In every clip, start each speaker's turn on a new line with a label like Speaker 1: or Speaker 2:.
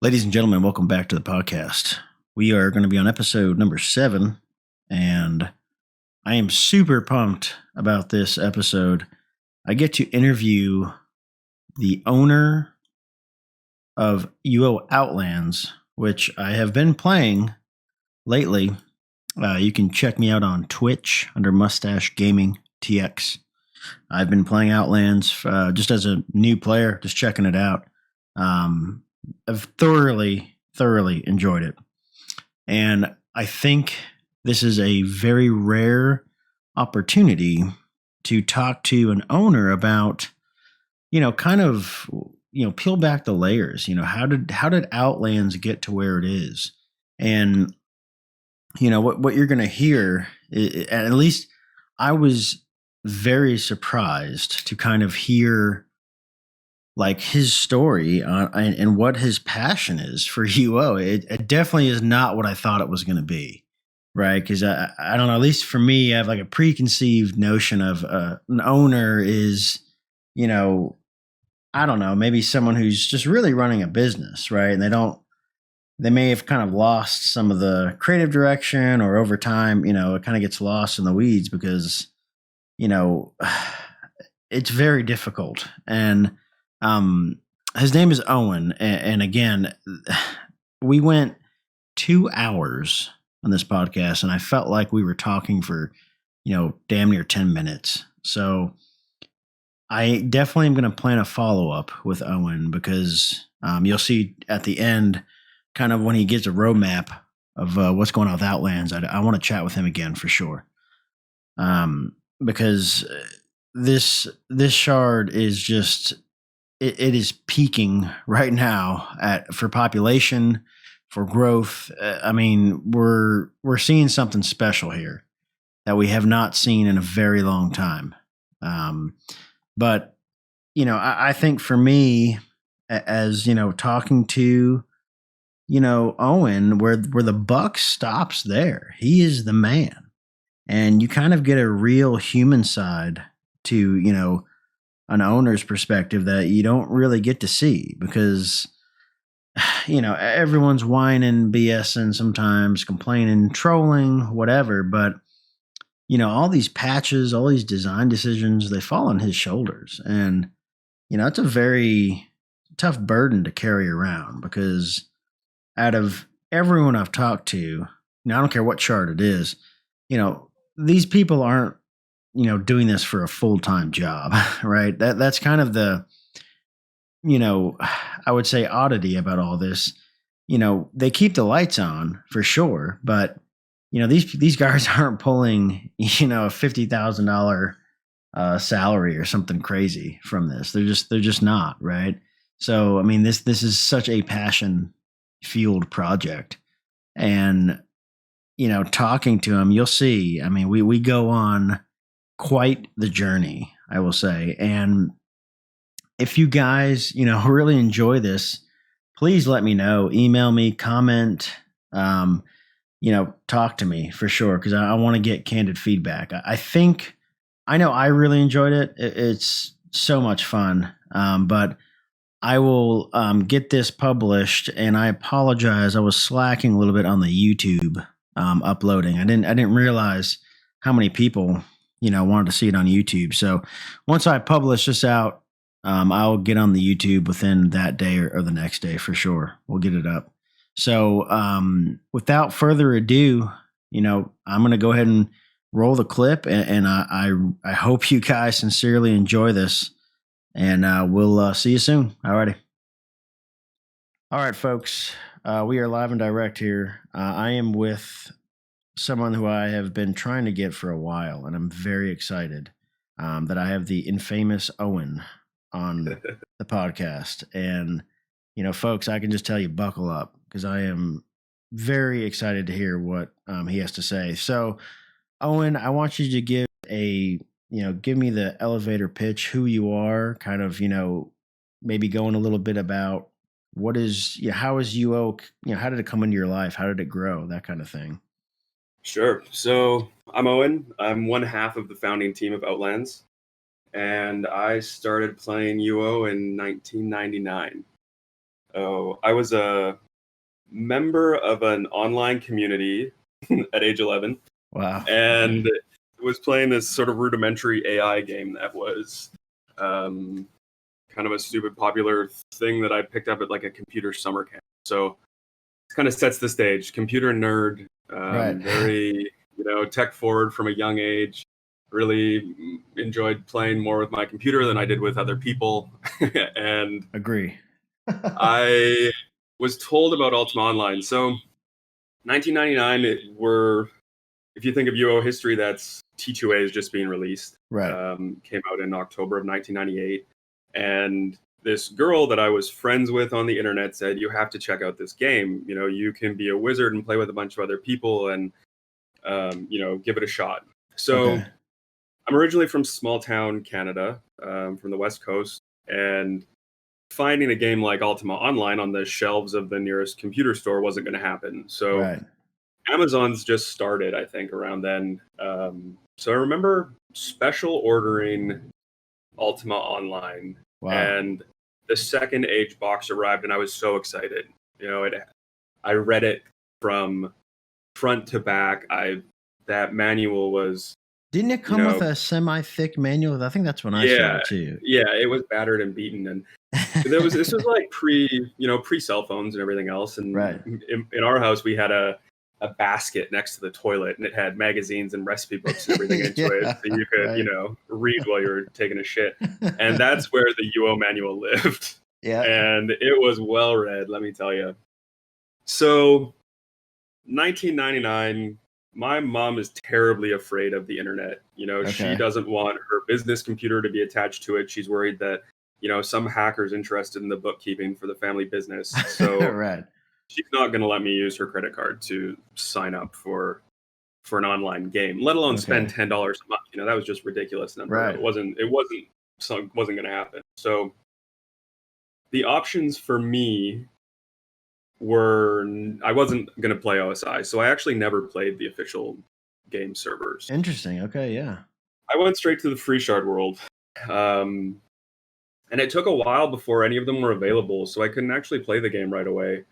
Speaker 1: Ladies and gentlemen, welcome back to the podcast. We are going to be on episode number 7, and I am super pumped about this episode. I get to interview the owner of Uo Outlands, which I have been playing lately. You can check me out on Twitch under Mustache Gaming TX. I've been playing Outlands just as a new player, just checking it out. I've thoroughly enjoyed it. And I think this is a very rare opportunity to talk to an owner about, peel back the layers. How did Outlands get to where it is? And, what you're going to hear, at least I was very surprised to kind of hear like his story and what his passion is for UO. It definitely is not what I thought it was going to be, right? Because I don't know. At least for me, I have like a preconceived notion of an owner is, I don't know, maybe someone who's just really running a business, right? And they may have kind of lost some of the creative direction, or over time, it kind of gets lost in the weeds because, it's very difficult. And his name is Owyn, and again, we went 2 hours on this podcast, and I felt like we were talking for, damn near 10 minutes. So I definitely am going to plan a follow up with Owyn because you'll see at the end, kind of when he gives a roadmap of what's going on with Outlands. I want to chat with him again for sure, because this shard is just. It is peaking right now for population, for growth. I mean, we're seeing something special here that we have not seen in a very long time. But I think for me, as talking to Owyn, where the buck stops there, he is the man, and you kind of get a real human side to an owner's perspective that you don't really get to see because everyone's whining, BSing, sometimes complaining, trolling, whatever. But all these patches, all these design decisions, they fall on his shoulders, and it's a very tough burden to carry around because out of everyone I've talked to, I don't care what chart it is, these people aren't doing this for a full-time job, right? That's kind of the, I would say oddity about all this. They keep the lights on for sure, but these guys aren't pulling, a $50,000 salary or something crazy from this. They're just not, right? So, I mean, this is such a passion fueled project, and talking to him, you'll see. I mean, we go on quite the journey, I will say. And if you guys, really enjoy this, please let me know. Email me, comment, talk to me for sure, because I want to get candid feedback. I know I really enjoyed it. It's so much fun. But I will get this published, and I apologize. I was slacking a little bit on the YouTube uploading. I didn't realize how many people wanted to see it on YouTube. So once I publish this out, I'll get on the YouTube within that day or the next day for sure. We'll get it up. So without further ado, I'm going to go ahead and roll the clip, and I hope you guys sincerely enjoy this, and we'll see you soon. Alrighty. All right, folks. We are live and direct here. I am with someone who I have been trying to get for a while, and I'm very excited that I have the infamous Owyn on the podcast. And, folks, I can just tell you, buckle up, because I am very excited to hear what he has to say. So, Owyn, I want you to give give me the elevator pitch, who you are, kind of, maybe going a little bit about what is, how is UO, how did it come into your life? How did it grow? That kind of thing.
Speaker 2: Sure. So I'm Owyn. I'm one half of the founding team of Outlands, and I started playing UO in 1999. Oh, I was a member of an online community at age 11,
Speaker 1: Wow.
Speaker 2: and was playing this sort of rudimentary AI game that was um, kind of a stupid popular thing that I picked up at like a computer summer camp. So it kind of sets the stage. Computer nerd,
Speaker 1: Right.
Speaker 2: very tech forward from a young age. Really enjoyed playing more with my computer than I did with other people, and
Speaker 1: Agree.
Speaker 2: I was told about Ultima Online. So 1999, if you think of UO history, that's T2A is just being released.
Speaker 1: Right.
Speaker 2: Came out in October of 1998. And this girl that I was friends with on the internet said, you have to check out this game. You can be a wizard and play with a bunch of other people and, give it a shot. So
Speaker 1: Okay.
Speaker 2: I'm originally from small town Canada, from the West Coast. And finding a game like Ultima Online on the shelves of the nearest computer store wasn't going to happen. So
Speaker 1: Right.
Speaker 2: Amazon's just started, I think, around then. So I remember special ordering Ultima Online,
Speaker 1: Wow.
Speaker 2: and the second age box arrived, and I was so excited. I read it from front to back. That manual was,
Speaker 1: Didn't it
Speaker 2: you
Speaker 1: come with
Speaker 2: know,
Speaker 1: a semi-thick manual? I think that's when I saw
Speaker 2: yeah,
Speaker 1: it too.
Speaker 2: yeah, it was battered and beaten, and this was like pre cell phones and everything else. And
Speaker 1: Right.
Speaker 2: in our house, we had a basket next to the toilet, and it had magazines and recipe books and everything into it,
Speaker 1: Yeah.
Speaker 2: so you could
Speaker 1: Right.
Speaker 2: read while you were taking a shit. And that's where the UO manual lived,
Speaker 1: Yeah.
Speaker 2: and it was well read, let me tell you. So 1999. My mom is terribly afraid of the internet. She
Speaker 1: Okay.
Speaker 2: doesn't want her business computer to be attached to it. She's worried that, some hacker's interested in the bookkeeping for the family business. So
Speaker 1: Right.
Speaker 2: she's not going to let me use her credit card to sign up for an online game, let alone spend
Speaker 1: Okay.
Speaker 2: $10 a month. That was just ridiculous number.
Speaker 1: Right.
Speaker 2: It wasn't going to happen. So the options for me were, I wasn't going to play OSI, so I actually never played the official game servers.
Speaker 1: Interesting. Okay. Yeah.
Speaker 2: I went straight to the free shard world, um, and it took a while before any of them were available, so I couldn't actually play the game right away.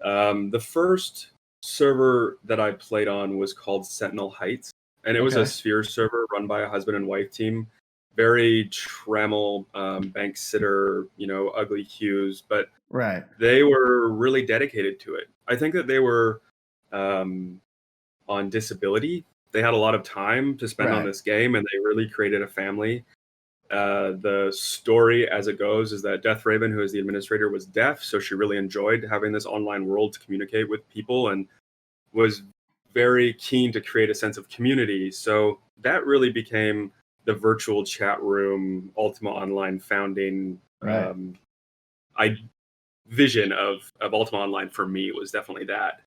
Speaker 2: The first server that I played on was called Sentinel Heights, and it was a
Speaker 1: Okay.
Speaker 2: sphere server run by a husband and wife team. Very Trammel, bank sitter, ugly hues, but
Speaker 1: Right.
Speaker 2: they were really dedicated to it. I think that they were um, on disability. They had a lot of time to spend on
Speaker 1: Right.
Speaker 2: this game, and they really created a family. The story, as it goes, is that Death Raven, who is the administrator, was deaf, so she really enjoyed having this online world to communicate with people, and was very keen to create a sense of community. So that really became the virtual chat room Ultima Online founding.
Speaker 1: Right.
Speaker 2: I vision of Ultima Online for me was definitely that.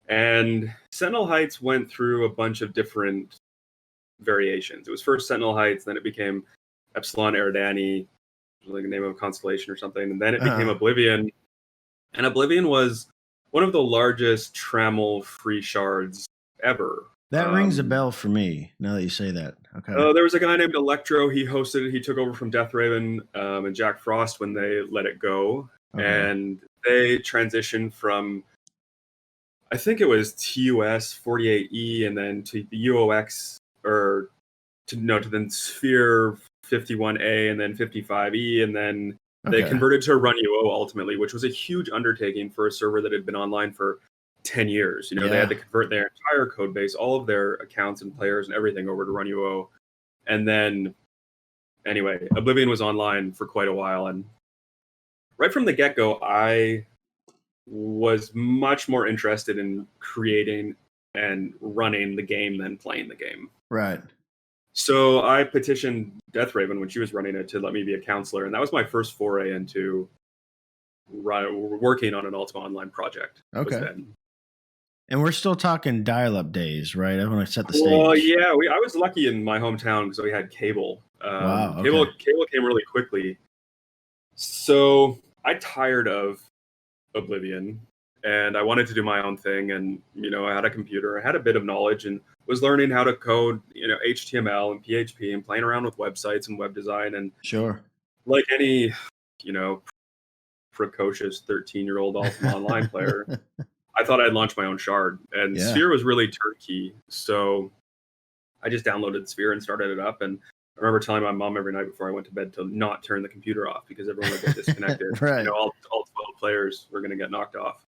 Speaker 2: And Sentinel Heights went through a bunch of different variations. It was first Sentinel Heights, then it became Epsilon Eridani, like the name of a constellation or something, and then it became
Speaker 1: Uh-huh.
Speaker 2: Oblivion. And Oblivion was one of the largest Trammel free shards ever.
Speaker 1: That rings a bell for me now that you say that. Okay.
Speaker 2: There was a guy named Electro. He hosted it. He took over from Death Raven and Jack Frost when they let it go.
Speaker 1: Okay.
Speaker 2: And they transitioned from, I think it was TUS 48E and then to the UOX, or to then Sphere 51A and then 55E, and then they
Speaker 1: Okay.
Speaker 2: converted to Run UO ultimately, which was a huge undertaking for a server that had been online for 10 years. They had
Speaker 1: Yeah.
Speaker 2: to convert their entire code base, all of their accounts and players and everything over to Run UO. And then, anyway, Oblivion was online for quite a while. And right from the get go, I was much more interested in creating and running the game than playing the game.
Speaker 1: Right.
Speaker 2: So I petitioned Death Raven when she was running it to let me be a counselor, and that was my first foray into working on an Ultima Online project. Was
Speaker 1: Okay.
Speaker 2: then.
Speaker 1: And we're still talking dial-up days, right? I want to set the
Speaker 2: Well,
Speaker 1: stage.
Speaker 2: yeah, I was lucky in my hometown because we had cable.
Speaker 1: Wow.
Speaker 2: Cable
Speaker 1: Okay.
Speaker 2: came really quickly. So I tired of Oblivion, and I wanted to do my own thing. And I had a computer, I had a bit of knowledge, and was learning how to code, HTML and PHP, and playing around with websites and web design. And
Speaker 1: Sure.
Speaker 2: like any, you know, precocious 13-year-old Ultima Online player, I thought I'd launch my own shard. And
Speaker 1: Yeah.
Speaker 2: Sphere was really turnkey. So I just downloaded Sphere and started it up. And I remember telling my mom every night before I went to bed to not turn the computer off because everyone would get disconnected.
Speaker 1: Right.
Speaker 2: All 12 players were going to get knocked off.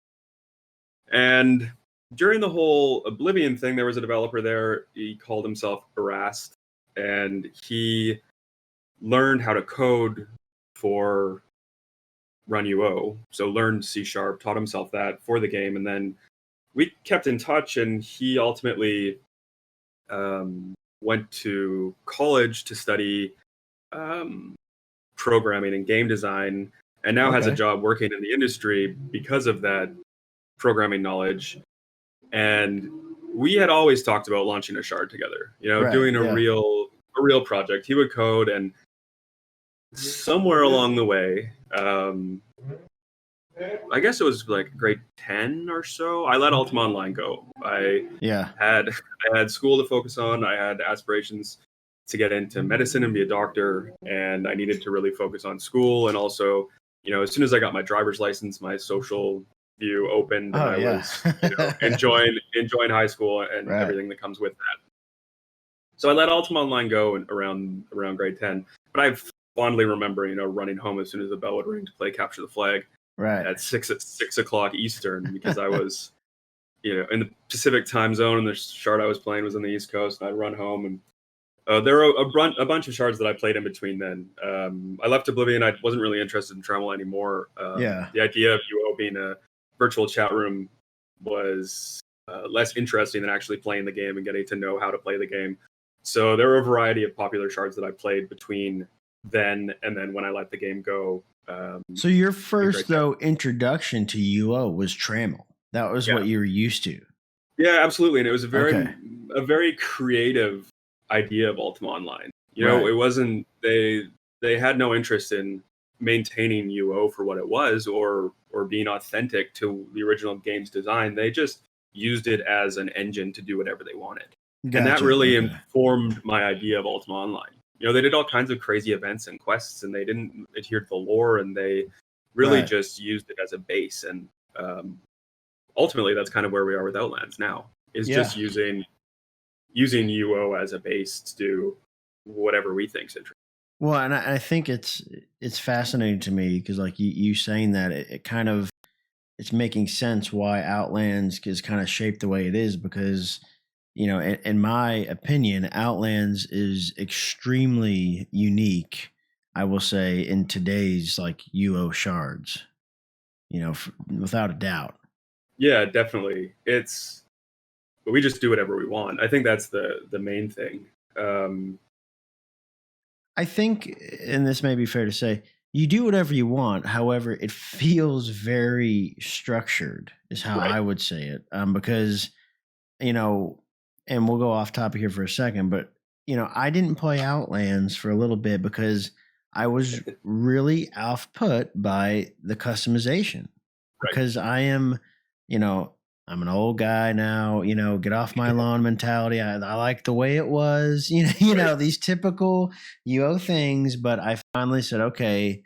Speaker 2: And during the whole Oblivion thing, there was a developer there. He called himself Erast, and he learned how to code for Run UO. So learned C#, taught himself that for the game, and then we kept in touch. And he ultimately went to college to study programming and game design, and now has a job working in the industry because of that programming knowledge. And we had always talked about launching a shard together, doing a real project. He would code, and somewhere along the way, I guess it was like grade 10 or so, I let Ultima Online go. I had school to focus on. I had aspirations to get into medicine and be a doctor, and I needed to really focus on school. And also, as soon as I got my driver's license, my social view opened, and I was enjoying high school and everything that comes with that. So I let Ultima Online go around grade 10. But I fondly remember, running home as soon as the bell would ring to play Capture the Flag at 6 o'clock Eastern, because I was, in the Pacific time zone, and the shard I was playing was on the East Coast, and I'd run home. And there were a bunch of shards that I played in between then. I left Oblivion. I wasn't really interested in Tremel anymore. The idea of UO being a virtual chat room was less interesting than actually playing the game and getting to know how to play the game. So there were a variety of popular shards that I played between then and then when I let the game go.
Speaker 1: So your first, introduction to UO was Tremel. That was what you were used to.
Speaker 2: Yeah, absolutely. And it was a very creative idea of Ultima Online. It wasn't, they had no interest in maintaining UO for what it was or being authentic to the original game's design. They just used it as an engine to do whatever they wanted. Gotcha. And that really informed my idea of Ultima Online. They did all kinds of crazy events and quests, and they didn't adhere to the lore, and they really just used it as a base. And ultimately, that's kind of where we are with Outlands now, is just using UO as a base to do whatever we think is interesting.
Speaker 1: Well, and I think it's fascinating to me because, like you saying that, it kind of, it's making sense why Outlands is kind of shaped the way it is, because in my opinion, Outlands is extremely unique, I will say, in today's like UO shards, without a doubt. Yeah,
Speaker 2: definitely. We just do whatever we want. I think that's the main thing.
Speaker 1: I think, and this may be fair to say, you do whatever you want. However, it feels very structured, is how I would say it. Because, and we'll go off topic here for a second, but, I didn't play Outlands for a little bit because I was really off-put by the customization. Because I am, I'm an old guy now, get off my lawn mentality. I like the way it was, these typical UO things. But I finally said, okay,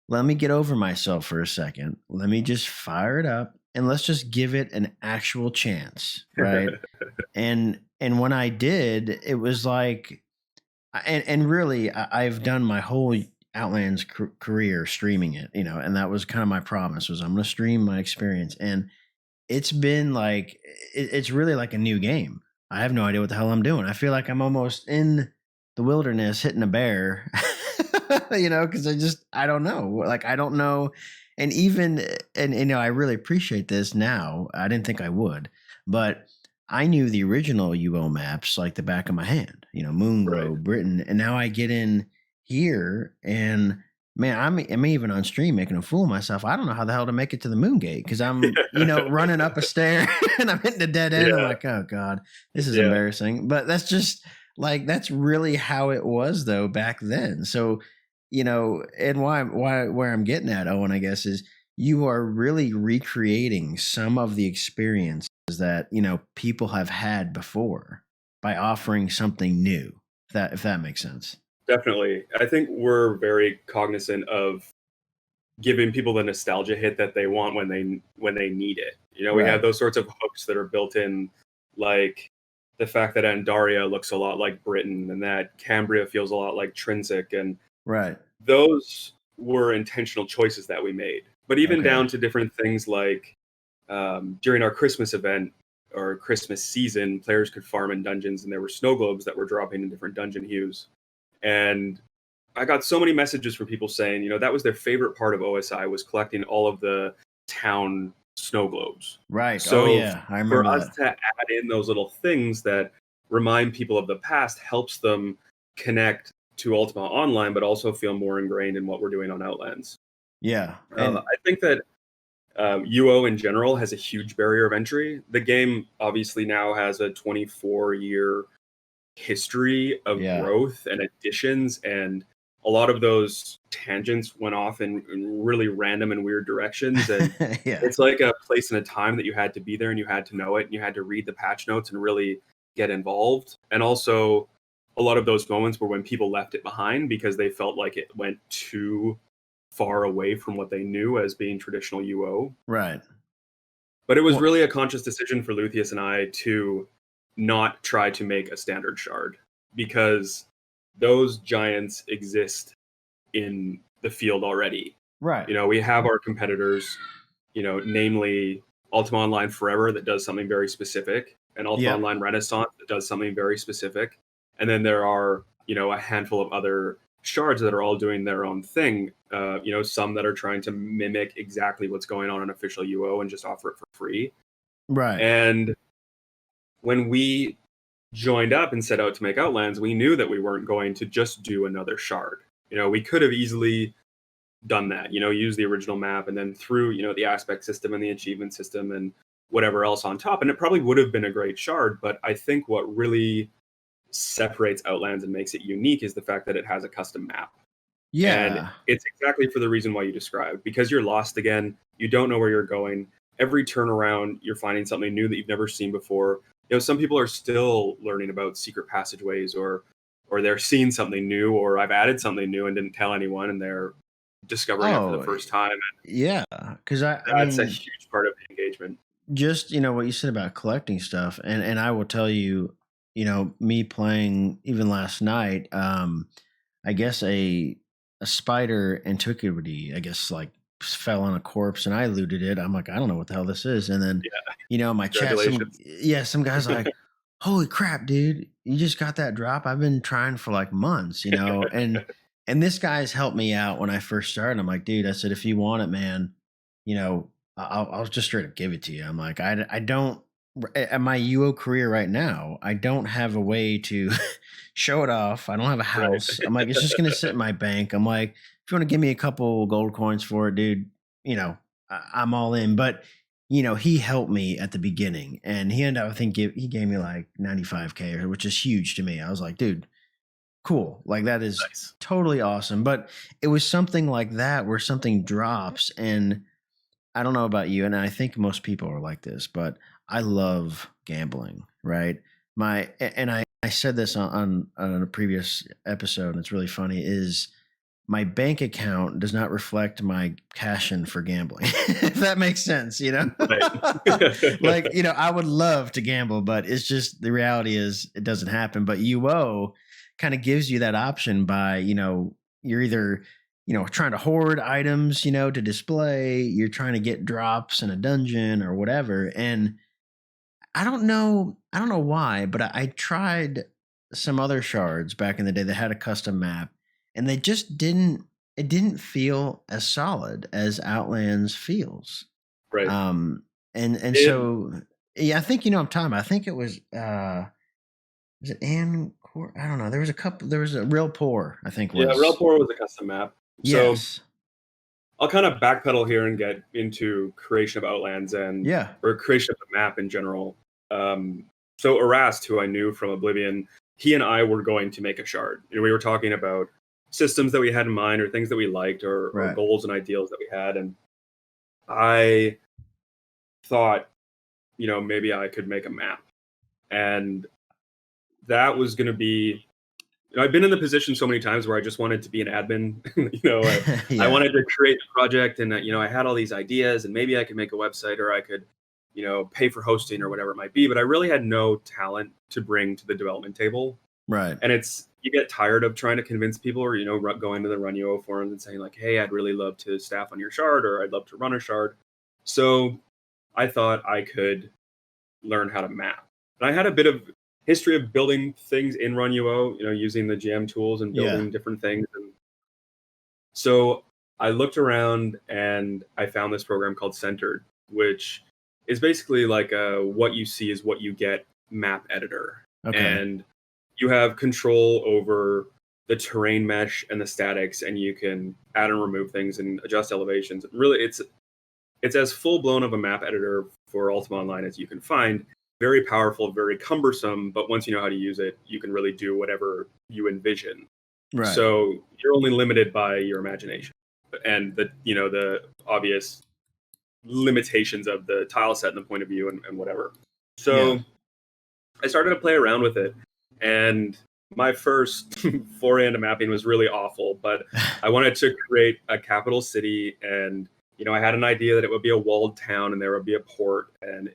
Speaker 1: let me get over myself for a second. Let me just fire it up and let's just give it an actual chance. Right. and when I did, it was like, and really, I've done my whole Outlands career streaming it, and that was kind of my promise, was I'm going to stream my experience. And it's been like, it's really like a new game. I have no idea what the hell I'm doing. I feel like I'm almost in the wilderness hitting a bear, because I don't know. Like, I don't know. And even, and I really appreciate this now. I didn't think I would, but I knew the original UO maps like the back of my hand, Moonglow, Britain. And now I get in here and, man, I'm even on stream making a fool of myself. I don't know how the hell to make it to the moon gate because I'm, running up a stair and I'm hitting a dead end. I'm like, oh God, this is embarrassing. But that's just like, that's really how it was though back then. So, and where I'm getting at, Owen, I guess, is you are really recreating some of the experiences that, people have had before by offering something new, if that makes sense.
Speaker 2: Definitely. I think we're very cognizant of giving people the nostalgia hit that they want when they need it. You know, we have
Speaker 1: Right.
Speaker 2: those sorts of hooks that are built in, like the fact that Andaria looks a lot like Britain and that Cambria feels a lot like Trinsic, and
Speaker 1: Right.
Speaker 2: those were intentional choices that we made. But even
Speaker 1: Okay.
Speaker 2: down to different things like during our Christmas event or Christmas season, players could farm in dungeons, and there were snow globes that were dropping in different dungeon hues. And I got so many messages from people saying, you know, that was their favorite part of OSI was collecting all of the town snow globes.
Speaker 1: Right. Oh
Speaker 2: So
Speaker 1: yeah, I
Speaker 2: for
Speaker 1: remember
Speaker 2: us
Speaker 1: that.
Speaker 2: to add in those little things that remind people of the past helps them connect to Ultima Online, but also feel more ingrained in what we're doing on Outlands.
Speaker 1: Yeah. And
Speaker 2: I think that UO in general has a huge barrier of entry. The game obviously now has a 24-year history of
Speaker 1: yeah.
Speaker 2: growth and additions, and a lot of those tangents went off in really random and weird directions. And
Speaker 1: Yeah.
Speaker 2: it's like a place and a time that you had to be there and you had to know it and you had to read the patch notes and really get involved. And also, a lot of those moments were when people left it behind because they felt like it went too far away from what they knew as being traditional UO.
Speaker 1: Right.
Speaker 2: But it was
Speaker 1: Well,
Speaker 2: really a conscious decision for Luthien and I to not try to make a standard shard because those giants exist in the field already.
Speaker 1: right.
Speaker 2: You know, we have our competitors, you know, namely Ultima Online Forever that does something very specific, and Ultima
Speaker 1: Yep.
Speaker 2: Online Renaissance that does something very specific. And then there are, you know, a handful of other shards that are all doing their own thing. You know, some that are trying to mimic exactly what's going on in official UO and just offer it for free.
Speaker 1: Right.
Speaker 2: And when we joined up and set out to make Outlands, we knew that we weren't going to just do another shard. You know, we could have easily done that, you know, use the original map and then through, you know, the aspect system and the achievement system and whatever else on top. And it probably would have been a great shard. But I think what really separates Outlands and makes it unique is the fact that it has a custom map. And
Speaker 1: Yeah.
Speaker 2: it's exactly for the reason why you described, because you're lost again, you don't know where you're going. Every turnaround, you're finding something new that you've never seen before. You know, some people are still learning about secret passageways, or they're seeing something new, or I've added something new and didn't tell anyone, and they're discovering it for the
Speaker 1: Oh,
Speaker 2: first time.
Speaker 1: yeah. Because I
Speaker 2: And that's a
Speaker 1: mean,
Speaker 2: huge part of the engagement.
Speaker 1: just what you said about collecting stuff, and I will tell you, me playing even last night. I guess a spider antiquity, I guess, like fell on a corpse, and I looted it. I'm like, I don't know what the hell this is, and then
Speaker 2: Yeah,
Speaker 1: my chat,
Speaker 2: congratulations.
Speaker 1: some guys like, holy crap, dude, you just got that drop. I've been trying for like months, and this guy's helped me out when I first started. I'm like, dude, I said, if you want it, man, you know, I'll just straight up give it to you. I'm like, I don't at my UO career right now, I don't have a way to show it off. I don't have a house.
Speaker 2: Right.
Speaker 1: I'm like, it's just gonna sit in my bank. I'm like, if you want to give me a couple gold coins for it, dude, I'm all in. But he helped me at the beginning, and he ended up, I think, he gave me like 95K, which is huge to me. I was like, dude, cool. Like that is
Speaker 2: Nice.
Speaker 1: totally awesome. But it was something like that where something drops, and I don't know about you, and I think most people are like this, but I love gambling, right? I said this on a previous episode, and it's really funny, is my bank account does not reflect my cash in for gambling. If that makes sense,
Speaker 2: Right.
Speaker 1: like, I would love to gamble, but it's just the reality is it doesn't happen. But UO kind of gives you that option by, you're either, trying to hoard items, to display, you're trying to get drops in a dungeon or whatever. And I don't know why, but I tried some other shards back in the day that had a custom map, and they just didn't. It didn't feel as solid as Outlands feels.
Speaker 2: Right.
Speaker 1: Um, and
Speaker 2: It
Speaker 1: so yeah, I think I'm talking about. I think it was it Ann? I don't know. There was a couple. There was a Real Poor. I think
Speaker 2: Yeah,
Speaker 1: was
Speaker 2: Relpor was a custom map. So
Speaker 1: yes,
Speaker 2: I'll kind of backpedal here and get into creation of Outlands and
Speaker 1: yeah,
Speaker 2: or creation of the map in general. Um, so Erast, who I knew from Oblivion, he and I were going to make a shard. You know, we were talking about systems that we had in mind or things that we liked or
Speaker 1: right,
Speaker 2: goals and ideals that we had. And I thought, you know, maybe I could make a map. And that was going to be I've been in the position so many times where I just wanted to be an admin. I
Speaker 1: Yeah.
Speaker 2: wanted to create the project, and I had all these ideas, and maybe I could make a website, or I could, pay for hosting or whatever it might be. But I really had no talent to bring to the development table.
Speaker 1: Right.
Speaker 2: And you get tired of trying to convince people, or going to the Run UO forums and saying like, "Hey, I'd really love to staff on your shard, or I'd love to run a shard." So I thought I could learn how to map. And I had a bit of history of building things in Run UO, using the GM tools and
Speaker 1: Yeah.
Speaker 2: building different things. And so I looked around and I found this program called Centered, which is basically like a what you see is what you get map editor.
Speaker 1: Okay.
Speaker 2: And you have control over the terrain mesh and the statics, and you can add and remove things and adjust elevations. Really, it's as full blown of a map editor for Ultima Online as you can find. Very powerful, very cumbersome, but once you know how to use it, you can really do whatever you envision.
Speaker 1: Right.
Speaker 2: So you're only limited by your imagination and the obvious limitations of the tile set and the point of view and whatever. So I started to play around with it, and my first foray into mapping was really awful, but I wanted to create a capital city, and I had an idea that it would be a walled town and there would be a port, and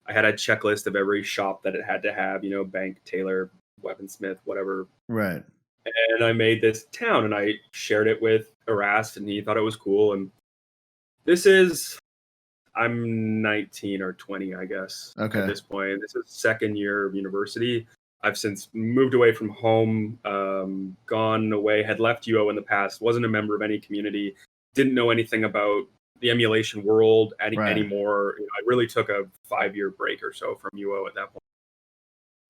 Speaker 2: I had a checklist of every shop that it had to have, bank, tailor, weaponsmith, whatever.
Speaker 1: Right.
Speaker 2: And I made this town, and I shared it with Erast, and he thought it was cool. And I'm 19 or 20, I guess,
Speaker 1: Okay.
Speaker 2: at this point. This is second year of university. I've since moved away from home, gone away, had left UO in the past, wasn't a member of any community, didn't know anything about the emulation world anymore. I really took a 5-year break or so from UO at that point.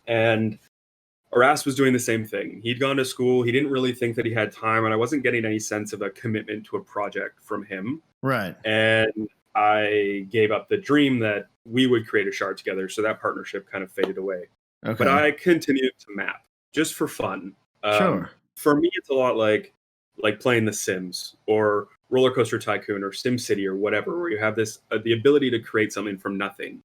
Speaker 2: And Erast was doing the same thing. He'd gone to school. He didn't really think that he had time, and I wasn't getting any sense of a commitment to a project from him.
Speaker 1: Right.
Speaker 2: And I gave up the dream that we would create a shard together, so that partnership kind of faded away.
Speaker 1: Okay.
Speaker 2: But I continued to map just for fun.
Speaker 1: Sure.
Speaker 2: For me, it's a lot like playing The Sims or Roller Coaster Tycoon or Sim City or whatever, where you have this the ability to create something from nothing.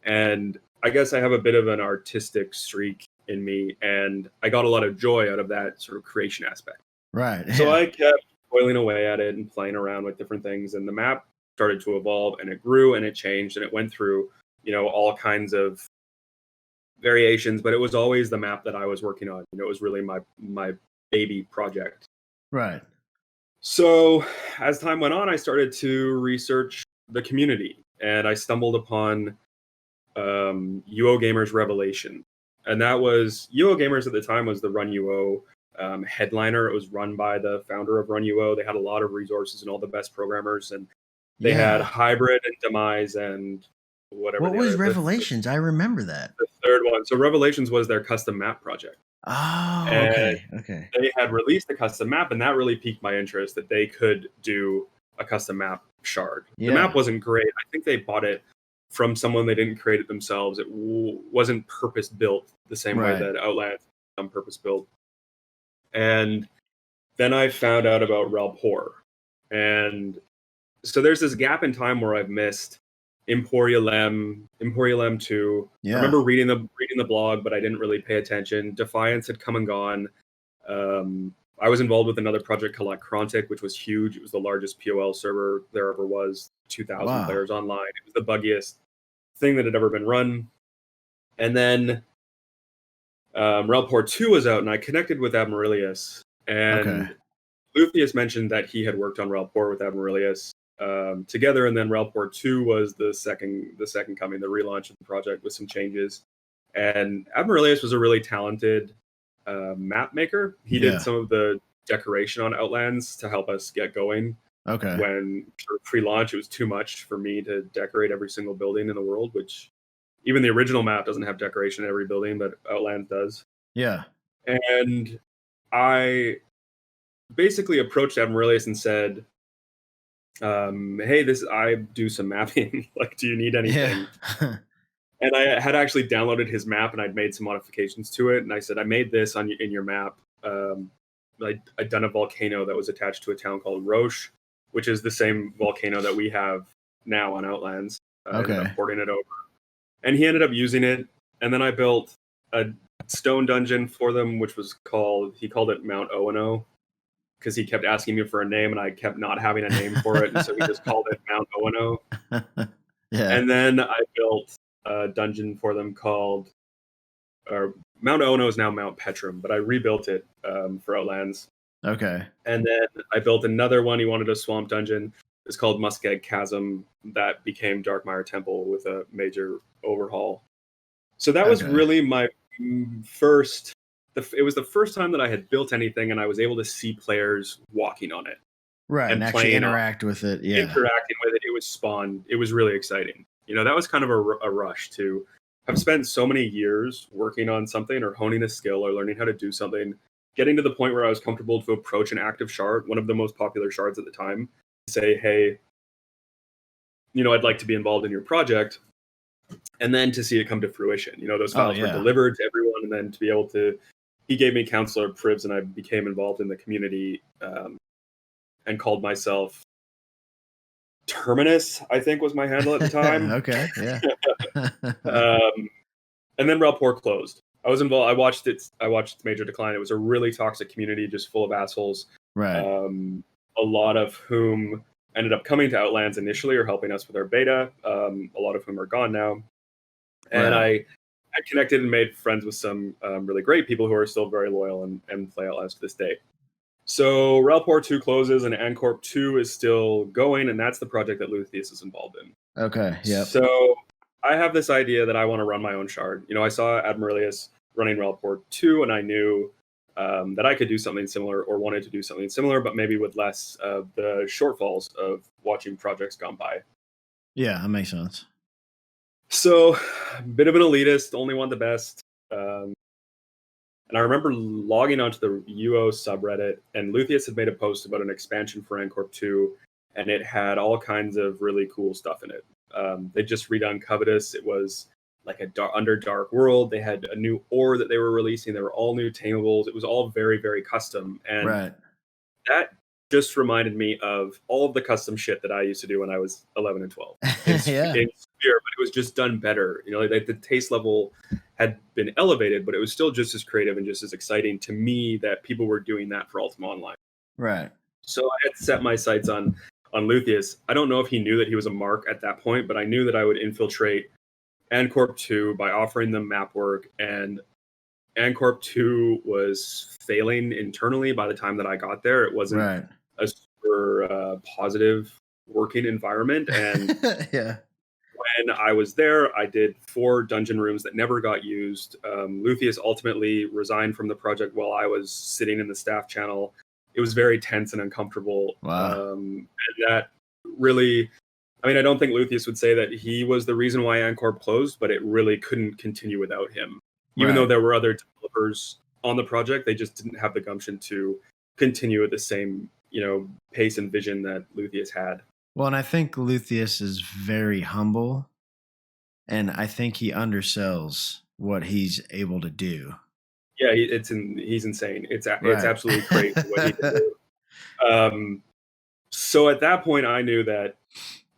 Speaker 2: And I guess I have a bit of an artistic streak in me, and I got a lot of joy out of that sort of creation aspect.
Speaker 1: Right.
Speaker 2: So I kept toiling away at it and playing around with different things, and the map started to evolve, and it grew and it changed, and it went through all kinds of variations, but it was always the map that I was working on. It was really my baby project.
Speaker 1: Right.
Speaker 2: So as time went on, I started to research the community, and I stumbled upon UO Gamers Revelation. And that was UO Gamers at the time was the Run UO headliner. It was run by the founder of Run UO. They had a lot of resources and all the best programmers, and they had Hybrid and Demise and whatever.
Speaker 1: What was Revelations? I remember that.
Speaker 2: The third one. So Revelations was their custom map project.
Speaker 1: Oh,
Speaker 2: and
Speaker 1: okay.
Speaker 2: They had released a custom map, and that really piqued my interest that they could do a custom map shard.
Speaker 1: Yeah.
Speaker 2: The map wasn't great. I think they bought it from someone. They didn't create it themselves. It wasn't purpose built the same way that Outlands is purpose built. And then I found out about Relpor. And so there's this gap in time where I've missed Emporialem 2.
Speaker 1: Yeah.
Speaker 2: I remember reading the blog, but I didn't really pay attention. Defiance had come and gone. I was involved with another project called Crontic, which was huge. It was the largest POL server there ever was, 2,000 players online. It was the buggiest thing that had ever been run. And then Relpor 2 was out, and I connected with Admirilius. And Luthien mentioned that he had worked on Relpor with Admirilius together, and then Relpor 2 was the second coming, the relaunch of the project with some changes. And Admirilius was a really talented map maker. He did some of the decoration on Outlands to help us get going. When sort of pre-launch, it was too much for me to decorate every single building in the world, which even the original map doesn't have decoration in every building, but Outlands does.
Speaker 1: Yeah.
Speaker 2: And I basically approached Admirilius and said, hey, I do some mapping. Like, do you need anything?
Speaker 1: Yeah.
Speaker 2: And I had actually downloaded his map, and I'd made some modifications to it. And I said, I made this in your map. I'd done a volcano that was attached to a town called Roche, which is the same volcano that we have now on Outlands. Ended up porting it over. And he ended up using it. And then I built a stone dungeon for them, which was he called it Mount Owyn, because he kept asking me for a name and I kept not having a name for it, and so he just called it Mount Owyn.
Speaker 1: Yeah.
Speaker 2: And then I built a dungeon for them called, or Mount Owyn is now Mount Petrum, but I rebuilt it for Outlands.
Speaker 1: Okay.
Speaker 2: And then I built another one. He wanted a swamp dungeon. It's called Muskeg Chasm, that became Darkmire Temple with a major overhaul. So that was really my first. It was the first time that I had built anything, and I was able to see players walking on it,
Speaker 1: right, and actually interact with it. Yeah,
Speaker 2: interacting with it. It was spawned. It was really exciting. That was kind of a rush to have spent so many years working on something or honing a skill or learning how to do something, getting to the point where I was comfortable to approach an active shard, one of the most popular shards at the time, say, hey, I'd like to be involved in your project. And then to see it come to fruition. Those files were delivered to everyone, and then to be able to, he gave me counselor privs, and I became involved in the community, and called myself Terminus, I think was my handle at the time.
Speaker 1: Okay, yeah.
Speaker 2: And then Relport closed. I was involved. I watched its major decline. It was a really toxic community, just full of assholes.
Speaker 1: Right.
Speaker 2: A lot of whom ended up coming to Outlands initially or helping us with our beta. A lot of whom are gone now. And I connected and made friends with some really great people who are still very loyal and play Outlands to this day. So Relport 2 closes and Ancorp 2 is still going, and that's the project that Luthius is involved in.
Speaker 1: Okay, yeah.
Speaker 2: So I have this idea that I want to run my own shard. I saw Admiralius running Relport 2, and I knew that I could do something similar or wanted to do something similar, but maybe with less of the shortfalls of watching projects gone by.
Speaker 1: Yeah, that makes sense.
Speaker 2: So, a bit of an elitist, only want the best. And I remember logging onto the Uo subreddit, and Luthius had made a post about an expansion for Ancorp 2, and it had all kinds of really cool stuff in it. They just redone Covetous. It was like a under Dark World. They had a new ore that they were releasing. They were all new tameables. It was all very, very custom. And that just reminded me of all of the custom shit that I used to do when I was 11 and 12. In Sphere, but it was just done better. The taste level had been elevated, but it was still just as creative and just as exciting to me that people were doing that for Ultima Online.
Speaker 1: Right.
Speaker 2: So I had set my sights on Luthius. I don't know if he knew that he was a mark at that point, but I knew that I would infiltrate Ancorp 2 by offering them map work, and Ancorp 2 was failing internally by the time that I got there. It wasn't a super positive working environment, and when I was there, I did 4 dungeon rooms that never got used. Luthius ultimately resigned from the project while I was sitting in the staff channel. It was very tense and uncomfortable.
Speaker 1: Wow.
Speaker 2: And that really, I don't think Luthius would say that he was the reason why Ancorp closed, but it really couldn't continue without him. Even though there were other developers on the project, they just didn't have the gumption to continue at the same, pace and vision that Luthius had.
Speaker 1: Well, and I think Luthius is very humble, and I think he undersells what he's able to do.
Speaker 2: Yeah, he's insane. It's absolutely crazy what he can do. So at that point, I knew that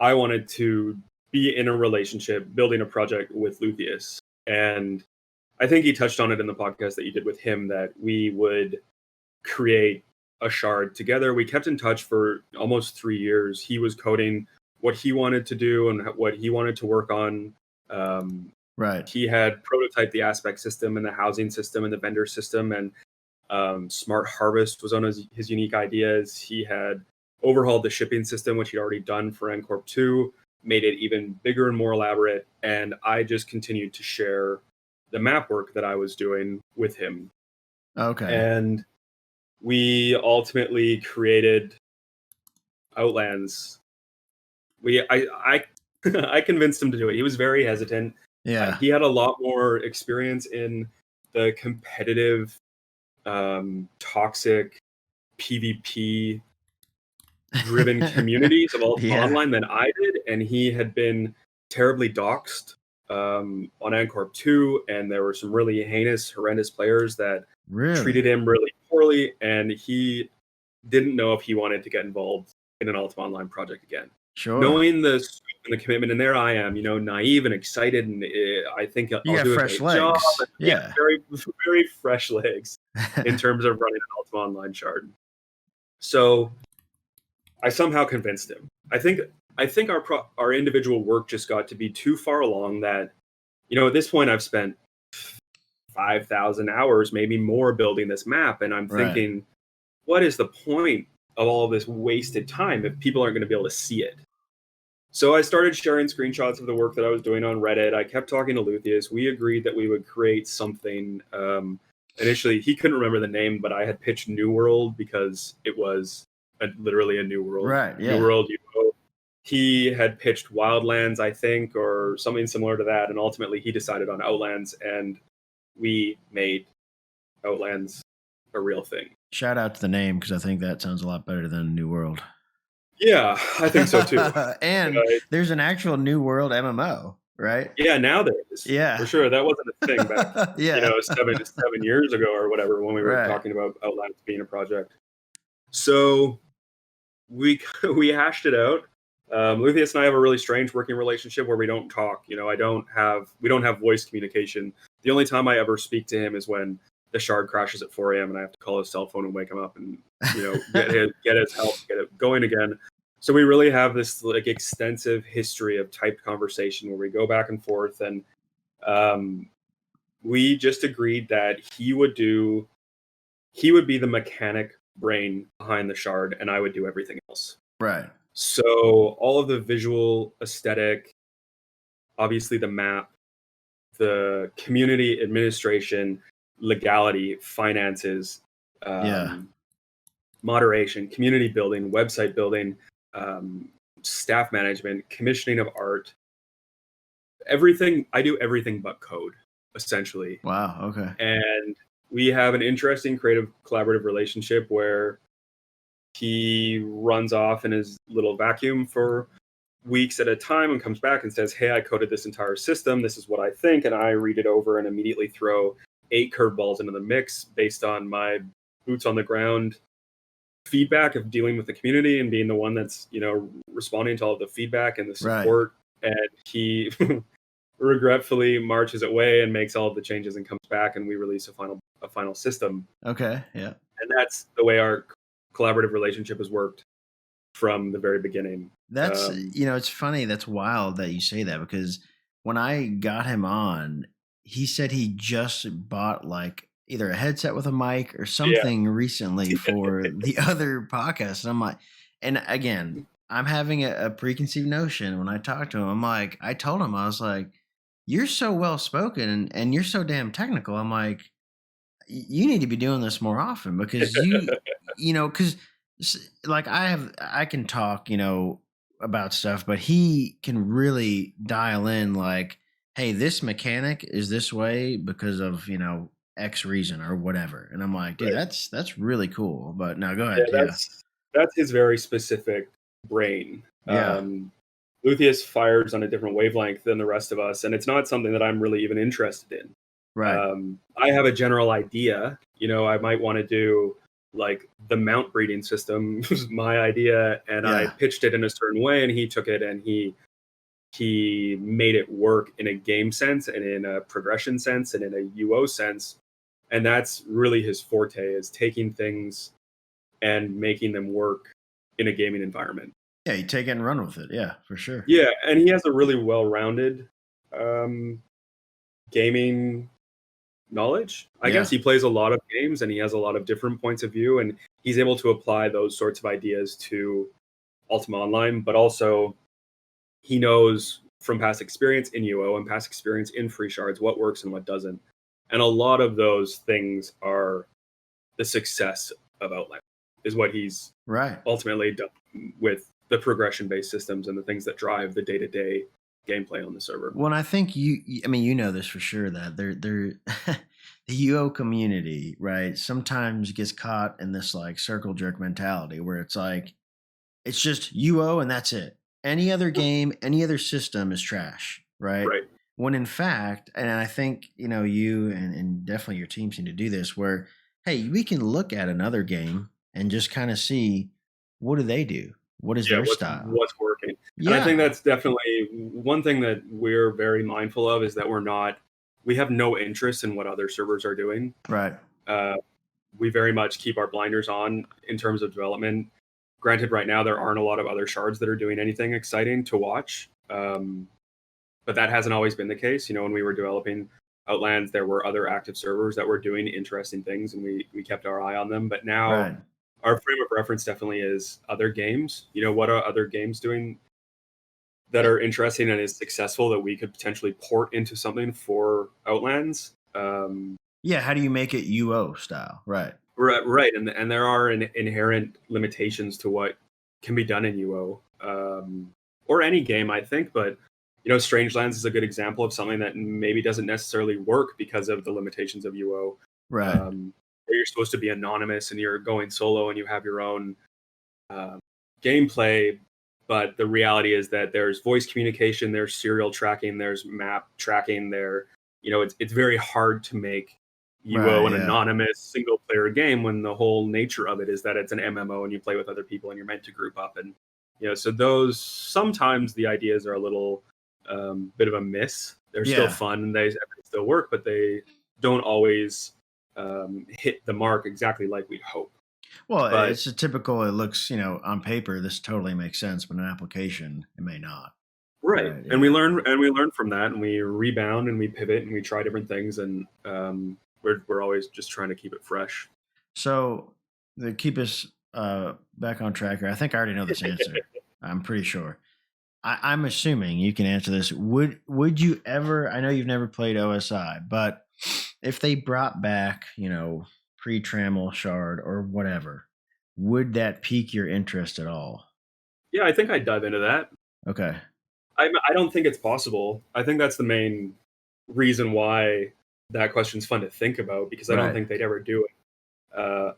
Speaker 2: I wanted to be in a relationship, building a project with Luthius. And I think he touched on it in the podcast that you did with him, that we would create a shard together. We kept in touch for almost 3 years. He was coding what he wanted to do and what he wanted to work on. He had prototyped the aspect system and the housing system and the vendor system, and Smart Harvest was on his unique ideas. He had overhauled the shipping system, which he'd already done for Ancorp 2, made it even bigger and more elaborate. And I just continued to share the map work that I was doing with him.
Speaker 1: Okay.
Speaker 2: And we ultimately created Outlands. I convinced him to do it. He was very hesitant.
Speaker 1: Yeah.
Speaker 2: He had a lot more experience in the competitive, toxic PvP driven communities of Ultima Online than I did, and he had been terribly doxxed on Ancorp 2, and there were some really heinous, horrendous players that treated him really poorly, and he didn't know if he wanted to get involved in an Ultima Online project again.
Speaker 1: Sure.
Speaker 2: knowing the scope and the commitment, and there I am, naive and excited, and I think
Speaker 1: You
Speaker 2: I'll
Speaker 1: got
Speaker 2: do a
Speaker 1: fresh
Speaker 2: great job.
Speaker 1: legs.
Speaker 2: And yeah,
Speaker 1: Yeah.
Speaker 2: very, very fresh legs in terms of running an Ultima Online shard. So I somehow convinced him. I think our individual work just got to be too far along that, at this point I've spent 5,000 hours, maybe more, building this map, and I'm
Speaker 1: Right.
Speaker 2: thinking, what is the point of all of this wasted time if people aren't going to be able to see it? So I started sharing screenshots of the work that I was doing on Reddit. I kept talking to Luthien. We agreed that we would create something. Initially, he couldn't remember the name, but I had pitched New World because it was literally a new world.
Speaker 1: Right.
Speaker 2: New
Speaker 1: Yeah.
Speaker 2: World, he had pitched Wildlands, I think, or something similar to that. And ultimately, he decided on Outlands, and we made Outlands a real thing.
Speaker 1: Shout out to the name because I think that sounds a lot better than New World.
Speaker 2: Yeah, I think so too.
Speaker 1: And there's an actual New World MMO, right?
Speaker 2: Yeah, now there is.
Speaker 1: Yeah.
Speaker 2: For sure. That wasn't a thing back,
Speaker 1: Yeah.
Speaker 2: 7 years ago or whatever, when we were
Speaker 1: Right.
Speaker 2: talking about Outlands being a project. So we hashed it out. Luthien and I have a really strange working relationship where we don't talk. We don't have voice communication. The only time I ever speak to him is when the shard crashes at 4 a.m. and I have to call his cell phone and wake him up and get his help, get it going again. So we really have this extensive history of typed conversation where we go back and forth, and we just agreed that he would be the mechanic brain behind the shard, and I would do everything else.
Speaker 1: Right.
Speaker 2: So all of the visual aesthetic, obviously the map, the community administration, legality, finances, moderation, community building, website building, staff management, commissioning of art, everything. I do everything but code, essentially.
Speaker 1: Wow. Okay.
Speaker 2: And we have an interesting creative collaborative relationship where he runs off in his little vacuum for weeks at a time and comes back and says, hey, I coded this entire system. This is what I think. And I read it over and immediately throw 8 curveballs into the mix based on my boots on the ground feedback of dealing with the community and being the one that's, responding to all of the feedback and the support. Right. And he regretfully marches away and makes all of the changes and comes back, and we release a final system.
Speaker 1: Okay. Yeah.
Speaker 2: And that's the way our collaborative relationship has worked from the very beginning.
Speaker 1: That's it's funny. That's wild that you say that, because when I got him on, he said he just bought either a headset with a mic or something recently for the other podcast. And I'm like, and again, I'm having a preconceived notion when I talk to him. I'm like, I told him, I was like, you're so well spoken and you're so damn technical. I'm like, you need to be doing this more often, because because I can talk, about stuff, but he can really dial in hey, this mechanic is this way because of, X reason or whatever. And I'm like, dude, that's really cool. But now go ahead.
Speaker 2: Yeah, that's his very specific brain.
Speaker 1: Yeah.
Speaker 2: Luthien fires on a different wavelength than the rest of us, and it's not something that I'm really even interested in.
Speaker 1: Right.
Speaker 2: I have a general idea. I might want to do the mount breeding system was my idea, and I pitched it in a certain way, and he took it and he made it work in a game sense and in a progression sense and in a UO sense. And that's really his forte, is taking things and making them work in a gaming environment.
Speaker 1: Yeah, you take it and run with it. Yeah, for sure.
Speaker 2: Yeah, and he has a really well-rounded gaming knowledge. I guess he plays a lot of games and he has a lot of different points of view, and he's able to apply those sorts of ideas to Ultima Online, but also he knows from past experience in UO and past experience in free shards what works and what doesn't. And a lot of those things are the success of Outland, is what he's ultimately done with the progression-based systems and the things that drive the day-to-day gameplay on the server.
Speaker 1: Well, I think you know this for sure, that they're the UO community, right, sometimes gets caught in this circle jerk mentality where it's it's just UO and that's it. Any other game, any other system is trash, right?
Speaker 2: Right.
Speaker 1: When in fact, and I think, you and definitely your team seem to do this, where, hey, we can look at another game and just kind of see, what do they do? What is
Speaker 2: Yeah,
Speaker 1: their style?
Speaker 2: what's working. And I think
Speaker 1: Yeah.
Speaker 2: that's definitely one thing that we're very mindful of is that we have no interest in what other servers are doing.
Speaker 1: Right.
Speaker 2: Uh, we very much keep our blinders on in terms of development. Granted, right now there aren't a lot of other shards that are doing anything exciting to watch, but that hasn't always been the case. When we were developing Outlands, there were other active servers that were doing interesting things, and we kept our eye on them. But now
Speaker 1: Right.
Speaker 2: our frame of reference definitely is other games. What are other games doing that are interesting and is successful that we could potentially port into something for Outlands?
Speaker 1: Yeah. How do you make it UO style? Right.
Speaker 2: Right, and there are inherent limitations to what can be done in UO, or any game, I think. But Strangelands is a good example of something that maybe doesn't necessarily work because of the limitations of UO.
Speaker 1: Right.
Speaker 2: Where you're supposed to be anonymous and you're going solo and you have your own gameplay, but the reality is that there's voice communication, there's serial tracking, there's map tracking. It's very hard to make UO
Speaker 1: Right.
Speaker 2: an
Speaker 1: Yeah.
Speaker 2: anonymous single player game when the whole nature of it is that it's an MMO and you play with other people and you're meant to group up. And so those sometimes the ideas are a little bit of a miss. They're still
Speaker 1: Yeah.
Speaker 2: fun and they still work, but they don't always hit the mark exactly like we'd hope.
Speaker 1: Well,
Speaker 2: But
Speaker 1: it's a typical. It looks, on paper, this totally makes sense, but in application, it may not.
Speaker 2: right,
Speaker 1: Right.
Speaker 2: and
Speaker 1: Yeah.
Speaker 2: we learn from that, and we rebound, and we pivot, and we try different things, and we're always just trying to keep it fresh.
Speaker 1: So to keep us back on track here, I think I already know this answer. I'm pretty sure. I'm assuming you can answer this. Would you ever? I know you've never played OSI, but if they brought back, pre-Trammel shard or whatever, would that pique your interest at all?
Speaker 2: Yeah, I think I'd dive into that.
Speaker 1: Okay.
Speaker 2: I don't think it's possible. I think that's the main reason why that question's fun to think about because I don't
Speaker 1: Right.
Speaker 2: think they'd ever do it.
Speaker 1: Well,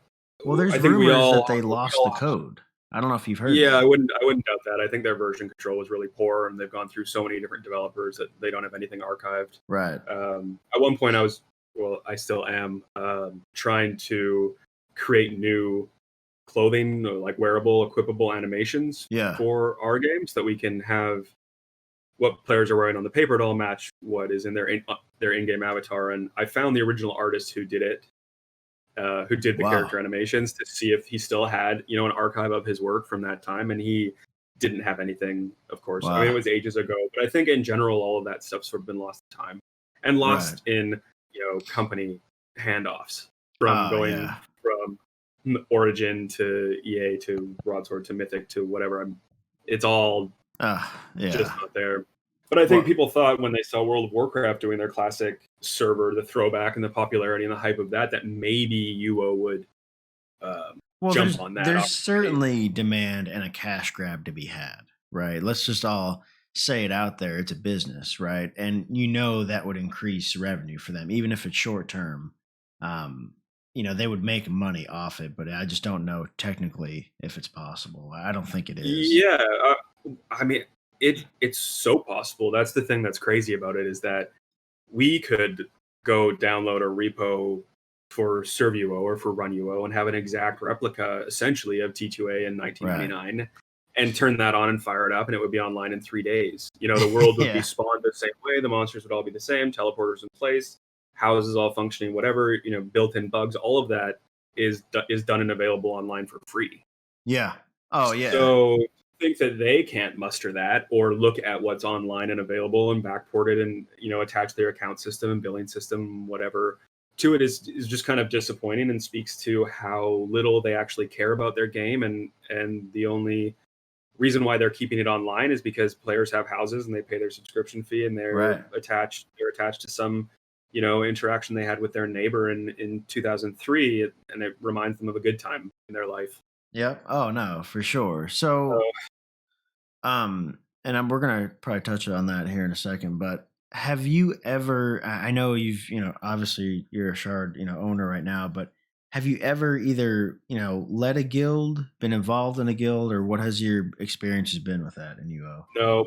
Speaker 2: I
Speaker 1: there's
Speaker 2: think
Speaker 1: rumors that they lost the code. I don't know if you've heard
Speaker 2: yeah,
Speaker 1: that.
Speaker 2: I wouldn't doubt that. I think their version control was really poor, and they've gone through so many different developers that they don't have anything archived.
Speaker 1: Right.
Speaker 2: At one point, I still am trying to create new clothing, like wearable, equipable animations
Speaker 1: Yeah.
Speaker 2: for our games that we can have what players are wearing on the paper to all match what is in their in-game avatar. And I found the original artist who did it, who did the
Speaker 1: Wow.
Speaker 2: character animations, to see if he still had an archive of his work from that time, and he didn't have anything. Of course, I mean it
Speaker 1: Wow.
Speaker 2: was ages ago, but I think in general all of that stuff's sort of been lost to time and
Speaker 1: Right.
Speaker 2: lost in company handoffs from
Speaker 1: Oh
Speaker 2: going
Speaker 1: yeah.
Speaker 2: from Origin to EA to Broadsword to Mythic to whatever. It's all just
Speaker 1: Yeah.
Speaker 2: not there. But I think
Speaker 1: Well,
Speaker 2: people thought when they saw World of Warcraft doing their classic server, the throwback and the popularity and the hype of that maybe UO would
Speaker 1: Well,
Speaker 2: jump
Speaker 1: there's
Speaker 2: on that
Speaker 1: there's
Speaker 2: opportunity.
Speaker 1: certainly demand and a cash grab to be had, right? Let's just all say it out there. It's a business, right? And that would increase revenue for them, even if it's short term. Um, they would make money off it, but I just don't know technically if it's possible. I don't think it is.
Speaker 2: Yeah, I mean, it's so possible. That's the thing that's crazy about it is that we could go download a repo for ServUO or for RunUO and have an exact replica, essentially, of T2A in
Speaker 1: Right.
Speaker 2: 1999, and turn that on and fire it up, and it would be online in 3 days. The world would be
Speaker 1: Yeah.
Speaker 2: spawned the same way. The monsters would all be the same. Teleporters in place. Houses all functioning. Whatever built-in bugs. All of that is done and available online for free.
Speaker 1: Yeah. Oh yeah.
Speaker 2: So think that they can't muster that or look at what's online and available and backport it and attach their account system and billing system whatever to it is just kind of disappointing and speaks to how little they actually care about their game, and the only reason why they're keeping it online is because players have houses and they pay their subscription fee and
Speaker 1: Right.
Speaker 2: they're attached to some interaction they had with their neighbor in 2003, and it reminds them of a good time in their life.
Speaker 1: Yep. Oh no, for sure. So and we're gonna probably touch on that here in a second, but have you ever? I know you've, obviously you're a shard, owner right now, but have you ever either, led a guild, been involved in a guild, or what has your experiences been with that in UO?
Speaker 2: No.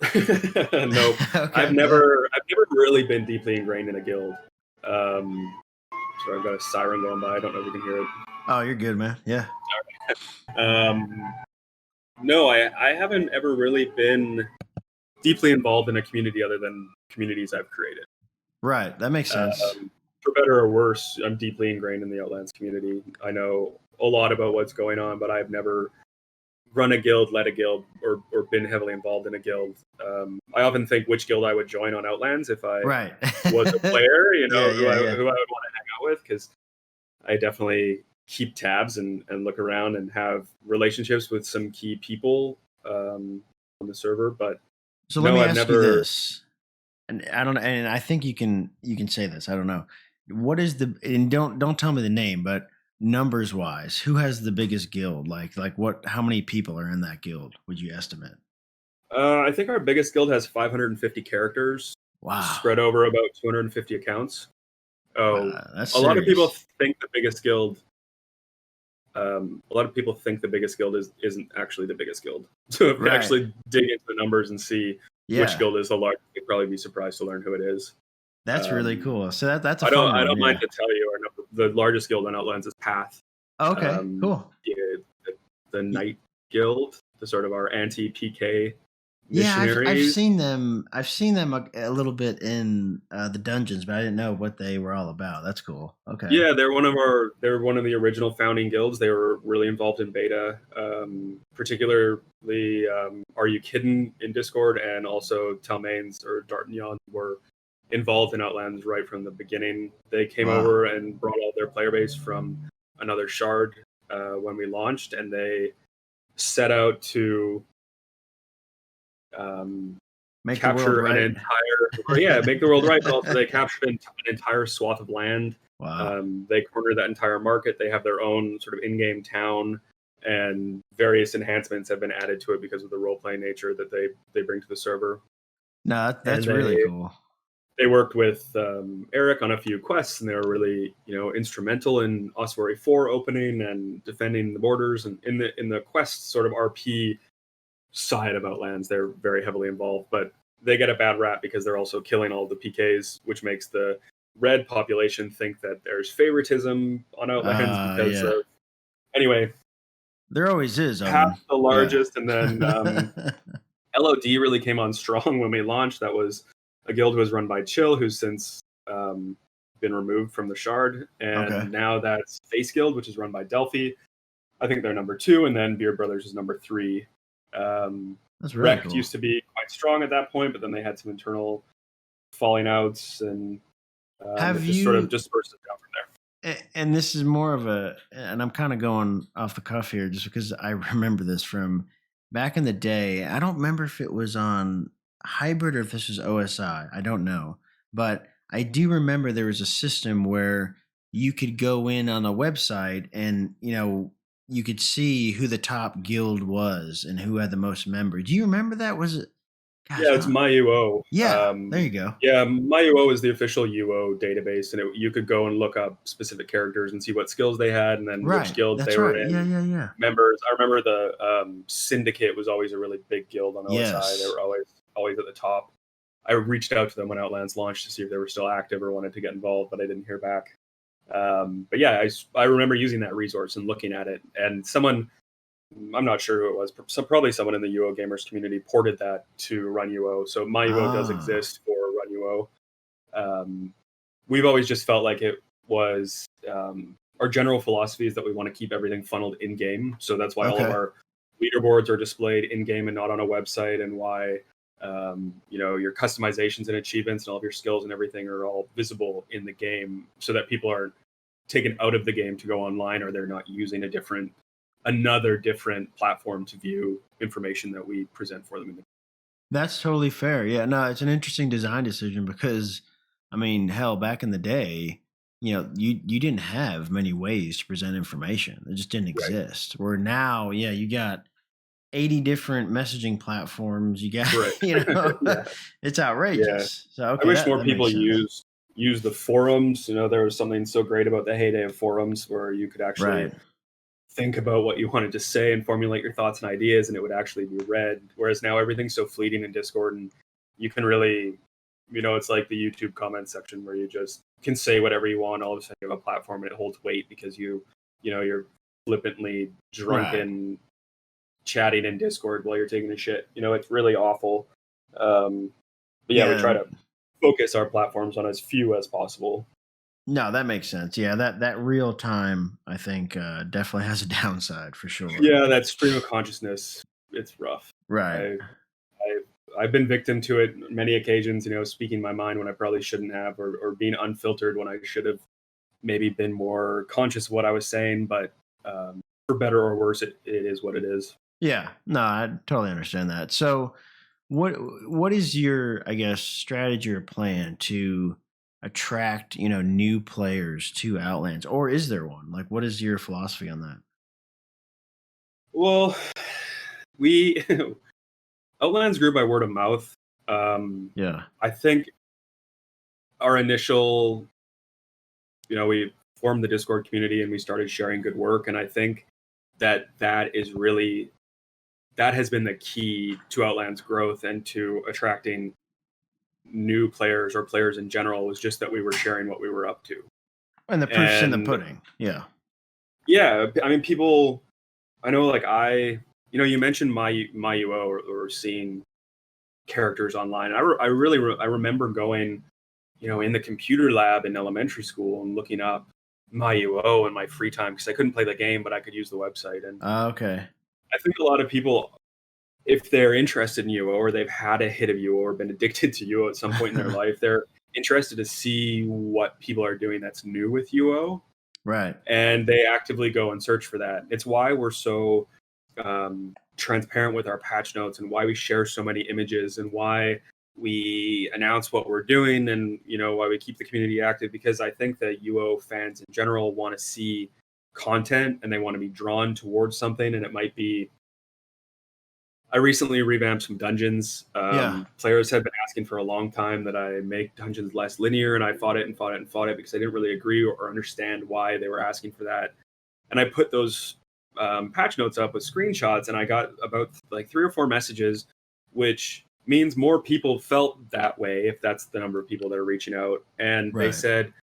Speaker 2: Nope. I've
Speaker 1: Okay, yeah.
Speaker 2: never I've never really been deeply ingrained in a guild. Um, so I've got a siren going by. I don't know if you can hear it.
Speaker 1: Oh, you're good, man. Yeah.
Speaker 2: Um, No, I haven't ever really been deeply involved in a community other than communities I've created.
Speaker 1: Right. That makes sense.
Speaker 2: For better or worse, I'm deeply ingrained in the Outlands community. I know a lot about what's going on, but I've never run a guild, led a guild, or been heavily involved in a guild. I often think which guild I would join on Outlands if I
Speaker 1: Right.
Speaker 2: was a player,
Speaker 1: Yeah,
Speaker 2: who
Speaker 1: yeah,
Speaker 2: I
Speaker 1: yeah.
Speaker 2: would want to hang out with, because I definitely keep tabs and look around and have relationships with some key people on the server. But
Speaker 1: So let
Speaker 2: no,
Speaker 1: me
Speaker 2: I've
Speaker 1: ask you
Speaker 2: never.
Speaker 1: this. And I don't, and I think you can say this. I don't know. What is the, and don't tell me the name, but numbers wise, who has the biggest guild? Like what, how many people are in that guild, would you estimate?
Speaker 2: I think our biggest guild has 550 characters
Speaker 1: Wow.
Speaker 2: spread over about 250 accounts. Oh,
Speaker 1: Wow, that's
Speaker 2: a lot of people
Speaker 1: serious.
Speaker 2: think the biggest guild. A lot of people think the biggest guild isn't actually the biggest guild. So if they
Speaker 1: Right.
Speaker 2: actually dig into the numbers and see which
Speaker 1: Yeah.
Speaker 2: guild is the largest, they'd probably be surprised to learn who it is.
Speaker 1: That's really
Speaker 2: Um,
Speaker 1: cool. So that's a
Speaker 2: I don't
Speaker 1: fun
Speaker 2: I
Speaker 1: one.
Speaker 2: don't mind
Speaker 1: Yeah.
Speaker 2: to tell you our number. The largest guild on Outlands is Path.
Speaker 1: Okay.
Speaker 2: Um,
Speaker 1: Cool.
Speaker 2: yeah, the Knight Guild, the sort of our anti PK
Speaker 1: Yeah, I've
Speaker 2: missionaries.
Speaker 1: seen them. I've seen them a little bit in the dungeons, but I didn't know what they were all about. That's cool. Okay.
Speaker 2: Yeah, they're one of the original founding guilds. They were really involved in beta, particularly Are You Kiddin' in Discord, and also Talmains or D'Artagnan were involved in Outlands right from the beginning. They came
Speaker 1: Wow.
Speaker 2: over and brought all their player base from another shard when we launched, and they set out to um,
Speaker 1: Make the world
Speaker 2: capture an
Speaker 1: right.
Speaker 2: entire, or yeah, make the world right, but also they captured an entire swath of land.
Speaker 1: Wow.
Speaker 2: They cornered that entire market. They have their own sort of in-game town, and various enhancements have been added to it because of the role-playing nature that they bring to the server.
Speaker 1: No,
Speaker 2: And
Speaker 1: that's really cool.
Speaker 2: they worked with Eric on a few quests, and they were really instrumental in Ossuary 4 opening and defending the borders. And in the quest sort of RP side of Outlands, they're very heavily involved, but they get a bad rap because they're also killing all the PKs, which makes the red population think that there's favoritism on Outlands because
Speaker 1: Yeah.
Speaker 2: of. Anyway,
Speaker 1: There always is,
Speaker 2: Path
Speaker 1: Owen.
Speaker 2: the
Speaker 1: Yeah.
Speaker 2: largest, and then LOD really came on strong when we launched. That was a guild who was run by Chill, who's since been removed from the Shard,
Speaker 1: Okay.
Speaker 2: and now that's Face Guild, which is run by Delphi. I think they're number 2, and then Beard Brothers is number 3.
Speaker 1: That's really
Speaker 2: Rect
Speaker 1: cool.
Speaker 2: used to be quite strong at that point, but then they had some internal falling outs, and it
Speaker 1: Have
Speaker 2: just sort of
Speaker 1: you,
Speaker 2: dispersed down from there.
Speaker 1: and this is more of a, and I'm kind of going off the cuff here just because I remember this from back in the day. I don't remember if it was on Hybrid or if this was OSI. I don't know. But I do remember there was a system where you could go in on a website and, you could see who the top guild was and who had the most members. Do you remember that? Was it, gosh,
Speaker 2: Yeah,
Speaker 1: I
Speaker 2: it's
Speaker 1: don't,
Speaker 2: MyUO.
Speaker 1: yeah, there you go.
Speaker 2: Yeah, MyUO is the official UO database, and you could go and look up specific characters and see what skills they had, and then which
Speaker 1: Right.
Speaker 2: guilds they
Speaker 1: That's
Speaker 2: were
Speaker 1: right. Yeah,
Speaker 2: in.
Speaker 1: yeah, yeah.
Speaker 2: Members. I remember the Syndicate was always a really big guild on OSI. They
Speaker 1: Yes.
Speaker 2: were always at the top. I reached out to them when Outlands launched to see if they were still active or wanted to get involved, but I didn't hear back. But yeah, I remember using that resource and looking at it, and someone, I'm not sure who it was, probably someone in the UO gamers community ported that to Run UO. So my UO does
Speaker 1: Ah,
Speaker 2: exist for Run UO. We've always just felt like it was our general philosophy is that we want to keep everything funneled in game. So that's why all of
Speaker 1: okay.
Speaker 2: our leaderboards are displayed in game and not on a website, and why your customizations and achievements and all of your skills and everything are all visible in the game, so that people aren't taken out of the game to go online, or they're not using another different platform to view information that we present for them in the.
Speaker 1: That's totally fair. Yeah, no, it's an interesting design decision because, I mean, hell, back in the day, you didn't have many ways to present information. It just didn't
Speaker 2: Right.
Speaker 1: exist. Where now, yeah, you got 80 different messaging platforms. You got,
Speaker 2: Right. Yeah.
Speaker 1: it's
Speaker 2: Yeah.
Speaker 1: outrageous. So
Speaker 2: I
Speaker 1: okay,
Speaker 2: wish
Speaker 1: that
Speaker 2: more
Speaker 1: that
Speaker 2: people
Speaker 1: makes sense.
Speaker 2: use the forums. There was something so great about the heyday of forums, where you could actually
Speaker 1: Right.
Speaker 2: think about what you wanted to say and formulate your thoughts and ideas, and it would actually be read. Whereas now everything's so fleeting in Discord, and you can really, it's like the YouTube comment section where you just can say whatever you want. All of a sudden, you have a platform and it holds weight because you're flippantly
Speaker 1: Right.
Speaker 2: drunken chatting in Discord while you're taking a shit. It's really awful. But yeah, we
Speaker 1: Yeah.
Speaker 2: try to focus our platforms on as few as possible.
Speaker 1: No, that makes sense. Yeah, that real time, I think, definitely has a downside for sure.
Speaker 2: Yeah, that stream of consciousness, it's rough.
Speaker 1: Right.
Speaker 2: I've been victim to it many occasions, speaking my mind when I probably shouldn't have, or being unfiltered when I should have maybe been more conscious of what I was saying. But for better or worse, it is what it is.
Speaker 1: Yeah. No, I totally understand that. So, what is your, I guess, strategy or plan to attract new players to Outlands, or is there one? Like, what is your philosophy on that?
Speaker 2: Well, we Outlands grew by word of mouth.
Speaker 1: Yeah.
Speaker 2: I think our initial, we formed the Discord community and we started sharing good work, and I think that has been the key to Outlands growth and to attracting new players or players in general, was just that we were sharing what we were up to.
Speaker 1: And the proof's in the pudding. Yeah.
Speaker 2: Yeah, I mean, people, I know, like you mentioned my UO, or seeing characters online. I remember going, in the computer lab in elementary school and looking up my UO in my free time because I couldn't play the game, but I could use the website. And
Speaker 1: Okay.
Speaker 2: I think a lot of people, if they're interested in UO or they've had a hit of UO or been addicted to UO at some point in their life, they're interested to see what people are doing that's new with UO.
Speaker 1: Right.
Speaker 2: And they actively go and search for that. It's why we're so transparent with our patch notes, and why we share so many images, and why we announce what we're doing, and why we keep the community active, because I think that UO fans in general want to see content and they want to be drawn towards something. And it might be, I recently revamped some dungeons.
Speaker 1: Yeah.
Speaker 2: Players had been asking for a long time that I make dungeons less linear, and I fought it because I didn't really agree or understand why they were asking for that. And I put those patch notes up with screenshots, and I got about like 3 or 4 messages, which means more people felt that way, if that's the number of people that are reaching out. And they said,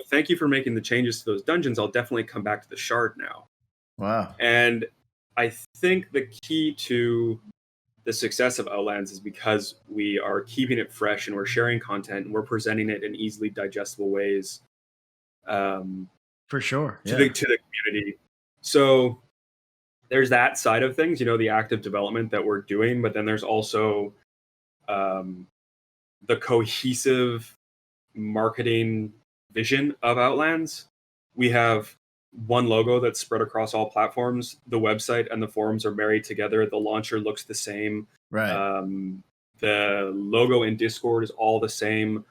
Speaker 2: thank you for making the changes to those dungeons. I'll definitely come back to the Shard now.
Speaker 1: Wow.
Speaker 2: And I think the key to the success of Outlands is because we are keeping it fresh, and we're sharing content, and we're presenting it in easily digestible ways.
Speaker 1: For sure.
Speaker 2: To the community. So there's that side of things, the active development that we're doing, but then there's also the cohesive marketing vision of Outlands. We have one logo that's spread across all platforms. The website and the forums are married together. The launcher looks the same.
Speaker 1: Right.
Speaker 2: The logo in Discord is all the same.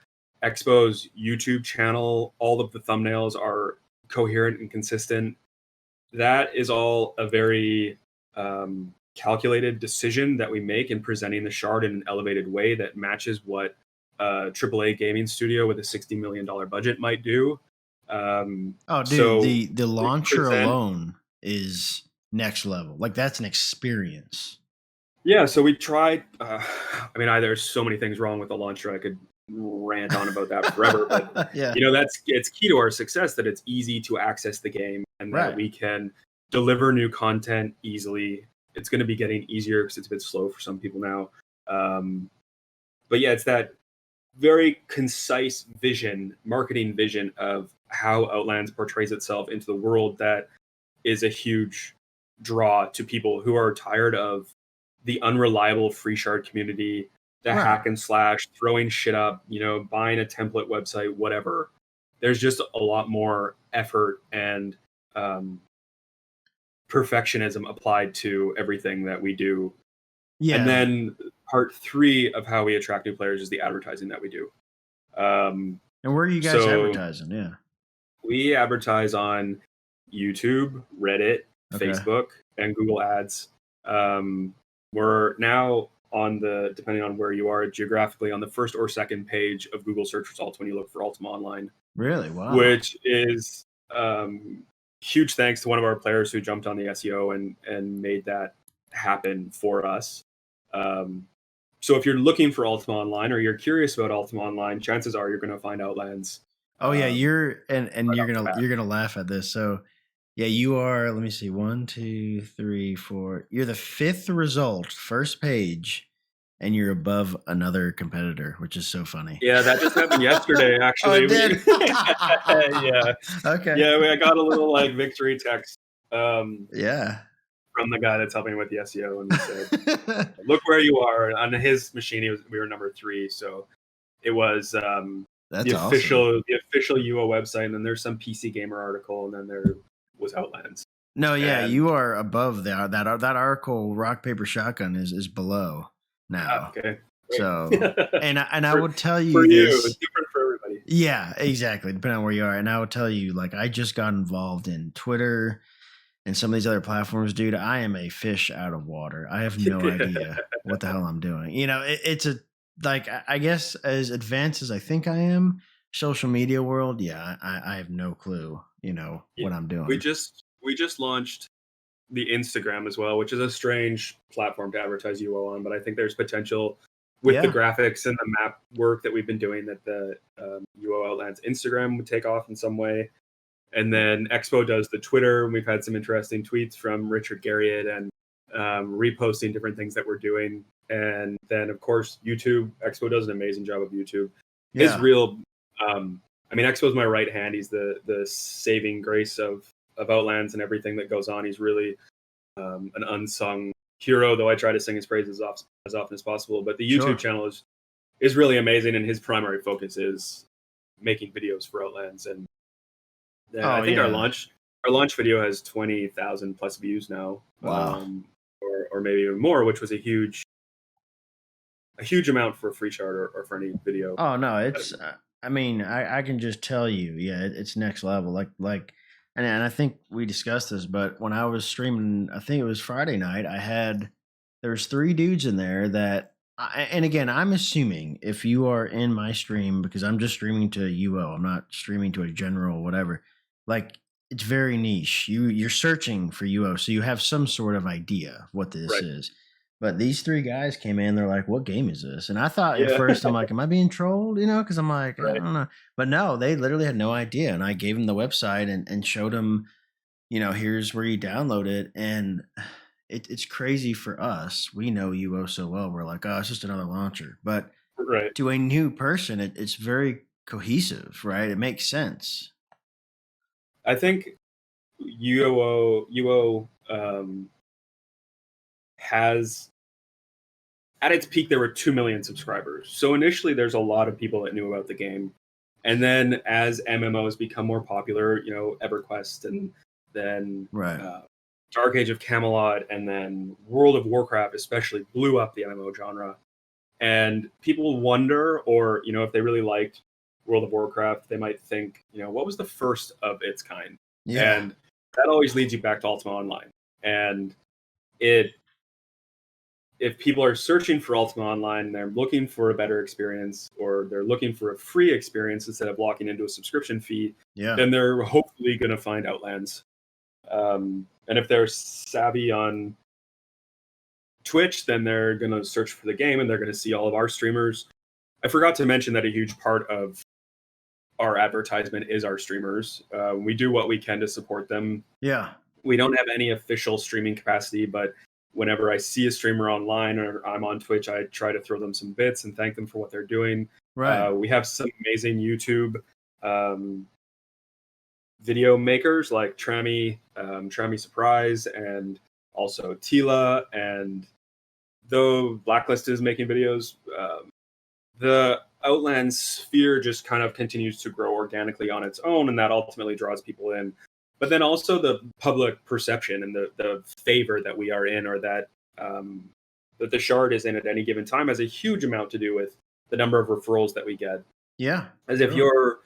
Speaker 2: Expo's YouTube channel, all of the thumbnails are coherent and consistent. That is all a very calculated decision that we make in presenting the Shard in an elevated way that matches what a AAA gaming studio with a $60 million budget might do.
Speaker 1: Dude,
Speaker 2: so
Speaker 1: the launcher alone is next level. Like, that's an experience.
Speaker 2: Yeah, so we tried. There's so many things wrong with the launcher. I could rant on about that forever, but
Speaker 1: Yeah.
Speaker 2: it's key to our success that it's easy to access the game, and that we can deliver new content easily. It's going to be getting easier because it's a bit slow for some people now. But yeah, it's that very concise marketing vision of how Outlands portrays itself into the world that is a huge draw to people who are tired of the unreliable free Shard community, the hack and slash, throwing shit up, buying a template website, whatever. There's just a lot more effort and perfectionism applied to everything that we do. Yeah. And then part 3 of how we attract new players is the advertising that we do.
Speaker 1: And where are you guys advertising? Yeah.
Speaker 2: We advertise on YouTube, Reddit, Facebook, and Google Ads. We're now on depending on where you are geographically, on the first or second page of Google search results when you look for Ultima Online.
Speaker 1: Really? Wow.
Speaker 2: Which is huge thanks to one of our players who jumped on the SEO and made that happen for us. So if you're looking for Ultima Online, or you're curious about Ultima Online, chances are you're going to find Outlands.
Speaker 1: Oh yeah, you're gonna laugh at this. So Yeah, you are. Let me see. 1, 2, 3, 4. You're the fifth result, first page, and you're above another competitor, which is so funny.
Speaker 2: Yeah, that just happened yesterday,
Speaker 1: Oh,
Speaker 2: actually.
Speaker 1: it did.
Speaker 2: Yeah.
Speaker 1: Okay.
Speaker 2: Yeah, I got a little like victory text
Speaker 1: Yeah.
Speaker 2: from the guy that's helping me with the SEO, and he said, "Look where you are." On his machine, we were number 3, so it was
Speaker 1: That's awesome.
Speaker 2: the official UO website, and then there's some PC Gamer article, and then there was Outlands.
Speaker 1: No, yeah,
Speaker 2: And
Speaker 1: you are above that article. Rock paper shotgun is below now.
Speaker 2: okay, great.
Speaker 1: So, and I
Speaker 2: for
Speaker 1: would tell
Speaker 2: for
Speaker 1: you
Speaker 2: you, it's
Speaker 1: this.
Speaker 2: different for everybody.
Speaker 1: Yeah, exactly. Depending on where you are, and I would tell you, like, I just got involved in Twitter and some of these other platforms, dude. I am a fish out of water. I have no idea what the hell I'm doing. It's a like I guess as advanced as I think I am, social media world. Yeah, I have no clue.
Speaker 2: Yeah,
Speaker 1: What I'm
Speaker 2: we
Speaker 1: doing.
Speaker 2: just launched the Instagram as well, which is a strange platform to advertise UO on, but I think there's potential with the
Speaker 1: Yeah,
Speaker 2: graphics and the map work that we've been doing that the UO Outlands Instagram would take off in some way. And then Expo does the Twitter, and we've had some interesting tweets from Richard Garriott and reposting different things that we're doing. And then, of course, YouTube. Expo does an amazing job of YouTube. His
Speaker 1: yeah.
Speaker 2: real, I mean, Expo's my right hand. He's the saving grace of Outlands and everything that goes on. He's really an unsung hero, though I try to sing his praises as often as possible. But the YouTube
Speaker 1: Sure.
Speaker 2: channel is really amazing, and his primary focus is making videos for Outlands. And I
Speaker 1: Oh
Speaker 2: think
Speaker 1: yeah.
Speaker 2: our launch video has 20,000 plus views now,
Speaker 1: Wow.
Speaker 2: or maybe even more, which was a huge amount for a free chart or for any video.
Speaker 1: Oh no, it's. I mean, I can just tell you, yeah, it's next level. And I think we discussed this, but when I was streaming, I think it was Friday night. There was 3 dudes in there and again, I'm assuming if you are in my stream because I'm just streaming to UO, I'm not streaming to a general whatever. Like it's very niche. You're searching for UO, so you have some sort of idea of what this
Speaker 2: Right.
Speaker 1: is. But these 3 guys came in, they're like, "What game is this?" And I thought at
Speaker 2: Yeah.
Speaker 1: first, I'm like, "Am I being trolled?" Because I'm like, I
Speaker 2: Right.
Speaker 1: don't know. But no, they literally had no idea. And I gave them the website and showed them, here's where you download it. And it's crazy for us. We know UO so well. We're like, oh, it's just another launcher. But
Speaker 2: Right.
Speaker 1: to a new person, it's very cohesive, right? It makes sense.
Speaker 2: I think UO has at its peak there were 2 million subscribers. So initially there's a lot of people that knew about the game. And then as MMOs become more popular, EverQuest and then
Speaker 1: Right.
Speaker 2: Dark Age of Camelot and then World of Warcraft especially blew up the MMO genre. And people wonder, or if they really liked World of Warcraft, they might think, what was the first of its kind?
Speaker 1: Yeah.
Speaker 2: And that always leads you back to Ultima Online. And it if people are searching for Ultima Online, they're looking for a better experience, or they're looking for a free experience instead of locking into a subscription fee,
Speaker 1: Yeah.
Speaker 2: then they're hopefully going to find Outlands. And if they're savvy on Twitch, then they're going to search for the game and they're going to see all of our streamers. I forgot to mention that a huge part of our advertisement is our streamers. We do what we can to support them.
Speaker 1: Yeah.
Speaker 2: We don't have any official streaming capacity, but whenever I see a streamer online or I'm on Twitch, I try to throw them some bits and thank them for what they're doing.
Speaker 1: Right.
Speaker 2: We have some amazing YouTube video makers like Trammy Surprise, and also Tila. And though Blacklist is making videos, the Outland sphere just kind of continues to grow organically on its own, and that ultimately draws people in. But then also the public perception and the favor that we are in, or that that the shard is in at any given time, has a huge amount to do with the number of referrals that we get.
Speaker 1: Yeah.
Speaker 2: As
Speaker 1: Sure.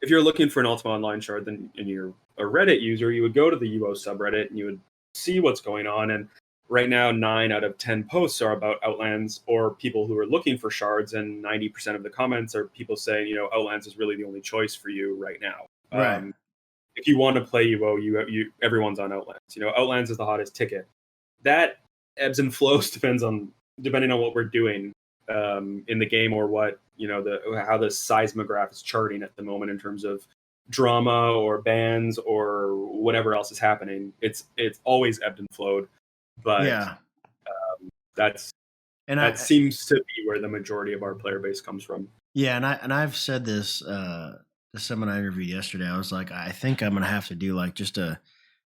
Speaker 2: if you're looking for an Ultima Online shard, then and you're a Reddit user, you would go to the UO subreddit and you would see what's going on. And right now, 9 out of 10 posts are about Outlands or people who are looking for shards, and 90% of the comments are people saying, Outlands is really the only choice for you right now.
Speaker 1: Right.
Speaker 2: If you want to play UO, everyone's on Outlands. Outlands is the hottest ticket. That ebbs and flows depending on what we're doing in the game, or what how the seismograph is charting at the moment in terms of drama or bans or whatever else is happening. It's always ebbed and flowed, but
Speaker 1: Yeah.
Speaker 2: that's
Speaker 1: And
Speaker 2: that
Speaker 1: I
Speaker 2: seems to be where the majority of our player base comes from.
Speaker 1: yeah, and I've said this to someone I interviewed yesterday. I was like, I think I'm gonna have to do like just a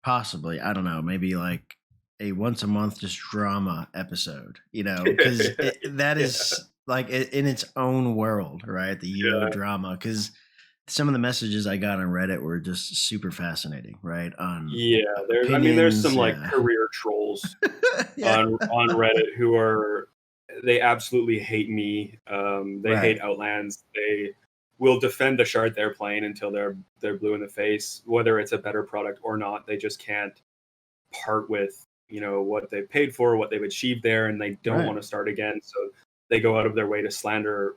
Speaker 1: possibly, I don't know, maybe like a once a month just drama episode, because that
Speaker 2: Yeah,
Speaker 1: is like in its own world, right? The UO
Speaker 2: yeah,
Speaker 1: drama, because some of the messages I got on Reddit were just super fascinating, right? On
Speaker 2: yeah. There's some
Speaker 1: opinions,
Speaker 2: like
Speaker 1: yeah,
Speaker 2: career trolls
Speaker 1: yeah,
Speaker 2: on Reddit who are they absolutely hate me. They
Speaker 1: right,
Speaker 2: hate Outlands. They will defend the shard they're playing until they're blue in the face, whether it's a better product or not. They just can't part with what they've paid for, what they've achieved there, and they don't
Speaker 1: right.
Speaker 2: want to start again. So they go out of their way to slander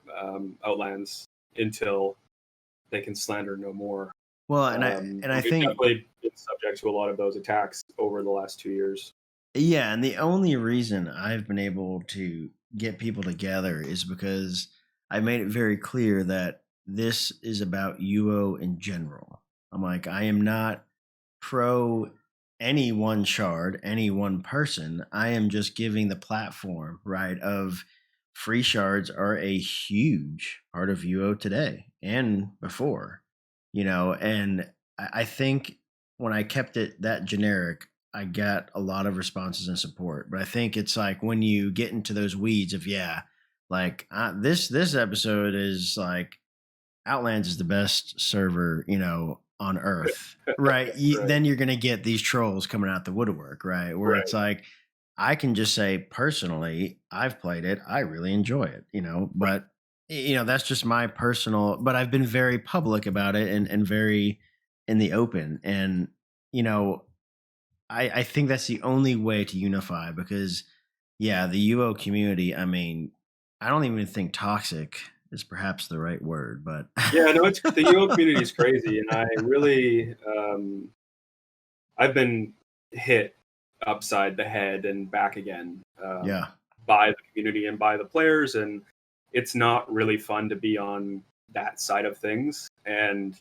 Speaker 2: Outlands until they can slander no more.
Speaker 1: Well, and I
Speaker 2: And we've
Speaker 1: think
Speaker 2: definitely been subject to a lot of those attacks over the last 2 years.
Speaker 1: yeah, and the only reason I've been able to get people together is because I made it very clear that this is about UO in general. I'm like, I am not pro any one shard, any one person. I am just giving the platform, right, of free shards are a huge part of UO today and before, and I think when I kept it that generic, I got a lot of responses and support. But I think it's like when you get into those weeds of like this episode is like Outlands is the best server, on earth, right?
Speaker 2: Right,
Speaker 1: Then you're gonna get these trolls coming out the woodwork, right? Where it's
Speaker 2: right,
Speaker 1: like I can just say personally, I've played it, I really enjoy it, but that's just my personal. But I've been very public about it and very in the open, and you know I think that's the only way to unify because, yeah, the UO community, I mean, I don't even think toxic is perhaps the right word, but
Speaker 2: yeah. No, it's the UO community is crazy, and I really I've been hit upside the head and back again
Speaker 1: yeah,
Speaker 2: by the community and by the players, and it's not really fun to be on that side of things. And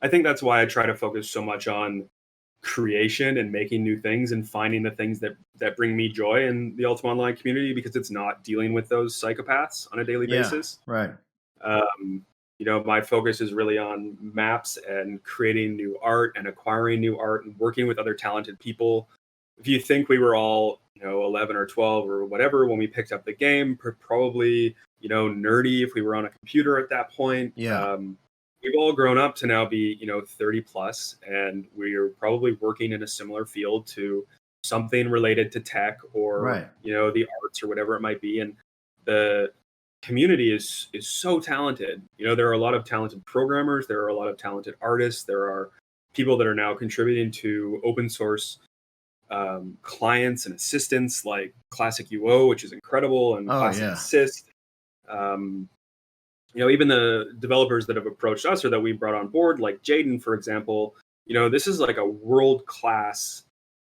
Speaker 2: I think that's why I try to focus so much on creation and making new things and finding the things that bring me joy in the Ultima Online community because it's not dealing with those psychopaths on a daily
Speaker 1: yeah,
Speaker 2: basis.
Speaker 1: right,
Speaker 2: Um, my focus is really on maps and creating new art and acquiring new art and working with other talented people. If you think we were all, 11 or 12 or whatever when we picked up the game, probably, nerdy if we were on a computer at that point.
Speaker 1: yeah,
Speaker 2: We've all grown up to now be, 30 plus, and we're probably working in a similar field to something related to tech or,
Speaker 1: right,
Speaker 2: the arts or whatever it might be. And the community is so talented. There are a lot of talented programmers, there are a lot of talented artists, there are people that are now contributing to open source clients and assistants like Classic UO, which is incredible, and
Speaker 1: oh
Speaker 2: Classic
Speaker 1: yeah,
Speaker 2: Assist. Um, Even the developers that have approached us or that we brought on board, like Jaden, for example, this is like a world class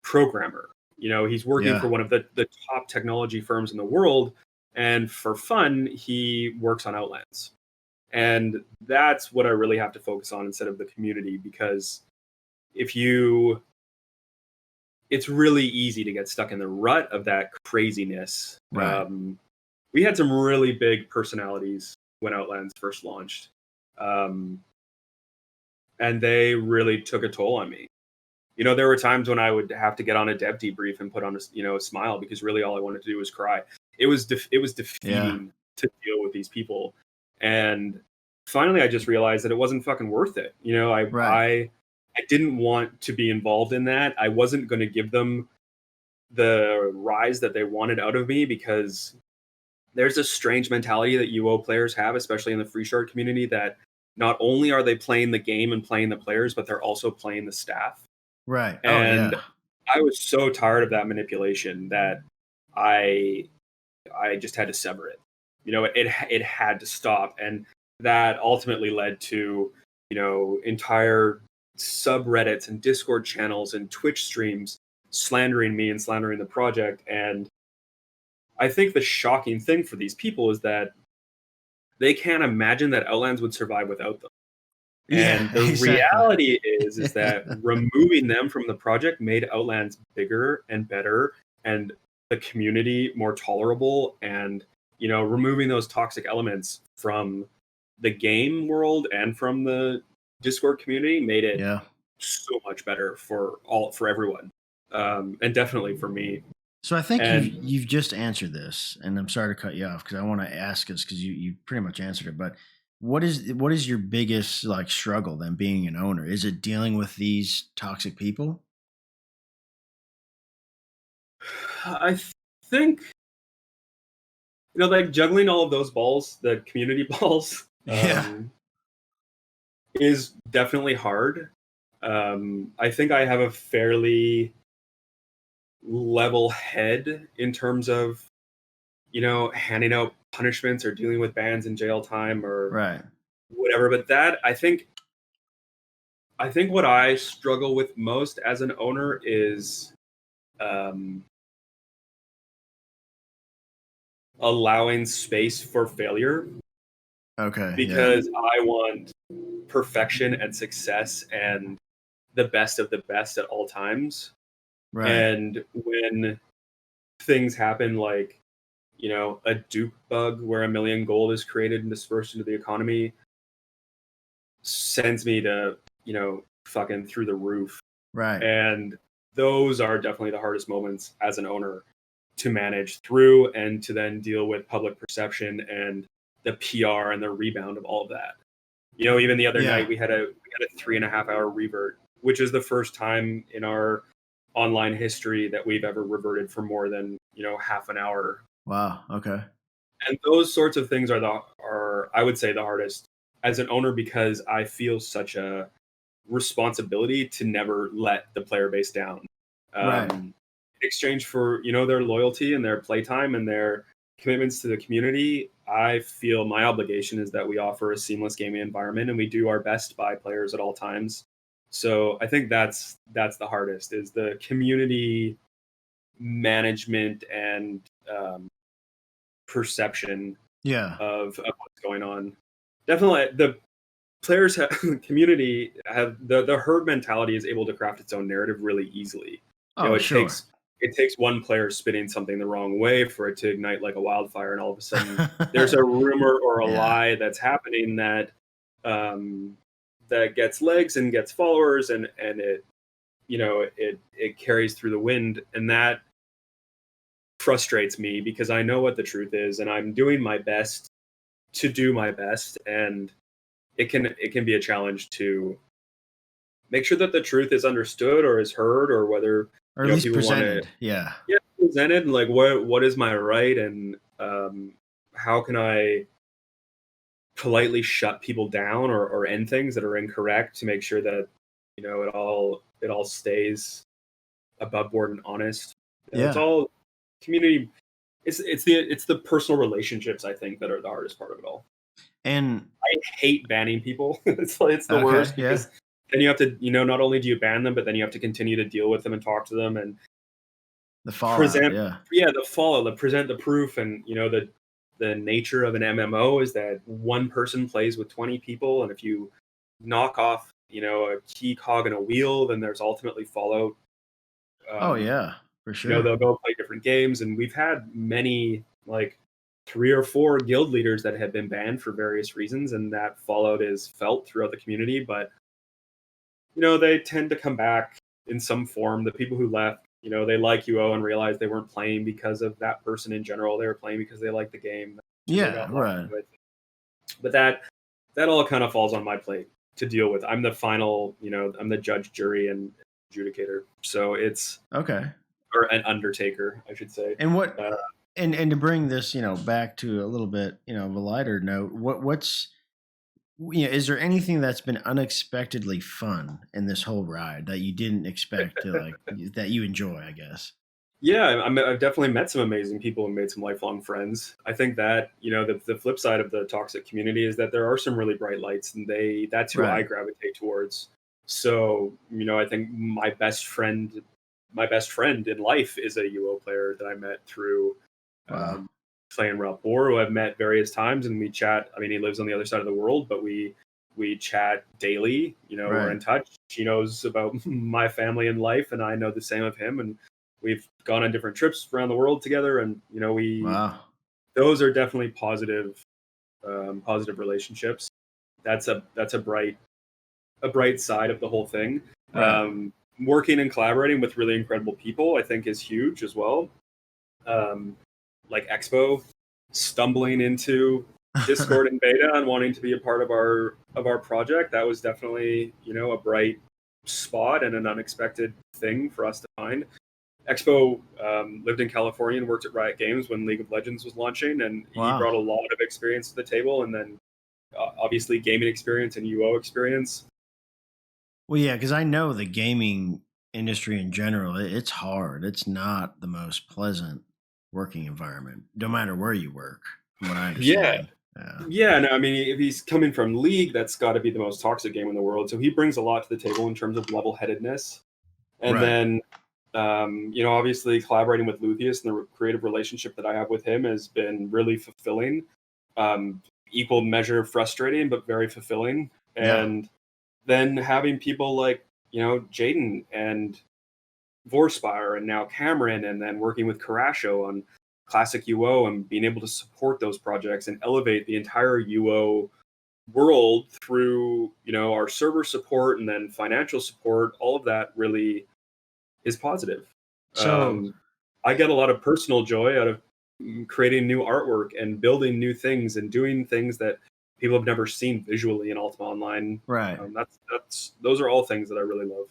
Speaker 2: programmer. He's working for
Speaker 1: yeah,
Speaker 2: one of the top technology firms in the world. And for fun, he works on Outlands. And that's what I really have to focus on instead of the community, because if you, it's really easy to get stuck in the rut of that craziness.
Speaker 1: right,
Speaker 2: We had some really big personalities when Outlands first launched. Um, and they really took a toll on me. There were times when I would have to get on a dev debrief and put on a smile because really all I wanted to do was cry. It was
Speaker 1: yeah,
Speaker 2: defeating to deal with these people, and finally I just realized that it wasn't fucking worth it.
Speaker 1: right,
Speaker 2: I didn't want to be involved in that. I wasn't going to give them the rise that they wanted out of me because there's a strange mentality that UO players have, especially in the free shard community, that not only are they playing the game and playing the players, but they're also playing the staff.
Speaker 1: right, oh
Speaker 2: And
Speaker 1: yeah,
Speaker 2: I was so tired of that manipulation that I I just had to sever it. It had to stop, and that ultimately led to entire subreddits and Discord channels and Twitch streams slandering me and slandering the project. And I think the shocking thing for these people is that they can't imagine that Outlands would survive without them. And
Speaker 1: Yeah,
Speaker 2: the
Speaker 1: exactly.
Speaker 2: reality is that removing them from the project made Outlands bigger and better, and the community more tolerable, and removing those toxic elements from the game world and from the Discord community made it
Speaker 1: Yeah.
Speaker 2: so much better for everyone, and definitely for me.
Speaker 1: So I think you've
Speaker 2: And
Speaker 1: you've just answered this, and I'm sorry to cut you off because I want to ask this because you pretty much answered it. But what is your biggest like struggle then being an owner? Is it dealing with these toxic people?
Speaker 2: I think like juggling all of those balls, the community balls,
Speaker 1: Yeah.
Speaker 2: is definitely hard. I think I have a fairly level head in terms of handing out punishments or dealing with bans and jail time or
Speaker 1: Right.
Speaker 2: whatever. But that I think what I struggle with most as an owner is um, allowing space for failure,
Speaker 1: Okay. Yeah.
Speaker 2: because I want perfection and success and the best of the best at all times.
Speaker 1: Right.
Speaker 2: And when things happen like, a dupe bug where 1 million gold is created and dispersed into the economy, sends me to, fucking through the roof.
Speaker 1: Right.
Speaker 2: And those are definitely the hardest moments as an owner to manage through and to then deal with public perception and the PR and the rebound of all of that. Even the other night
Speaker 1: Yeah.
Speaker 2: we had a 3.5 hour revert, which is the first time in our online history that we've ever reverted for more than half an hour.
Speaker 1: Wow. Okay.
Speaker 2: And those sorts of things are I would say the hardest as an owner, because I feel such a responsibility to never let the player base down.
Speaker 1: Right.
Speaker 2: In exchange for their loyalty and their playtime and their commitments to the community, I feel my obligation is that we offer a seamless gaming environment and we do our best by players at all times. So I think that's the hardest, is the community management and perception
Speaker 1: Yeah.
Speaker 2: of what's going on. Definitely, the players have community have the herd mentality is able to craft its own narrative really easily.
Speaker 1: Oh,
Speaker 2: It
Speaker 1: sure.
Speaker 2: takes one player spinning something the wrong way for it to ignite like a wildfire, and all of a sudden there's a rumor or a
Speaker 1: Yeah.
Speaker 2: lie that's happening um, that gets legs and gets followers, and it carries through the wind, and that frustrates me because I know what the truth is, and I'm doing my best to do my best, and it can be a challenge to make sure that the truth is understood or is heard, or whether
Speaker 1: Or at least
Speaker 2: people want to
Speaker 1: presented. Yeah.
Speaker 2: get presented, and like what is my right, and how can I politely shut people down or end things that are incorrect to make sure that it all stays above board and honest. It's
Speaker 1: Yeah.
Speaker 2: all community. It's the personal relationships, I think, that are the hardest part of it all.
Speaker 1: And
Speaker 2: I hate banning people. It's the
Speaker 1: okay.
Speaker 2: worst,
Speaker 1: Yeah.
Speaker 2: because then you have to, not only do you ban them, but then you have to continue to deal with them and talk to them and
Speaker 1: The fallout.
Speaker 2: present,
Speaker 1: Yeah.
Speaker 2: yeah, the follow, the present the proof, and the nature of an MMO is that one person plays with 20 people, and if you knock off, a key cog in a wheel, then there's ultimately fallout.
Speaker 1: Oh,
Speaker 2: Um,
Speaker 1: yeah. For sure.
Speaker 2: they'll go play different games, and we've had many, like 3 or 4 guild leaders that have been banned for various reasons, and that fallout is felt throughout the community. But they tend to come back in some form. The people who left, they like UO and realized they weren't playing because of that person in general. They were playing because they liked the game, and they
Speaker 1: Yeah.
Speaker 2: got locked
Speaker 1: Right.
Speaker 2: into it. But that all kind of falls on my plate to deal with. I'm the final, I'm the judge, jury, and adjudicator. So it's
Speaker 1: Okay.
Speaker 2: or an undertaker, I should say.
Speaker 1: And what
Speaker 2: Uh,
Speaker 1: and to bring this, back to a little bit, of a lighter note, what's is there anything that's been unexpectedly fun in this whole ride that you didn't expect to that you enjoy, I guess?
Speaker 2: yeah, I've definitely met some amazing people and made some lifelong friends. I think that the flip side of the toxic community is that there are some really bright lights, and that's who I
Speaker 1: Right.
Speaker 2: gravitate towards. So I think my best friend in life is a UO player that I met through
Speaker 1: Wow.
Speaker 2: um, playing Rapport, who I've met various times, and we chat. I mean, he lives on the other side of the world, but we we chat daily. We're in
Speaker 1: Right.
Speaker 2: touch. She knows about my family and life, and I know the same of him. And we've gone on different trips around the world together. And we
Speaker 1: Wow.
Speaker 2: those are definitely positive relationships. That's a bright side of the whole thing.
Speaker 1: Right.
Speaker 2: Working and collaborating with really incredible people, I think, is huge as well. Um, like Expo, stumbling into Discord and beta and wanting to be a part of our project, that was definitely a bright spot and an unexpected thing for us to find. Expo lived in California and worked at Riot Games when League of Legends was launching, and he
Speaker 1: Wow.
Speaker 2: brought a lot of experience to the table, and then obviously gaming experience and UO experience.
Speaker 1: Well, yeah, because I know the gaming industry in general, it's hard. It's not the most pleasant working environment, no matter where you work, from what I
Speaker 2: Yeah,
Speaker 1: understand. Yeah.
Speaker 2: yeah. No, I mean, if he's coming from League, that's got to be the most toxic game in the world. So he brings a lot to the table in terms of level-headedness. And
Speaker 1: Right.
Speaker 2: then, obviously collaborating with Luthien and the creative relationship that I have with him has been really fulfilling. Equal measure frustrating, but very fulfilling.
Speaker 1: Yeah.
Speaker 2: And then having people like, Jaden and Vorspire and now Cameron, and then working with Karasho on Classic UO and being able to support those projects and elevate the entire UO world through, our server support and then financial support, all of that really is positive.
Speaker 1: So,
Speaker 2: Um, I get a lot of personal joy out of creating new artwork and building new things and doing things that people have never seen visually in Ultima Online.
Speaker 1: right.
Speaker 2: That's those are all things that I really love.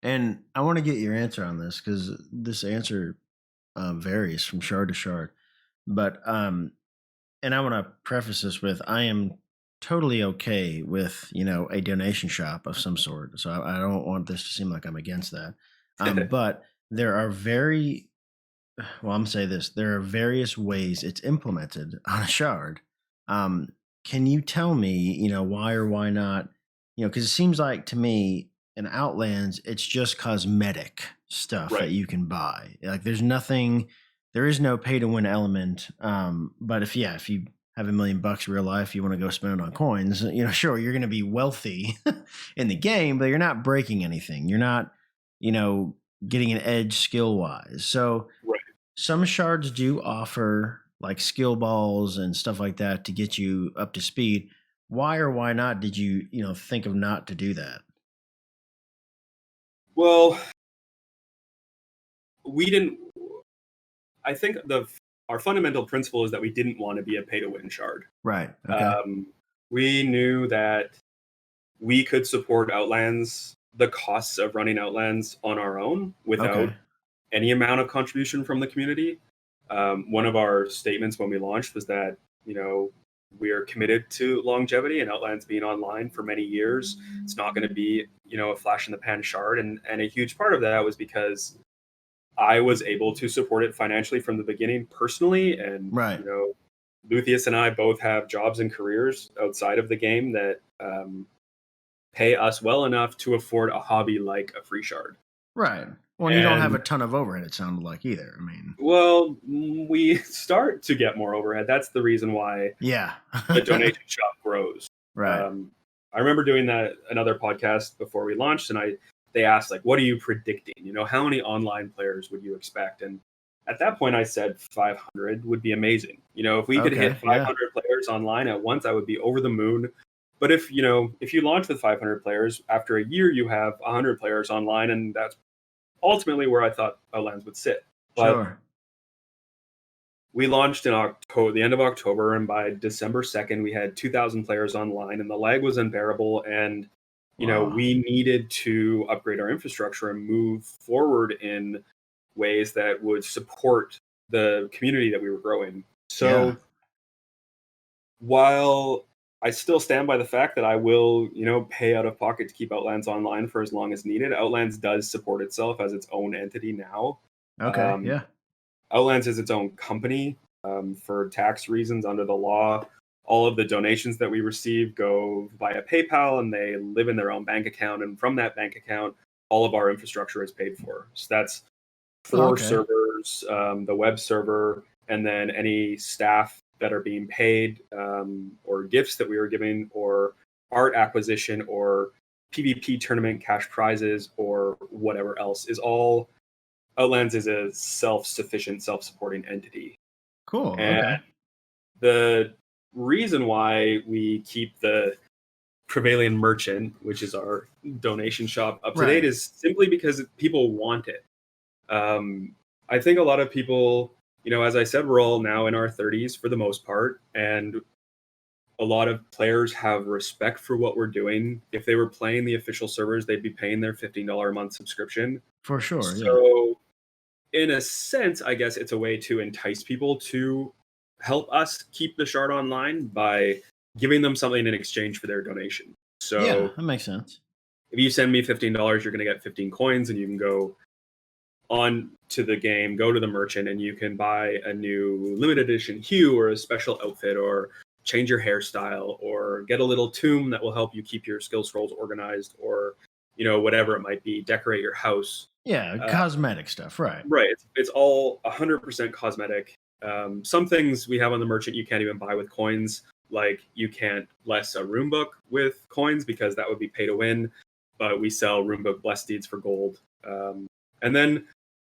Speaker 1: And I want to get your answer on this because this answer varies from shard to shard. But and I want to preface this with I am totally okay with a donation shop of some sort. So I don't want this to seem like I'm against that. But there are well, I'm gonna say this: there are various ways it's implemented on a shard. Um, can you tell me, why or why not? Because it seems like to me in Outlands, it's just cosmetic stuff that
Speaker 2: Right.
Speaker 1: you can buy. Like, there is no pay to win element. But if you have $1 million real life, you want to go spend it on coins. Sure, you're going to be wealthy in the game, but you're not breaking anything. You're not, you know, getting an edge skill wise. So
Speaker 2: Right.
Speaker 1: some shards do offer like skill balls and stuff like that to get you up to speed. Why or why not did you, think of not to do that?
Speaker 2: Well, we didn't. I think our fundamental principle is that we didn't want to be a pay to win shard.
Speaker 1: Right. Okay.
Speaker 2: Um, we knew that we could support Outlands, the costs of running Outlands on our own without
Speaker 1: Okay.
Speaker 2: any amount of contribution from the community. One of our statements when we launched was that, we are committed to longevity and Outlands being online for many years. It's not going to be, a flash in the pan shard. And a huge part of that was because I was able to support it financially from the beginning personally. And,
Speaker 1: Right.
Speaker 2: Luthien and I both have jobs and careers outside of the game that pay us well enough to afford a hobby like a free shard.
Speaker 1: Right. Well, and you don't have a
Speaker 2: And
Speaker 1: ton of overhead, it sounded like either. I mean,
Speaker 2: well, we start to get more overhead. That's the reason why
Speaker 1: yeah.
Speaker 2: the donation shop grows.
Speaker 1: Right.
Speaker 2: Um, I remember doing another podcast before we launched, and they asked like, "What are you predicting? How many online players would you expect?" And at that point, I said 500 would be amazing. If we could hit
Speaker 1: Okay. Yeah.
Speaker 2: 500 players online at once, I would be over the moon. But if you launch with 500 players, after a year you have 100 players online, and that's ultimately where I thought Outlands would sit. But
Speaker 1: Sure.
Speaker 2: we launched in October, the end of October, and by December 2nd, we had 2,000 players online, and the lag was unbearable. And
Speaker 1: Wow.
Speaker 2: we needed to upgrade our infrastructure and move forward in ways that would support the community that we were growing.
Speaker 1: Yeah.
Speaker 2: So while I still stand by the fact that I will, pay out of pocket to keep Outlands online for as long as needed, Outlands does support itself as its own entity now.
Speaker 1: Okay.
Speaker 2: Um,
Speaker 1: Yeah.
Speaker 2: Outlands is its own company for tax reasons under the law. All of the donations that we receive go via PayPal and they live in their own bank account. And from that bank account, all of our infrastructure is paid for. So that's
Speaker 1: Oh,
Speaker 2: 4
Speaker 1: okay.
Speaker 2: servers, the web server, and then any staff that are being paid or gifts that we were giving or art acquisition or PvP tournament cash prizes or whatever else is all Outlands is a self-sufficient, self-supporting entity.
Speaker 1: Cool.
Speaker 2: And
Speaker 1: Okay.
Speaker 2: the reason why we keep the Prevailing Merchant, which is our donation shop, up to date
Speaker 1: Right.
Speaker 2: is simply because people want it. I think a lot of people, as I said, we're all now in our 30s for the most part, and a lot of players have respect for what we're doing. If they were playing the official servers, they'd be paying their $15 a month subscription.
Speaker 1: For sure. Yeah.
Speaker 2: So, in a sense, I guess it's a way to entice people to help us keep the shard online by giving them something in exchange for their donation.
Speaker 1: Yeah.
Speaker 2: So,
Speaker 1: That makes sense.
Speaker 2: if you send me $15, you're going to get 15 coins, and you can go on to the game, go to the merchant, and you can buy a new limited edition hue or a special outfit or change your hairstyle or get a little tomb that will help you keep your skill scrolls organized or whatever it might be, decorate your house.
Speaker 1: Yeah. Cosmetic stuff. Right.
Speaker 2: Right, it's all 100% cosmetic. Some things we have on the merchant you can't even buy with coins, like you can't bless a rune book with coins because that would be pay to win, but we sell rune book bless deeds for gold. And then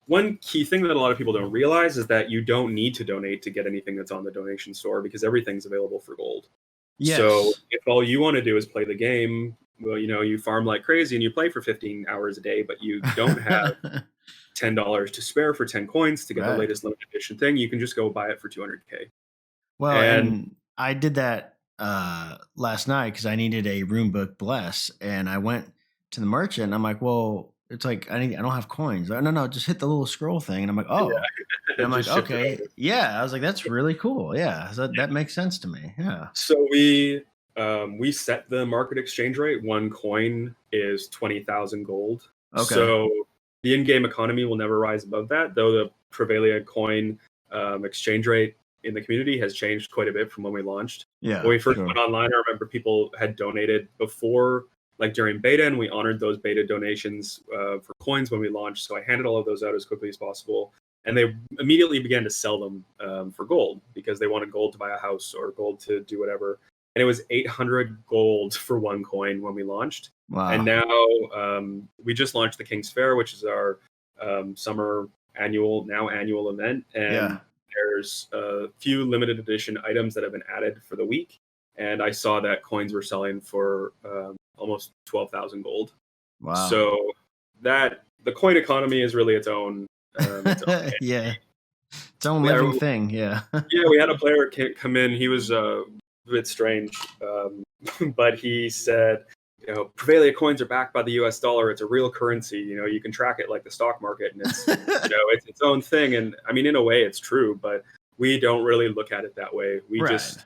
Speaker 2: one key thing that a lot of people don't realize is that you don't need to donate to get anything that's on the donation store because everything's available for gold.
Speaker 1: Yes.
Speaker 2: So if all you want to do is play the game, well, you farm like crazy and you play for 15 hours a day, but you don't have $10 to spare for 10 coins to get the
Speaker 1: Right.
Speaker 2: latest limited edition thing, you can just go buy it for 200K.
Speaker 1: Well,
Speaker 2: And
Speaker 1: and I did that last night because I needed a room book bless, and I went to the merchant. And I'm like, well, it's like I don't have coins. No, just hit the little scroll thing, and I'm like, oh, and I'm like,
Speaker 2: just shift it
Speaker 1: okay,
Speaker 2: over.
Speaker 1: yeah. I was like, that's really cool. Yeah, so that makes sense to me. Yeah.
Speaker 2: So we set the market exchange rate. One coin is 20,000 gold.
Speaker 1: Okay.
Speaker 2: So the in-game economy will never rise above that, though the Prevalia coin exchange rate in the community has changed quite a bit from when we launched.
Speaker 1: Yeah.
Speaker 2: When we first
Speaker 1: sure.
Speaker 2: went online, I remember people had donated before, like during beta, and we honored those beta donations for coins when we launched. So I handed all of those out as quickly as possible. And they immediately began to sell them for gold because they wanted gold to buy a house or gold to do whatever. And it was 800 gold for one coin when we launched.
Speaker 1: Wow.
Speaker 2: And now we just launched the King's Fair, which is our summer annual event. And
Speaker 1: Yeah.
Speaker 2: there's a few limited edition items that have been added for the week. And I saw that coins were selling for almost 12,000 gold.
Speaker 1: Wow.
Speaker 2: So that the coin economy is really its own.
Speaker 1: Yeah. Its own living thing. Yeah.
Speaker 2: Yeah, we had a player come in. He was a bit strange, but he said, Prevalia coins are backed by the US dollar. It's a real currency. You can track it like the stock market, and it's it's its own thing. And I mean, in a way, it's true, but we don't really look at it that way. We just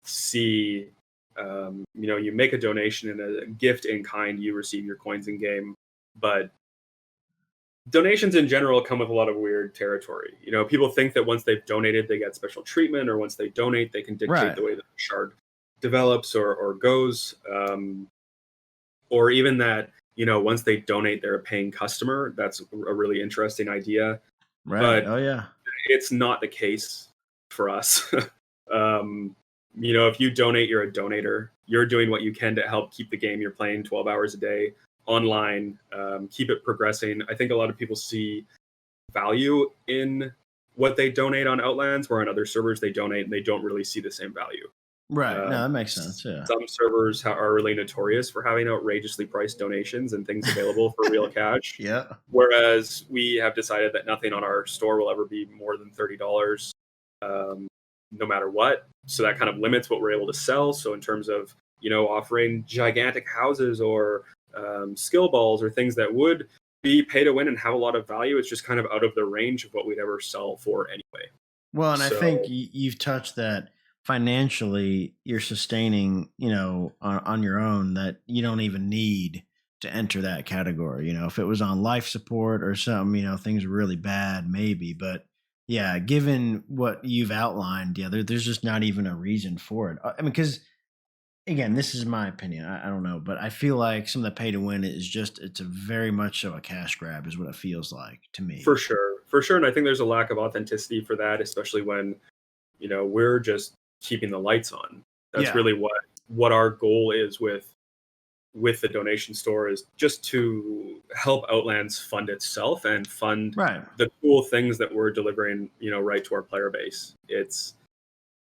Speaker 2: see, you make a donation and a gift in kind, you receive your coins in game, but donations in general come with a lot of weird territory. People think that once they've donated, they get special treatment, or once they donate, they can dictate the way that the shard develops or goes. Or even that, once they donate, they're a paying customer. That's a really interesting idea.
Speaker 1: Right.
Speaker 2: But
Speaker 1: yeah.
Speaker 2: It's not the case for us. If you donate, you're a donator. You're doing what you can to help keep the game you're playing 12 hours a day online, keep it progressing. I think a lot of people see value in what they donate on Outlands, where on other servers they donate and they don't really see the same value.
Speaker 1: Right. No, that makes sense. Yeah.
Speaker 2: Some servers are really notorious for having outrageously priced donations and things available for real cash.
Speaker 1: Yeah.
Speaker 2: Whereas we have decided that nothing on our store will ever be more than $30, no matter what. So that kind of limits what we're able to sell. So in terms of, offering gigantic houses or skill balls or things that would be pay to win and have a lot of value, it's just kind of out of the range of what we'd ever sell for anyway.
Speaker 1: Well, and I think you've touched that financially you're sustaining, on your own, that you don't even need to enter that category. If it was on life support or something, things are really bad, maybe. But yeah, given what you've outlined, there's just not even a reason for it. I mean, because again, this is my opinion. I don't know, but I feel like some of the pay to win it's a very much so a cash grab is what it feels like to me.
Speaker 2: For sure. And I think there's a lack of authenticity for that, especially when, we're just keeping the lights on. That's really what what our goal is with the donation store is just to help Outlands fund itself and fund
Speaker 1: Right.
Speaker 2: the cool things that we're delivering, right to our player base. It's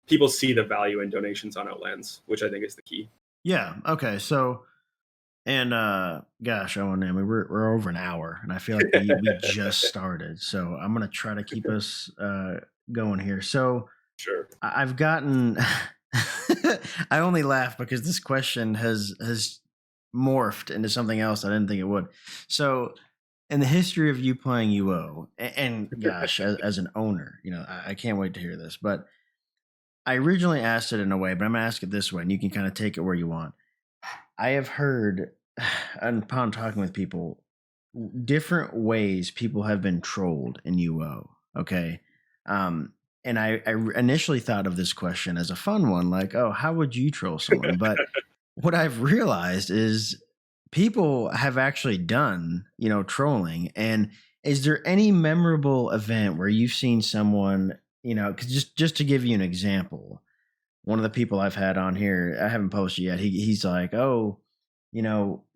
Speaker 2: people see the value in donations on Outlands, which I think is the key.
Speaker 1: Yeah. Okay. So, and gosh, Owen, I mean, we're over an hour, and I feel like we just started. So I'm gonna try to keep us going here. So
Speaker 2: Sure.
Speaker 1: I've gotten. I only laugh because this question has morphed into something else I didn't think it would. So, in the history of you playing UO, and gosh, as an owner, I can't wait to hear this. But I originally asked it in a way, but I'm gonna ask it this way, and you can kind of take it where you want. I have heard, and upon talking with people, different ways people have been trolled in UO. Okay. And I initially thought of this question as a fun one, like, oh, how would you troll someone? But what I've realized is people have actually done, trolling. And is there any memorable event where you've seen someone, 'cause just to give you an example, one of the people I've had on here, I haven't posted yet. He's like, oh,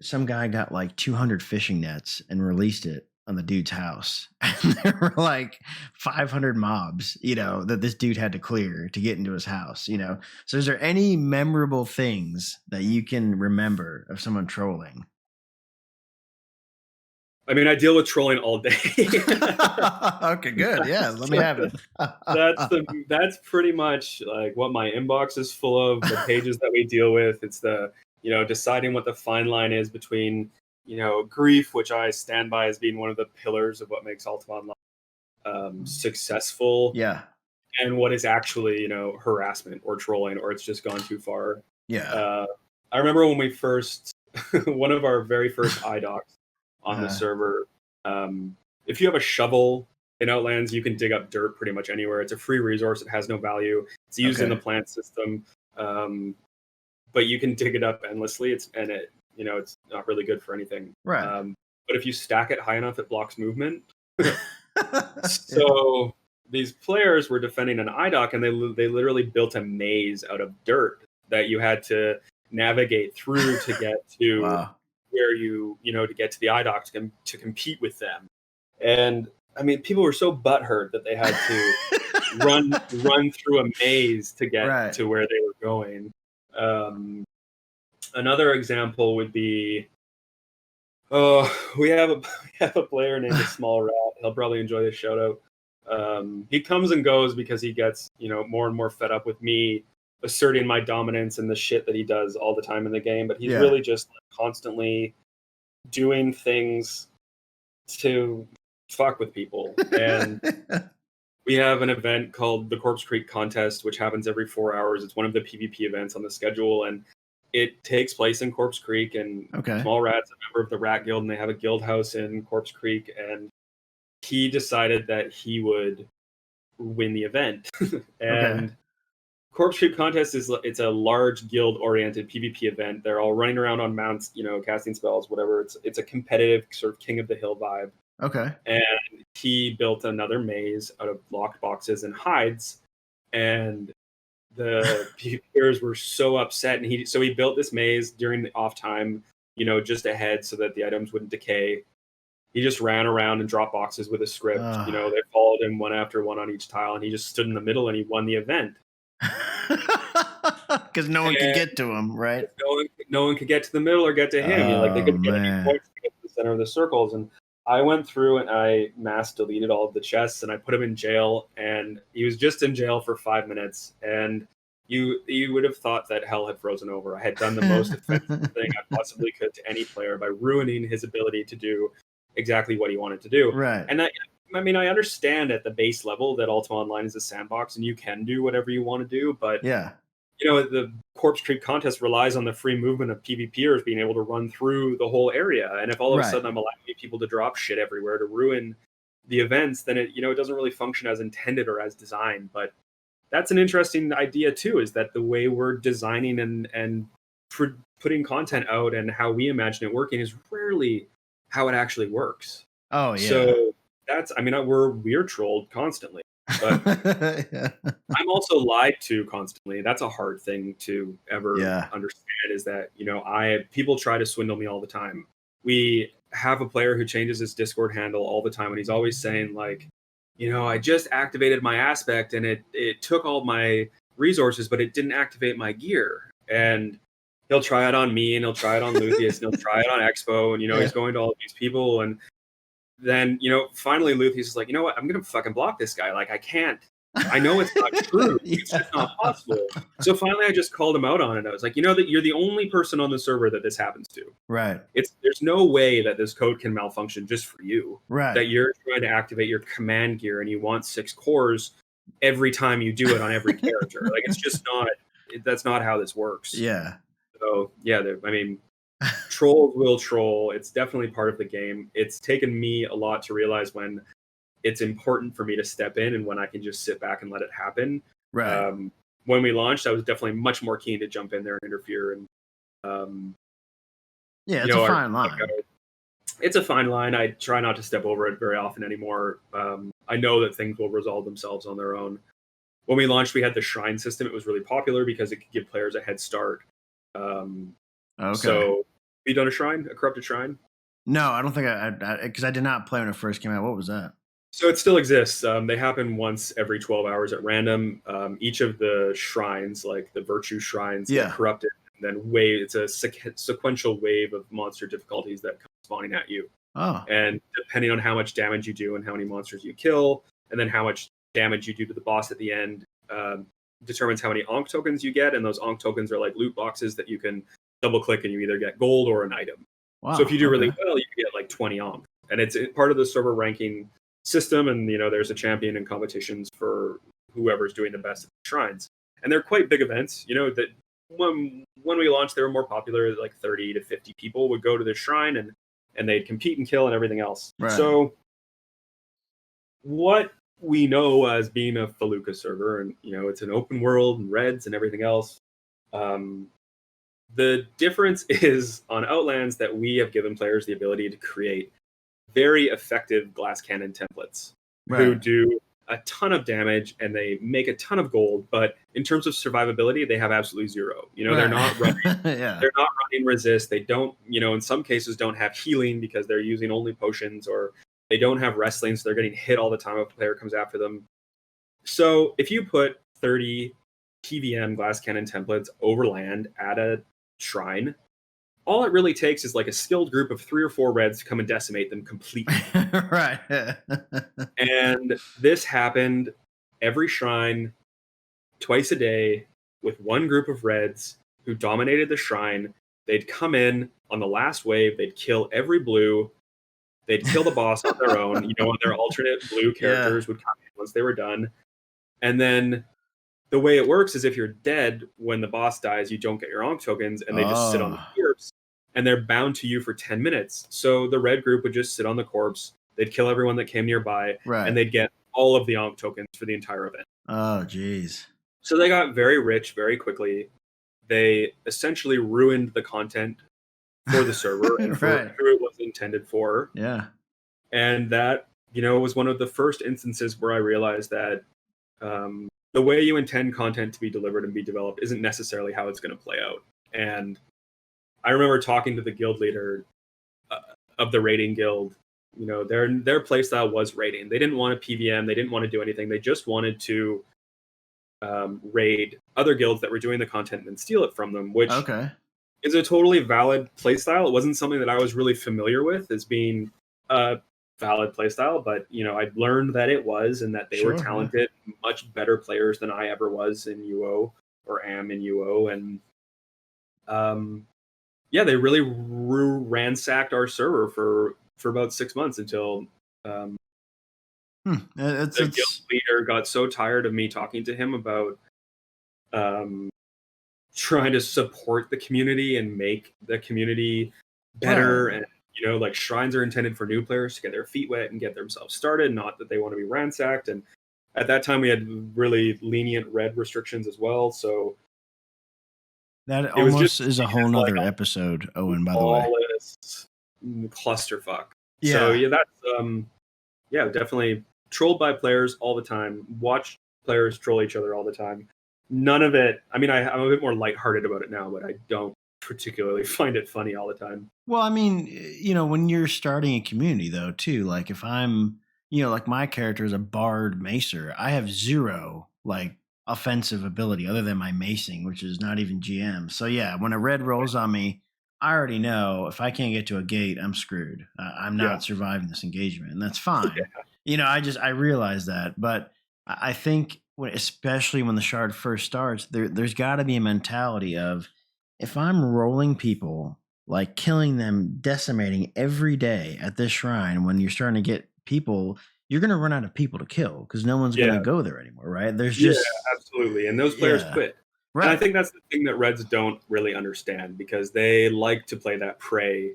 Speaker 1: some guy got like 200 fishing nets and released it on the dude's house. And there were like 500 mobs, that this dude had to clear to get into his house, So is there any memorable things that you can remember of someone trolling?
Speaker 2: I mean, I deal with trolling all day.
Speaker 1: Okay, good. Yeah, let me have it.
Speaker 2: That's pretty much like what my inbox is full of, the pages that we deal with. It's the, deciding what the fine line is between, grief, which I stand by as being one of the pillars of what makes Ultima Online successful,
Speaker 1: Yeah.
Speaker 2: and what is actually, harassment or trolling, or it's just gone too far.
Speaker 1: Yeah.
Speaker 2: I remember when we first, one of our very first iDocs on the server. If you have a shovel in Outlands, you can dig up dirt pretty much anywhere. It's a free resource. It has no value. It's used in the plant system, but you can dig it up endlessly. It's not really good for anything.
Speaker 1: Right.
Speaker 2: But if you stack it high enough, it blocks movement. So these players were defending an iDoc, and they literally built a maze out of dirt that you had to navigate through to get to.
Speaker 1: Wow.
Speaker 2: Where to get to the iDoc to compete with them. And I mean, people were so butthurt that they had to run through a maze to get to where they were going. Another example would be, we have a player named Small Rat. He'll probably enjoy this shout out. He comes and goes because he gets more and more fed up with me asserting my dominance and the shit that he does all the time in the game, but he's really just constantly doing things to fuck with people. And we have an event called the Corpse Creek Contest, which happens every 4 hours. It's one of the PvP events on the schedule, and it takes place in Corpse Creek. And Small Rat's a member of the Rat Guild, and they have a guild house in Corpse Creek, and he decided that he would win the event. And Corpse Creek Contest it's a large guild-oriented PvP event. They're all running around on mounts, casting spells, whatever. It's a competitive sort of King of the Hill vibe.
Speaker 1: Okay.
Speaker 2: And he built another maze out of locked boxes and hides, and the PvPers were so upset. And he built this maze during the off time, just ahead so that the items wouldn't decay. He just ran around and dropped boxes with a script. They followed him one after one on each tile, and he just stood in the middle and he won the event.
Speaker 1: Because no one could get to him, right?
Speaker 2: No one could get to the middle or get to him. They couldn't get any points to get to the center of the circles. And I went through and I mass deleted all of the chests, and I put him in jail. And he was just in jail for 5 minutes. And you would have thought that hell had frozen over. I had done the most offensive thing I possibly could to any player by ruining his ability to do exactly what he wanted to do.
Speaker 1: Right.
Speaker 2: And I understand at the base level that Ultima Online is a sandbox and you can do whatever you want to do, but the Corpse Creek Contest relies on the free movement of PvPers being able to run through the whole area. And if all of a sudden I'm allowing people to drop shit everywhere to ruin the events, then it doesn't really function as intended or as designed. But that's an interesting idea too, is that the way we're designing and putting content out and how we imagine it working is rarely how it actually works.
Speaker 1: Oh yeah.
Speaker 2: So we're trolled constantly. But
Speaker 1: Yeah.
Speaker 2: I'm also lied to constantly. That's a hard thing to ever
Speaker 1: Yeah.
Speaker 2: understand, is that, people try to swindle me all the time. We have a player who changes his Discord handle all the time, and he's always saying like, I just activated my aspect and it took all my resources, but it didn't activate my gear. And he'll try it on me, and he'll try it on Luthien, and he'll try it on Expo, and
Speaker 1: Yeah.
Speaker 2: he's going to all of these people, and then finally Luthien is like, you know what, I'm gonna fucking block this guy. Like, I can't. I know it's not true. It's just not possible. So finally, I just called him out on it. I was like, that you're the only person on the server that this happens to.
Speaker 1: Right.
Speaker 2: There's no way that this code can malfunction just for you.
Speaker 1: Right.
Speaker 2: That you're trying to activate your command gear and you want 6 cores every time you do it on every character. Like, it's just not. That's not how this works.
Speaker 1: Yeah.
Speaker 2: So yeah, trolls will troll. It's definitely part of the game. It's taken me a lot to realize when it's important for me to step in and when I can just sit back and let it happen.
Speaker 1: Right.
Speaker 2: When we launched, I was definitely much more keen to jump in there and interfere. And
Speaker 1: yeah, it's a fine line.
Speaker 2: It's a fine line. I try not to step over it very often anymore. I know that things will resolve themselves on their own. When we launched, we had the shrine system. It was really popular because it could give players a head start.
Speaker 1: Okay.
Speaker 2: So, have you done a corrupted shrine?
Speaker 1: No, I don't think because I did not play when it first came out. What was that?
Speaker 2: So it still exists. They happen once every 12 hours at random. Each of the shrines, like the virtue shrines, get corrupted, and then it's a sequential wave of monster difficulties that come spawning at you.
Speaker 1: Oh.
Speaker 2: And depending on how much damage you do and how many monsters you kill, and then how much damage you do to the boss at the end, determines how many Ankh tokens you get. And those Ankh tokens are like loot boxes that you can double click and you either get gold or an item.
Speaker 1: Wow.
Speaker 2: So if you do really well, you can get like 20 Ankh. And it's part of the server ranking system, and there's a champion and competitions for whoever's doing the best at the shrines. And they're quite big events. That when we launched, they were more popular. Like 30 to 50 people would go to the shrine and they'd compete and kill and everything else.
Speaker 1: Right.
Speaker 2: So what we know as being a Felucca server, and it's an open world and reds and everything else, the difference is on Outlands that we have given players the ability to create very effective glass cannon templates who do a ton of damage and they make a ton of gold, but in terms of survivability, they have absolutely zero. They're not running. They're not running resist. They don't, in some cases, don't have healing because they're using only potions, or they don't have wrestling, so they're getting hit all the time if a player comes after them. So if you put 30 PVM glass cannon templates over land at a shrine, all it really takes is like a skilled group of 3 or 4 reds to come and decimate them completely.
Speaker 1: Right.
Speaker 2: And this happened every shrine, twice a day, with one group of reds who dominated the shrine. They'd come in on the last wave, they'd kill every blue, they'd kill the boss on their own, and their alternate blue characters would come in once they were done. And then the way it works is if you're dead when the boss dies, you don't get your Ankh tokens, and they just sit on the corpse, and they're bound to you for 10 minutes. So the red group would just sit on the corpse, they'd kill everyone that came nearby, and they'd get all of the Ankh tokens for the entire event.
Speaker 1: Oh, geez.
Speaker 2: So they got very rich very quickly. They essentially ruined the content for the server and for who it was intended for.
Speaker 1: Yeah.
Speaker 2: And that, was one of the first instances where I realized that the way you intend content to be delivered and be developed isn't necessarily how it's going to play out. And I remember talking to the guild leader of the raiding guild. Their playstyle was raiding. They didn't want a PVM. They didn't want to do anything. They just wanted to raid other guilds that were doing the content and steal it from them, which is a totally valid playstyle. It wasn't something that I was really familiar with as being a valid playstyle, but I'd learned that it was, and that they were talented, much better players than I ever was in UO or am in UO, and they really ransacked our server for about 6 months until the guild leader got so tired of me talking to him about trying to support the community and make the community better. And like, shrines are intended for new players to get their feet wet and get themselves started, not that they want to be ransacked. And at that time we had really lenient red restrictions as well, so
Speaker 1: that almost is a whole nother episode, Owyn, by the way.
Speaker 2: Clusterfuck. So that's definitely trolled by players all the time, watch players troll each other all the time. None of it. I mean, I'm a bit more lighthearted about it now, but I don't particularly find it funny all the time.
Speaker 1: Well, I mean, when you're starting a community, though, too, like if I'm, like my character is a bard macer, I have zero like offensive ability other than my macing, which is not even GM. So yeah, when a red rolls on me, I already know if I can't get to a gate, I'm screwed. I'm
Speaker 2: Yeah,
Speaker 1: not surviving this engagement, and that's fine. I realize that, but I think, especially when the shard first starts, there's got to be a mentality of if I'm rolling people like killing them, decimating every day at this shrine, when you're starting to get people, you're going to run out of people to kill because no one's going
Speaker 2: yeah,
Speaker 1: to go there anymore, right? There's
Speaker 2: yeah,
Speaker 1: just,
Speaker 2: absolutely. And those players
Speaker 1: yeah,
Speaker 2: quit. And I
Speaker 1: right.
Speaker 2: think that's the thing that Reds don't really understand because they like to play that prey,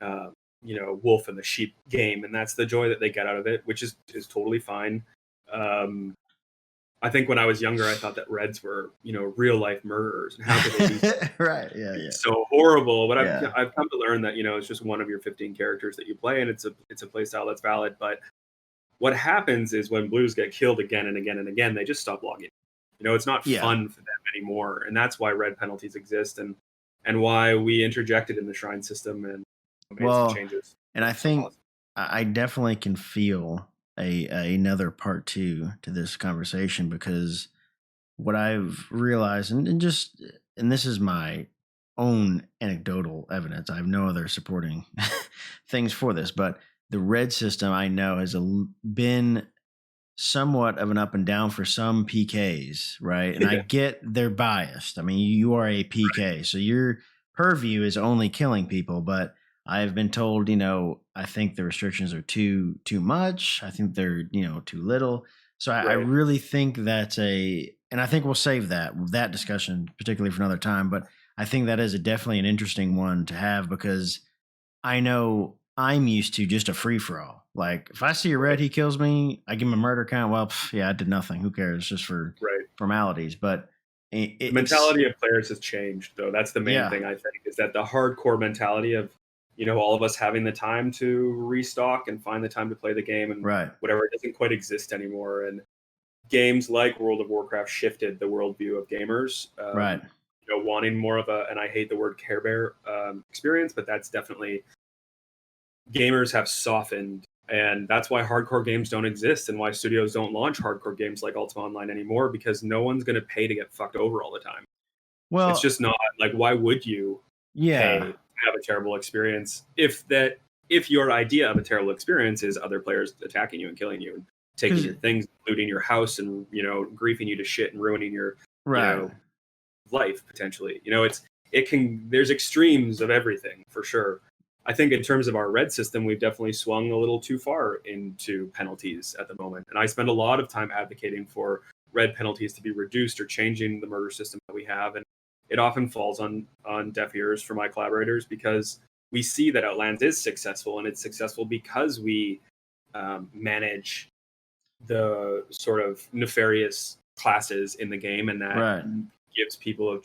Speaker 2: uh, wolf and the sheep game, and that's the joy that they get out of it, which is totally fine. Um, I think when I was younger, I thought that Reds were, real life murderers, and how could they be
Speaker 1: Right. Yeah. Yeah.
Speaker 2: so horrible? But
Speaker 1: Yeah.
Speaker 2: I've come to learn that it's just one of your 15 characters that you play, and it's a play style that's valid. But what happens is when blues get killed again and again and again, they just stop logging. It's not
Speaker 1: Yeah.
Speaker 2: fun for them anymore, and that's why red penalties exist, and why we interjected in the shrine system and made some
Speaker 1: Well,
Speaker 2: changes.
Speaker 1: and I
Speaker 2: So
Speaker 1: think
Speaker 2: positive.
Speaker 1: I definitely can feel another part two to this conversation because what I've realized, and this is my own anecdotal evidence. I have no other supporting things for this, but the red system I know has been somewhat of an up and down for some PKs, right? And I
Speaker 2: Yeah,
Speaker 1: get they're biased. I mean, you are a PK, so your purview is only killing people, but I've been told, I think the restrictions are too much. I think they're, too little. So I
Speaker 2: right.
Speaker 1: really think that's and I think we'll save that discussion particularly for another time, but I think that is definitely an interesting one to have because I know I'm used to just a free for all. Like if I see a red,
Speaker 2: Right.
Speaker 1: he kills me. I give him a murder count. Well, yeah, I did nothing. Who cares? Just for
Speaker 2: Right.
Speaker 1: formalities. But
Speaker 2: The
Speaker 1: it's
Speaker 2: mentality of players has changed, though. That's the main
Speaker 1: yeah,
Speaker 2: thing I think is that the hardcore mentality of all of us having the time to restock and find the time to play the game and
Speaker 1: right,
Speaker 2: whatever, it doesn't quite exist anymore. And games like World of Warcraft shifted the worldview of gamers.
Speaker 1: right.
Speaker 2: Wanting more of and I hate the word Care Bear experience, but that's definitely gamers have softened, and that's why hardcore games don't exist, and why studios don't launch hardcore games like Ultima Online anymore because no one's going to pay to get fucked over all the time. It's
Speaker 1: Well,
Speaker 2: just not like why would you pay
Speaker 1: yeah,
Speaker 2: to have a terrible experience if your idea of a terrible experience is other players attacking you and killing you and taking
Speaker 1: because
Speaker 2: your things, looting your house and griefing you to shit and ruining your you
Speaker 1: right.
Speaker 2: know life potentially. There's extremes of everything for sure. I think in terms of our red system, we've definitely swung a little too far into penalties at the moment. And I spend a lot of time advocating for red penalties to be reduced or changing the murder system that we have. And it often falls on deaf ears for my collaborators because we see that Outlands is successful, and it's successful because we manage the sort of nefarious classes in the game, and that
Speaker 1: Right.
Speaker 2: gives people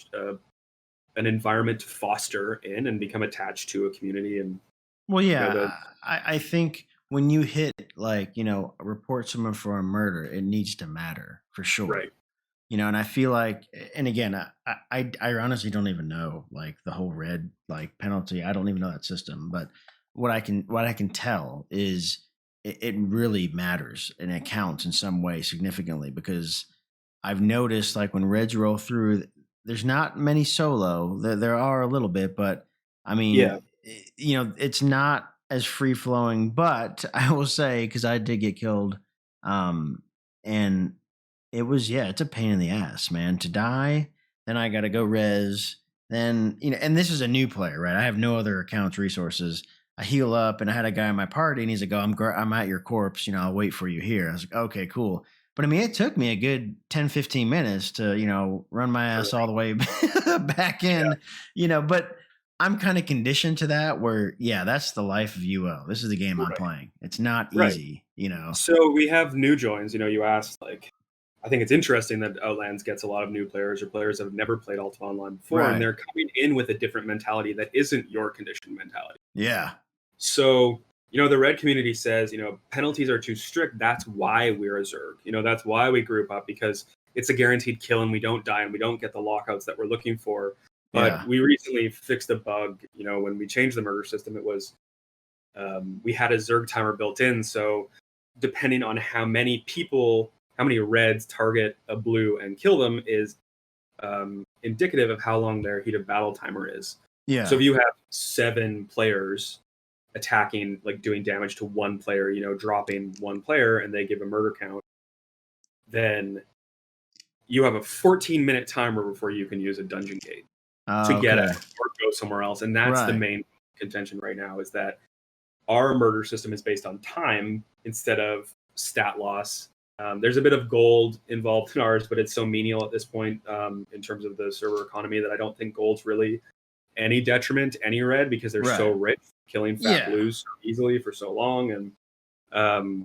Speaker 2: an environment to foster in and become attached to a community. And
Speaker 1: Well,
Speaker 2: the
Speaker 1: yeah, I think when you hit like, report someone for a murder, it needs to matter for sure.
Speaker 2: right,
Speaker 1: And I feel like, and again, I honestly don't even know like the whole red like penalty. I don't even know that system, but what I can tell is it really matters and it counts in some way significantly because I've noticed like when reds roll through, there's not many solo. There are a little bit, but I
Speaker 2: yeah,
Speaker 1: mean, it's not as free flowing. But I will say because I did get killed, and it was yeah, it's a pain in the ass, man, to die. Then I got to go res. Then and this is a new player, right? I have no other accounts resources. I heal up, and I had a guy in my party, and he's like, "Oh, I'm at your corpse. I'll wait for you here." I was like, "Okay, cool." But I mean, it took me a good 10, 15 minutes to run my
Speaker 2: sure,
Speaker 1: ass all the way back
Speaker 2: yeah,
Speaker 1: in. But I'm kind of conditioned to that. Where yeah, that's the life of UO. This is the game I'm
Speaker 2: right,
Speaker 1: playing. It's not
Speaker 2: right.
Speaker 1: easy.
Speaker 2: So we have new joins. You asked like. I think it's interesting that Outlands gets a lot of new players or players that have never played Ultima Online before, and
Speaker 1: Right.
Speaker 2: they're coming in with a different mentality that isn't your conditioned mentality.
Speaker 1: Yeah.
Speaker 2: So the red community says, penalties are too strict. That's why we're a Zerg. That's why we group up, because it's a guaranteed kill and we don't die and we don't get the lockouts that we're looking for. But
Speaker 1: Yeah.
Speaker 2: we recently fixed a bug, when we changed the murder system. It was, we had a Zerg timer built in. So depending on how many reds target a blue and kill them is indicative of how long their heat of battle timer is.
Speaker 1: Yeah.
Speaker 2: So if you have 7 players attacking, like doing damage to one player, dropping one player, and they give a murder count, then you have a 14-minute timer before you can use a dungeon gate to get out or go somewhere else. And that's the main contention right now, is that our murder system is based on time instead of stat loss. There's a bit of gold involved in ours, but it's so menial at this point in terms of the server economy that I don't think gold's really any detriment to any red, because they're so rich, killing fat blues so easily for so long. And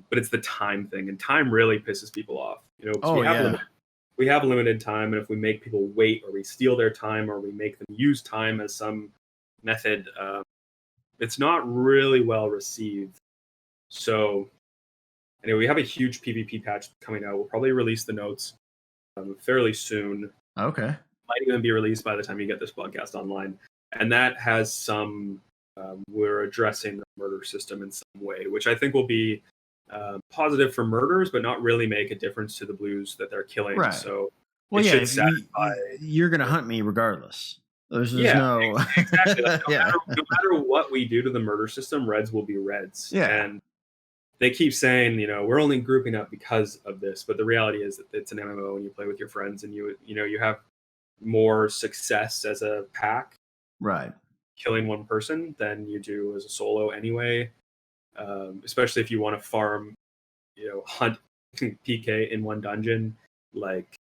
Speaker 2: but it's the time thing, and time really pisses people off. We have limited time, and if we make people wait, or we steal their time, or we make them use time as some method, it's not really well received. So anyway, we have a huge PvP patch coming out. We'll probably release the notes fairly soon.
Speaker 1: Okay.
Speaker 2: Might even be released by the time you get this podcast online. And that has some, we're addressing the murder system in some way, which I think will be positive for murders, but not really make a difference to the blues that they're killing.
Speaker 1: Right.
Speaker 2: So
Speaker 1: well, you're going to hunt me regardless. There's no
Speaker 2: exactly. Like, no matter what we do to the murder system, reds will be reds.
Speaker 1: Yeah.
Speaker 2: And they keep saying, we're only grouping up because of this, but the reality is that it's an MMO and you play with your friends, and you have more success as a pack,
Speaker 1: right,
Speaker 2: killing one person than you do as a solo anyway. Especially if you want to farm, hunt PK in one dungeon, like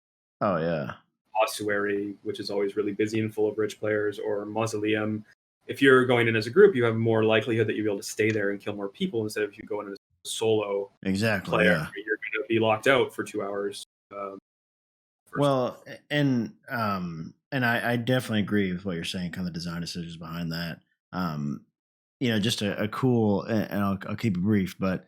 Speaker 2: Ossuary, which is always really busy and full of rich players, or Mausoleum. If you're going in as a group, you have more likelihood that you'll be able to stay there and kill more people, instead of if you go in as a solo player, you're going to be locked out for 2 hours.
Speaker 1: Well, and I definitely agree with what you're saying, kind of the design decisions behind that. Just a cool, and I'll keep it brief, but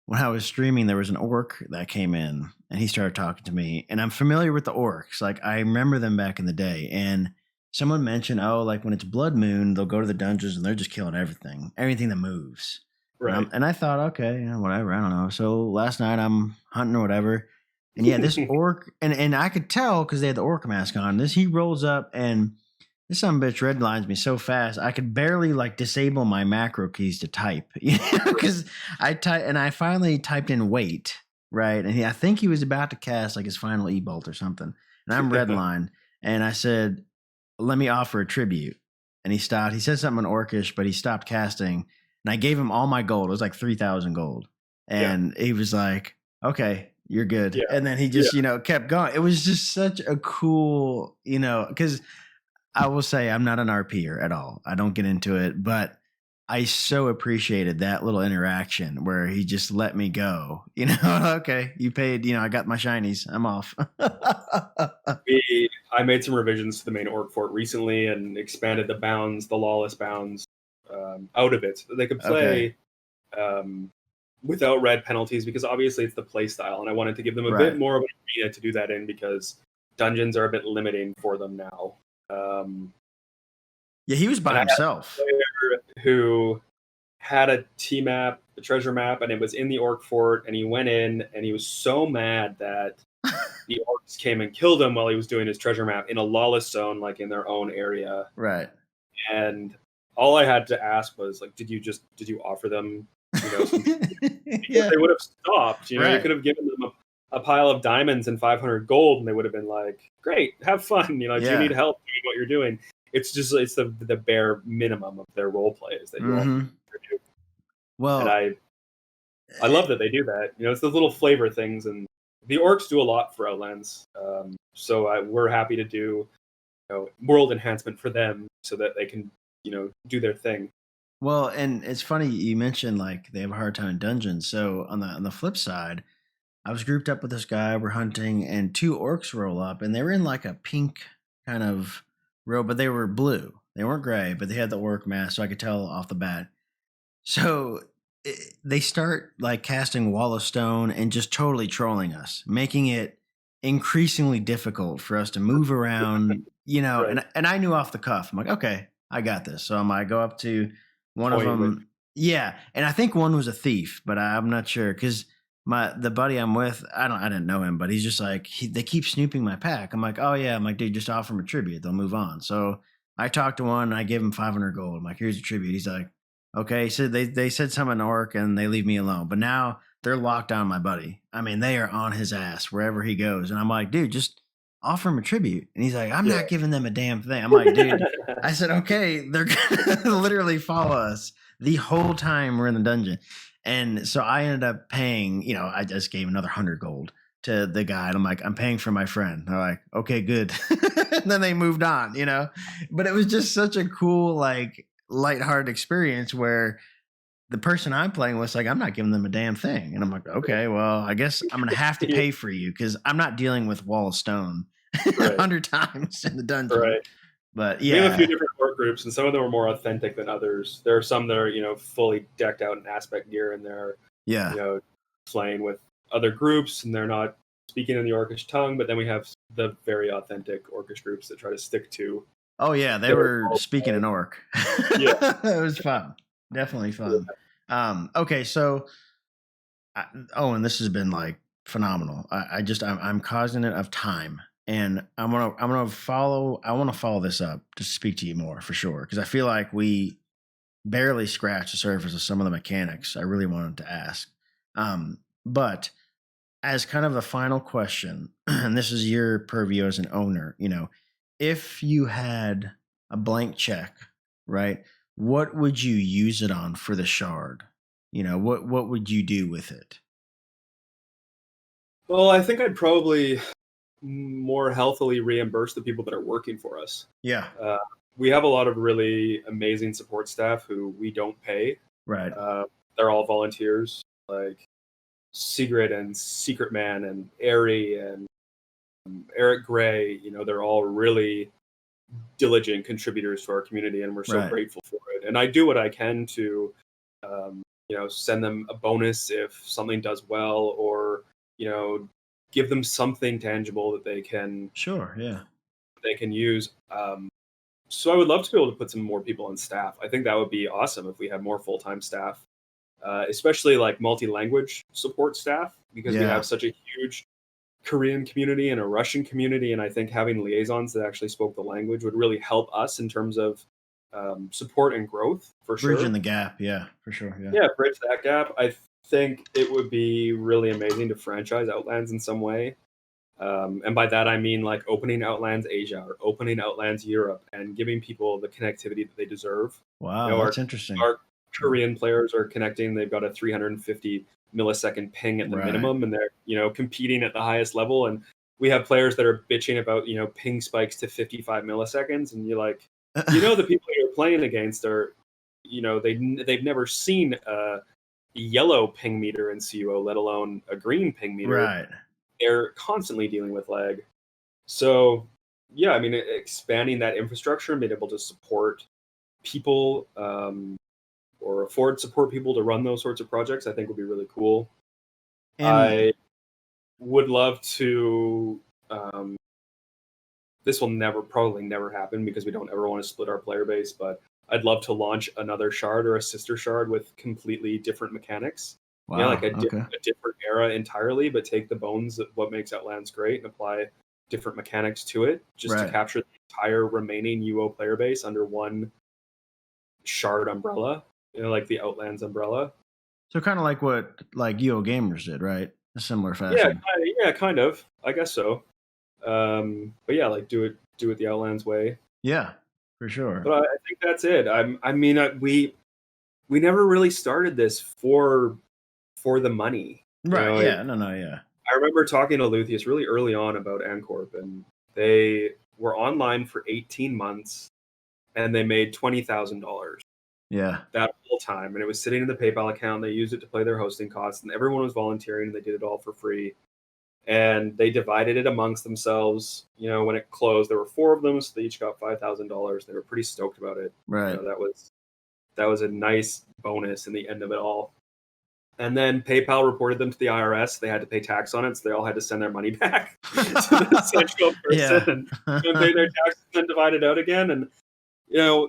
Speaker 1: when I was streaming, there was an orc that came in and he started talking to me, and I'm familiar with the orcs. Like, I remember them back in the day, and someone mentioned, like when it's blood moon, they'll go to the dungeons and they're just killing everything that moves.
Speaker 2: Right.
Speaker 1: And I thought, okay, whatever. I don't know. So last night I'm hunting or whatever. And yeah, this orc, and I could tell because they had the orc mask on. He rolls up, and this son of a bitch redlines me so fast I could barely disable my macro keys to type, because I finally typed in wait, right, and I think he was about to cast his final e-bolt or something, and I'm redline, and I said, "Let me offer a tribute," and he stopped. He said something in Orcish, but he stopped casting, and I gave him all my gold. It was 3,000 gold, and he was like, "Okay, you're good." Yeah. And then he just, kept going. It was just such a cool, because I will say I'm not an RPer at all. I don't get into it, but I so appreciated that little interaction where he just let me go. Okay, you paid, I got my shinies. I'm off.
Speaker 2: I made some revisions to the main orc fort recently and expanded the bounds, the lawless bounds, out of it, so that they could play without red penalties, because obviously it's the play style, and I wanted to give them a bit more of an arena to do that in, because dungeons are a bit limiting for them now.
Speaker 1: He was by himself.
Speaker 2: Who had a T-map, a treasure map, and it was in the orc fort, and he went in, and he was so mad that the orcs came and killed him while he was doing his treasure map in a lawless zone, in their own area.
Speaker 1: Right.
Speaker 2: And all I had to ask was, did you offer them, because they would have stopped. You could have given them a pile of diamonds and 500 gold, and they would have been like, great, have fun. Do you need help doing what you're doing? It's just, it's the bare minimum of their role play is that you all do. Well, and I love that they do that. It's the little flavor things, and the orcs do a lot for Outlands. So we're happy to do, world enhancement for them so that they can, do their thing.
Speaker 1: Well, and it's funny you mentioned they have a hard time in dungeons. So on the flip side, I was grouped up with this guy. We're hunting, and 2 orcs roll up, and they were in a pink kind of robe, but they were blue. They weren't gray, but they had the orc mask, so I could tell off the bat. So they start like casting Wall of Stone and just totally trolling us, making it increasingly difficult for us to move around,
Speaker 2: Right.
Speaker 1: and I knew off the cuff. I'm like, okay, I got this. So I go up to one of
Speaker 2: Toying with.
Speaker 1: them. Yeah. And I think one was a thief, but I'm not sure because the buddy I'm with, I didn't know him, but he's just like, they keep snooping my pack. I'm like, oh yeah. I'm like, dude, just offer him a tribute. They'll move on. So I talked to one and I gave him 500 gold. I'm like, here's a tribute. He's like, okay, so they said something in orc and they leave me alone. But now they're locked on my buddy. I mean, they are on his ass wherever he goes. And I'm like, dude, just offer him a tribute. And he's like, I'm
Speaker 2: Yeah.
Speaker 1: not giving them a damn thing. I'm like, dude, I said, okay, they're gonna literally follow us the whole time we're in the dungeon. And so I ended up paying, I just gave another 100 gold to the guy. And I'm like, I'm paying for my friend. They're like, okay, good. And then they moved on, But it was just such a cool, like, lighthearted experience where the person I'm playing with is like, I'm not giving them a damn thing. And I'm like, okay, well, I guess I'm going to have to pay for you because I'm not dealing with Wall of Stone
Speaker 2: Right.
Speaker 1: 100 times in the dungeon.
Speaker 2: Right.
Speaker 1: But
Speaker 2: We have a few different orc groups, and some of them are more authentic than others. There are some that are, fully decked out in aspect gear, and they're, playing with other groups, and they're not speaking in the orcish tongue. But then we have the very authentic orcish groups that try to stick to.
Speaker 1: Oh yeah, they were speaking in orc.
Speaker 2: Yeah,
Speaker 1: it was fun, definitely fun. Yeah. Okay, so and this has been like phenomenal. I'm cognizant of time, and I want to follow this up to speak to you more for sure because I feel like we barely scratched the surface of some of the mechanics I really wanted to ask. But as kind of a final question, and this is your purview as an owner, if you had a blank check, right? What would you use it on for the shard? What would you do with it?
Speaker 2: Well, I think I'd probably more healthily reimburse the people that are working for us.
Speaker 1: Yeah.
Speaker 2: We have a lot of really amazing support staff who we don't pay.
Speaker 1: Right.
Speaker 2: They're all volunteers, like Sigrid and Secret Man and Airy and Eric Gray. They're all really diligent contributors to our community, and we're so grateful for it. And I do what I can to, send them a bonus if something does well, or give them something tangible that they can use. So I would love to be able to put some more people on staff. I think that would be awesome if we had more full-time staff, especially like multi-language support staff, because we have such a huge Korean community and a Russian community. And I think having liaisons that actually spoke the language would really help us in terms of support and growth, for sure.
Speaker 1: Bridging the gap. Yeah, for sure.
Speaker 2: Yeah, bridge that gap. I think it would be really amazing to franchise Outlands in some way. And by that, I mean like opening Outlands Asia or opening Outlands Europe and giving people the connectivity that they deserve.
Speaker 1: Wow, that's interesting.
Speaker 2: Our Korean players are connecting. They've got a 350 millisecond ping at the minimum, and they're, competing at the highest level. And we have players that are bitching about, ping spikes to 55 milliseconds. And you're like, the people you're playing against are, they've never seen a yellow ping meter in CUO, let alone a green ping meter.
Speaker 1: Right.
Speaker 2: They're constantly dealing with lag. So, yeah, I mean, expanding that infrastructure and being able to support people or afford support people to run those sorts of projects, I think would be really cool. And I would love to. This will probably never happen because we don't ever want to split our player base, but I'd love to launch another shard or a sister shard with completely different mechanics.
Speaker 1: Wow,
Speaker 2: a different era entirely, but take the bones of what makes Outlands great and apply different mechanics to it, just to capture the entire remaining UO player base under one shard umbrella, like the Outlands umbrella.
Speaker 1: So kind of like what UO Gamers did, right? A similar fashion.
Speaker 2: Yeah, kind of. I guess so. But yeah, like do it the Outlands way.
Speaker 1: Yeah, for sure.
Speaker 2: But I think that's it. We never really started this for the money.
Speaker 1: Right. Yeah.
Speaker 2: I remember talking to Luthien really early on about Ancorp, and they were online for 18 months and they made $20,000.
Speaker 1: Yeah.
Speaker 2: That whole time. And it was sitting in the PayPal account. They used it to pay their hosting costs, and everyone was volunteering, and they did it all for free. And they divided it amongst themselves. When it closed, there were 4 of them, so they each got $5,000. They were pretty stoked about it.
Speaker 1: Right.
Speaker 2: That was a nice bonus in the end of it all. And then PayPal reported them to the IRS. They had to pay tax on it, so they all had to send their money back to the central person and pay their taxes and divide it out again. And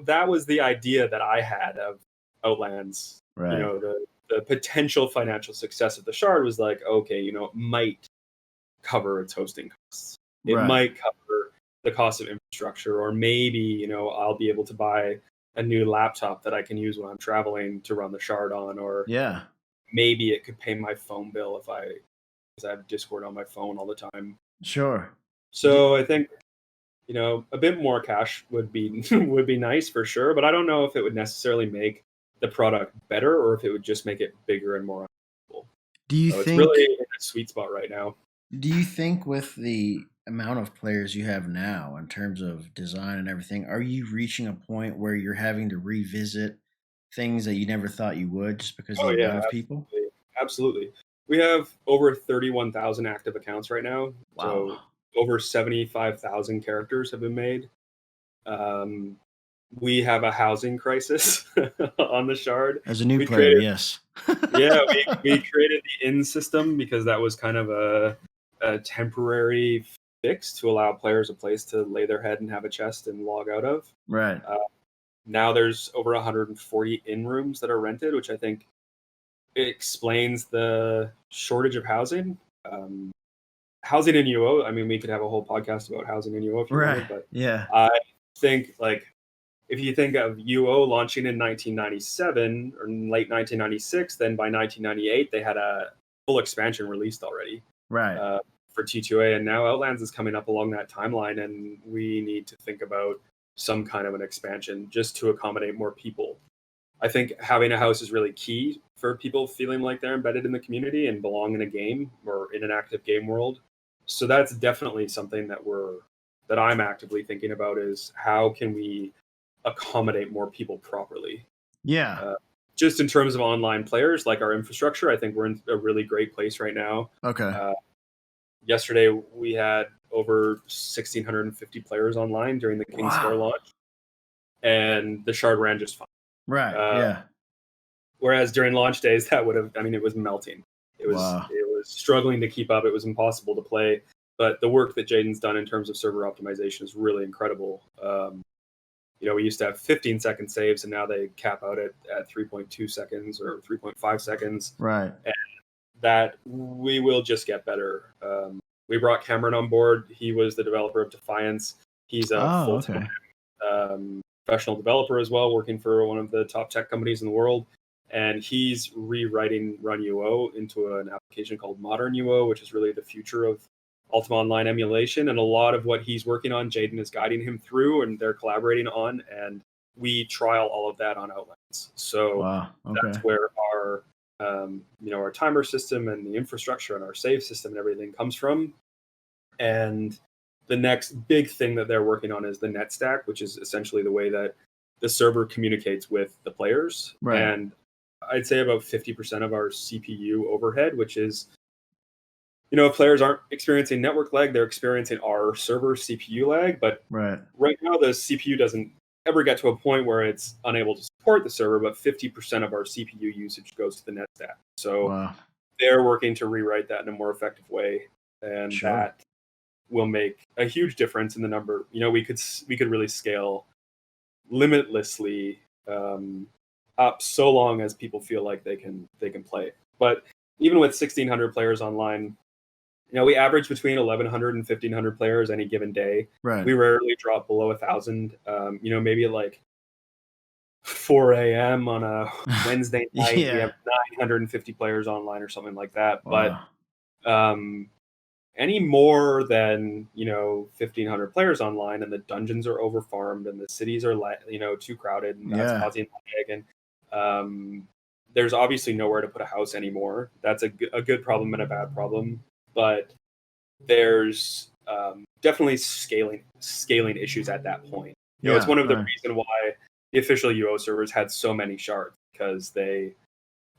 Speaker 2: that was the idea that I had of Outlands.
Speaker 1: Right.
Speaker 2: The potential financial success of the Shard was like, okay, it might cover its hosting costs. It might cover the cost of infrastructure, or maybe, I'll be able to buy a new laptop that I can use when I'm traveling to run the Shard on, or maybe it could pay my phone bill because I have Discord on my phone all the time.
Speaker 1: Sure.
Speaker 2: So I think, a bit more cash would be would be nice for sure, but I don't know if it would necessarily make the product better or if it would just make it bigger and more valuable.
Speaker 1: Do you think
Speaker 2: it's really in a sweet spot right now?
Speaker 1: Do you think with the amount of players you have now in terms of design and everything, are you reaching a point where you're having to revisit things that you never thought you would just because of the amount of people?
Speaker 2: Absolutely. We have over 31,000 active accounts right now.
Speaker 1: Wow.
Speaker 2: So over 75,000 characters have been made. We have a housing crisis on the Shard.
Speaker 1: As a new player, yes.
Speaker 2: we created the inn system because that was kind of a temporary fix to allow players a place to lay their head and have a chest and log out of.
Speaker 1: Right.
Speaker 2: Now there's over 140 inn rooms that are rented, which I think explains the shortage of housing. Housing in UO, I mean, we could have a whole podcast about housing in UO if you wanted, but I think, if you think of UO launching in 1997 or late 1996, then by 1998 they had a full expansion released already, for T2A, and now Outlands is coming up along that timeline, and we need to think about some kind of an expansion just to accommodate more people. I think having a house is really key for people feeling like they're embedded in the community and belong in a game or in an active game world. So that's definitely something that I'm actively thinking about, is how can we accommodate more people properly. Just in terms of online players, like our infrastructure, I think we're in a really great place right now. Yesterday we had over 1,650 players online during the King's Square launch, and the Shard ran just fine. Whereas during launch days, it was melting. It was struggling to keep up. It was impossible to play. But the work that Jaden's done in terms of server optimization is really incredible. We used to have 15-second saves, and now they cap out at 3.2 seconds or 3.5 seconds.
Speaker 1: Right.
Speaker 2: And that we will just get better. We brought Cameron on board. He was the developer of Defiance. He's a full-time professional developer as well, working for one of the top tech companies in the world. And he's rewriting Run UO into an application called Modern UO, which is really the future of Ultima Online emulation. And a lot of what he's working on, Jaden is guiding him through, and they're collaborating on. And we trial all of that on Outlands. So that's where our our timer system and the infrastructure and our save system and everything comes from. And the next big thing that they're working on is the net stack, which is essentially the way that the server communicates with the players. And I'd say about 50% of our CPU overhead, which is, if players aren't experiencing network lag, they're experiencing our server CPU lag. But right now, the CPU doesn't ever get to a point where it's unable to support the server, but 50% of our CPU usage goes to the net stack. So they're working to rewrite that in a more effective way. And that will make a huge difference in the number. We could really scale limitlessly up so long as people feel like they can play. But even with 1,600 players online, we average between 1,100 and 1,500 players any given day. We rarely drop below 1,000. Maybe at like 4 a.m. on a Wednesday night, we have 950 players online or something like that. But any more than 1,500 players online, and the dungeons are overfarmed, and the cities are too crowded, and that's causing lag. And there's obviously nowhere to put a house anymore. That's a good problem and a bad problem. But there's definitely scaling issues at that point. It's one of the reasons why the official UO servers had so many shards, because they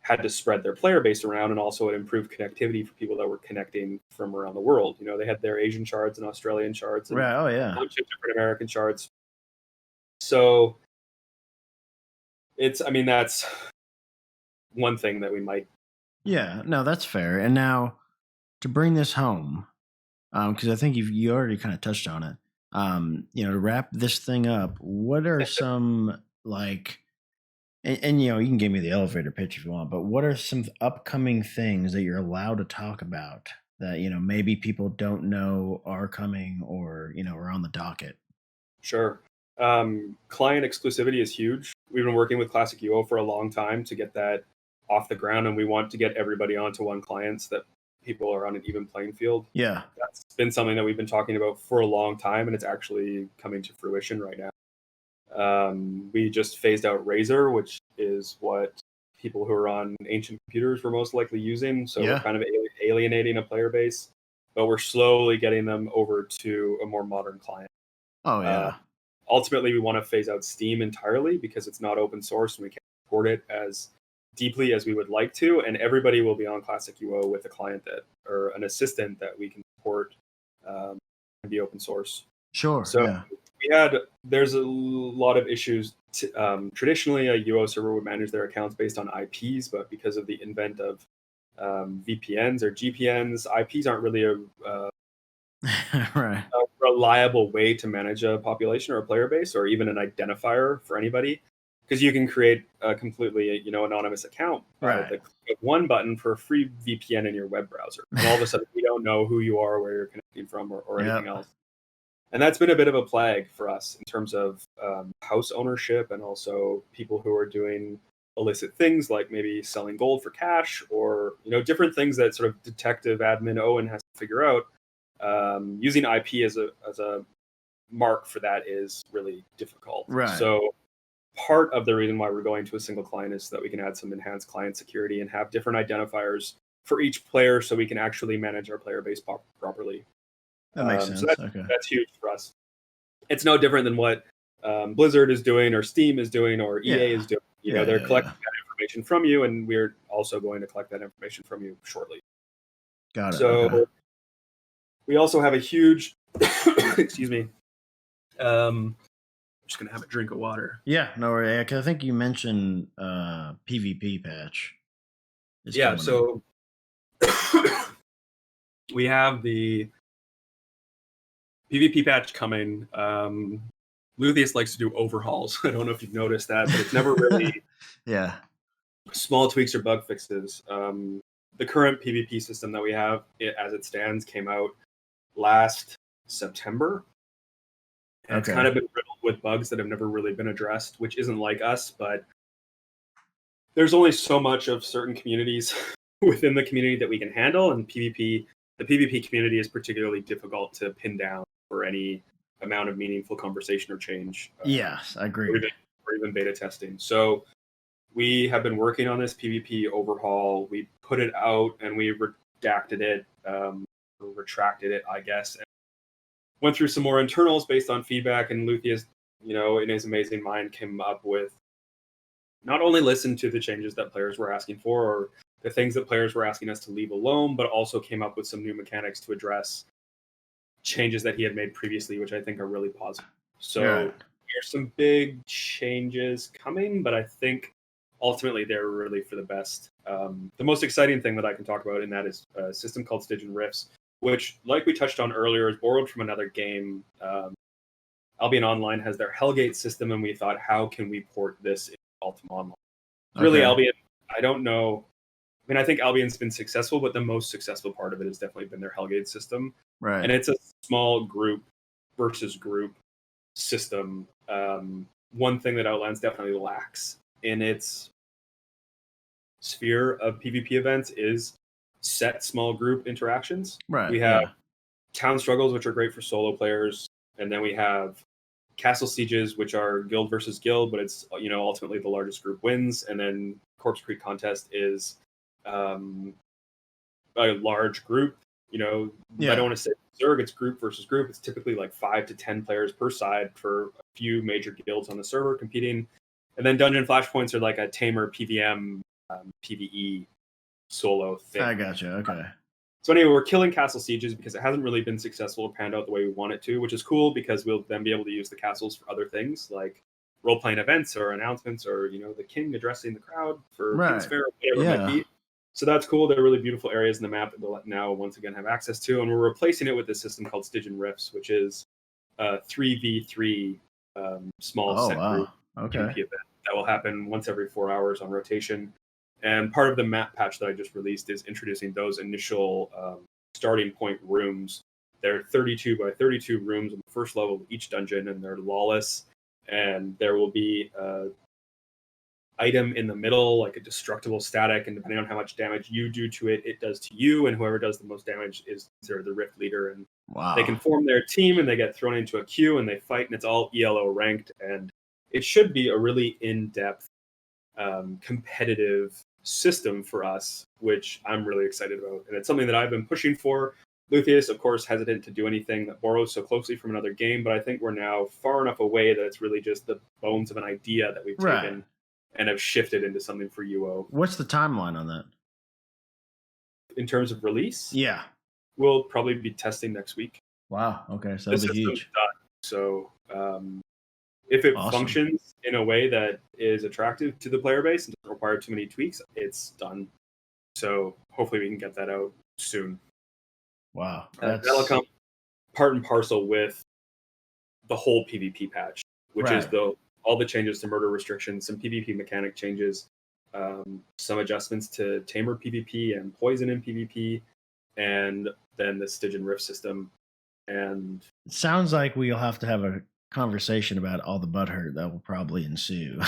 Speaker 2: had to spread their player base around, and also it improved connectivity for people that were connecting from around the world. They had their Asian shards and Australian shards, and a bunch of different American shards. So that's one thing that we might
Speaker 1: Yeah, no, that's fair. And now to bring this home, because I think you already kind of touched on it. To wrap this thing up, what are some like, and you can give me the elevator pitch if you want, but what are some upcoming things that you're allowed to talk about that maybe people don't know are coming or are on the docket?
Speaker 2: Sure. Client exclusivity is huge. We've been working with Classic UO for a long time to get that off the ground, and we want to get everybody onto one client so that people are on an even playing field.
Speaker 1: Yeah.
Speaker 2: That's been something that we've been talking about for a long time, and it's actually coming to fruition right now. We just phased out Razor, which is what people who are on ancient computers were most likely using. So we're
Speaker 1: Yeah.
Speaker 2: kind of alienating a player base, but we're slowly getting them over to a more modern client.
Speaker 1: Oh
Speaker 2: Uh,
Speaker 1: yeah.
Speaker 2: Ultimately, we want to phase out Steam entirely because it's not open source and we can't support it as deeply as we would like to. And everybody will be on Classic UO with a client that or an assistant that we can support and be open source.
Speaker 1: Sure.
Speaker 2: So
Speaker 1: Yeah.
Speaker 2: there's a lot of issues. Traditionally, a UO server would manage their accounts based on IPs, but because of the invent of VPNs or GPNs, IPs aren't really
Speaker 1: Right.
Speaker 2: a reliable way to manage a population or a player base or even an identifier for anybody because you can create a completely anonymous account by
Speaker 1: Right.
Speaker 2: the click of one button for a free VPN in your web browser, and all of a sudden we don't know who you are, where you're connecting from, or anything
Speaker 1: Yep.
Speaker 2: else. And that's been a bit of a plague for us in terms of house ownership and also people who are doing illicit things like maybe selling gold for cash or different things that sort of detective admin Owen has to figure out. Using IP as a mark for that is really difficult.
Speaker 1: Right.
Speaker 2: So part of the reason why we're going to a single client is so that we can add some enhanced client security and have different identifiers for each player so we can actually manage our player base properly.
Speaker 1: That makes
Speaker 2: So
Speaker 1: sense. Okay.
Speaker 2: that's huge for us. It's no different than what Blizzard is doing or Steam is doing or EA
Speaker 1: Yeah.
Speaker 2: is doing.
Speaker 1: Yeah.
Speaker 2: They're
Speaker 1: Yeah. Yeah.
Speaker 2: collecting that information from you, and we're also going to collect that information from you shortly.
Speaker 1: Got it. Okay.
Speaker 2: So we also have a huge, excuse me. I'm just gonna have a drink of water.
Speaker 1: Yeah. No worry. 'Cause I think you mentioned PvP patch is
Speaker 2: Yeah,
Speaker 1: coming up.
Speaker 2: so we have the PvP patch coming. Luthien likes to do overhauls. I don't know if you've noticed that, but it's never really
Speaker 1: Yeah.
Speaker 2: small tweaks or bug fixes. The current PvP system that we have, as it stands, came out last September, and it's
Speaker 1: Okay.
Speaker 2: kind of been riddled with bugs that have never really been addressed, which isn't like us, but there's only so much of certain communities within the community that we can handle, and the PvP community is particularly difficult to pin down for any amount of meaningful conversation or change,
Speaker 1: Yes,
Speaker 2: or even,
Speaker 1: agreed.
Speaker 2: or even beta testing. So we have been working on this PvP overhaul. We put it out and we redacted it, or retracted it, I guess, and went through some more internals based on feedback. And Luthien, in his amazing mind, came up with not only listened to the changes that players were asking for or the things that players were asking us to leave alone, but also came up with some new mechanics to address changes that he had made previously, which I think are really positive.
Speaker 1: Right.
Speaker 2: So there's some big changes coming, but I think ultimately they're really for the best. The most exciting thing that I can talk about in that is a system called Stygian Rifts, which, like we touched on earlier, is borrowed from another game. Albion Online has their Hellgate system, and we thought, how can we port this in Ultima Online? Really,
Speaker 1: Okay.
Speaker 2: Albion, I don't know. I mean, I think Albion's been successful, but the most successful part of it has definitely been their Hellgate system.
Speaker 1: Right.
Speaker 2: And it's a small group versus group system. One thing that Outlands definitely lacks in its sphere of PvP events is set small group interactions.
Speaker 1: Right.
Speaker 2: We have
Speaker 1: Yeah.
Speaker 2: town struggles, which are great for solo players, and then we have castle sieges, which are guild versus guild, but it's ultimately the largest group wins. And then Corpse Creek contest is a large group. I don't
Speaker 1: Yeah.
Speaker 2: want to say Zerg, it's group versus group. It's typically like 5 to 10 players per side for a few major guilds on the server competing. And then dungeon flashpoints are like a tamer PVM PvE solo thing.
Speaker 1: I gotcha. Okay.
Speaker 2: So anyway, we're killing castle sieges because it hasn't really been successful or panned out the way we want it to, which is cool because we'll then be able to use the castles for other things like role-playing events or announcements or the king addressing the crowd for King's
Speaker 1: Right.
Speaker 2: Fair or whatever it might
Speaker 1: Yeah.
Speaker 2: be. So that's cool. They're really beautiful areas in the map that we'll now once again have access to, and we're replacing it with this system called Stygian Rifts, which is a 3v3 small
Speaker 1: Oh
Speaker 2: set group
Speaker 1: wow. Okay.
Speaker 2: PvP event that will happen once every 4 hours on rotation. And part of the map patch that I just released is introducing those initial starting point rooms. They're 32 by 32 rooms on the first level of each dungeon, and they're lawless. And there will be item in the middle, like a destructible static, and depending on how much damage you do to it, it does to you, and whoever does the most damage is considered the rift leader. And they can
Speaker 1: Wow.
Speaker 2: form their team, and they get thrown into a queue, and they fight, and it's all ELO ranked, and it should be a really in-depth, competitive system for us, which I'm really excited about, and it's something that I've been pushing for. Luthien, of course, hesitant to do anything that borrows so closely from another game, but I think we're now far enough away that it's really just the bones of an idea that we've
Speaker 1: Right.
Speaker 2: taken and have shifted into something for UO.
Speaker 1: What's the timeline on that?
Speaker 2: In terms of release,
Speaker 1: Yeah.
Speaker 2: we'll probably be testing next week.
Speaker 1: Wow. Okay. So
Speaker 2: The
Speaker 1: that'll be
Speaker 2: system's
Speaker 1: huge.
Speaker 2: done. So if it
Speaker 1: Awesome.
Speaker 2: functions in a way that is attractive to the player base and doesn't require too many tweaks, it's done. So hopefully we can get that out soon.
Speaker 1: Wow.
Speaker 2: That'll come part and parcel with the whole PvP patch, which is
Speaker 1: Right.
Speaker 2: all the changes to murder restrictions, some PvP mechanic changes, some adjustments to tamer PvP and poison in PvP, and then the Stygian Rift system. And
Speaker 1: It sounds like we'll have to have a conversation about all the butthurt that will probably ensue.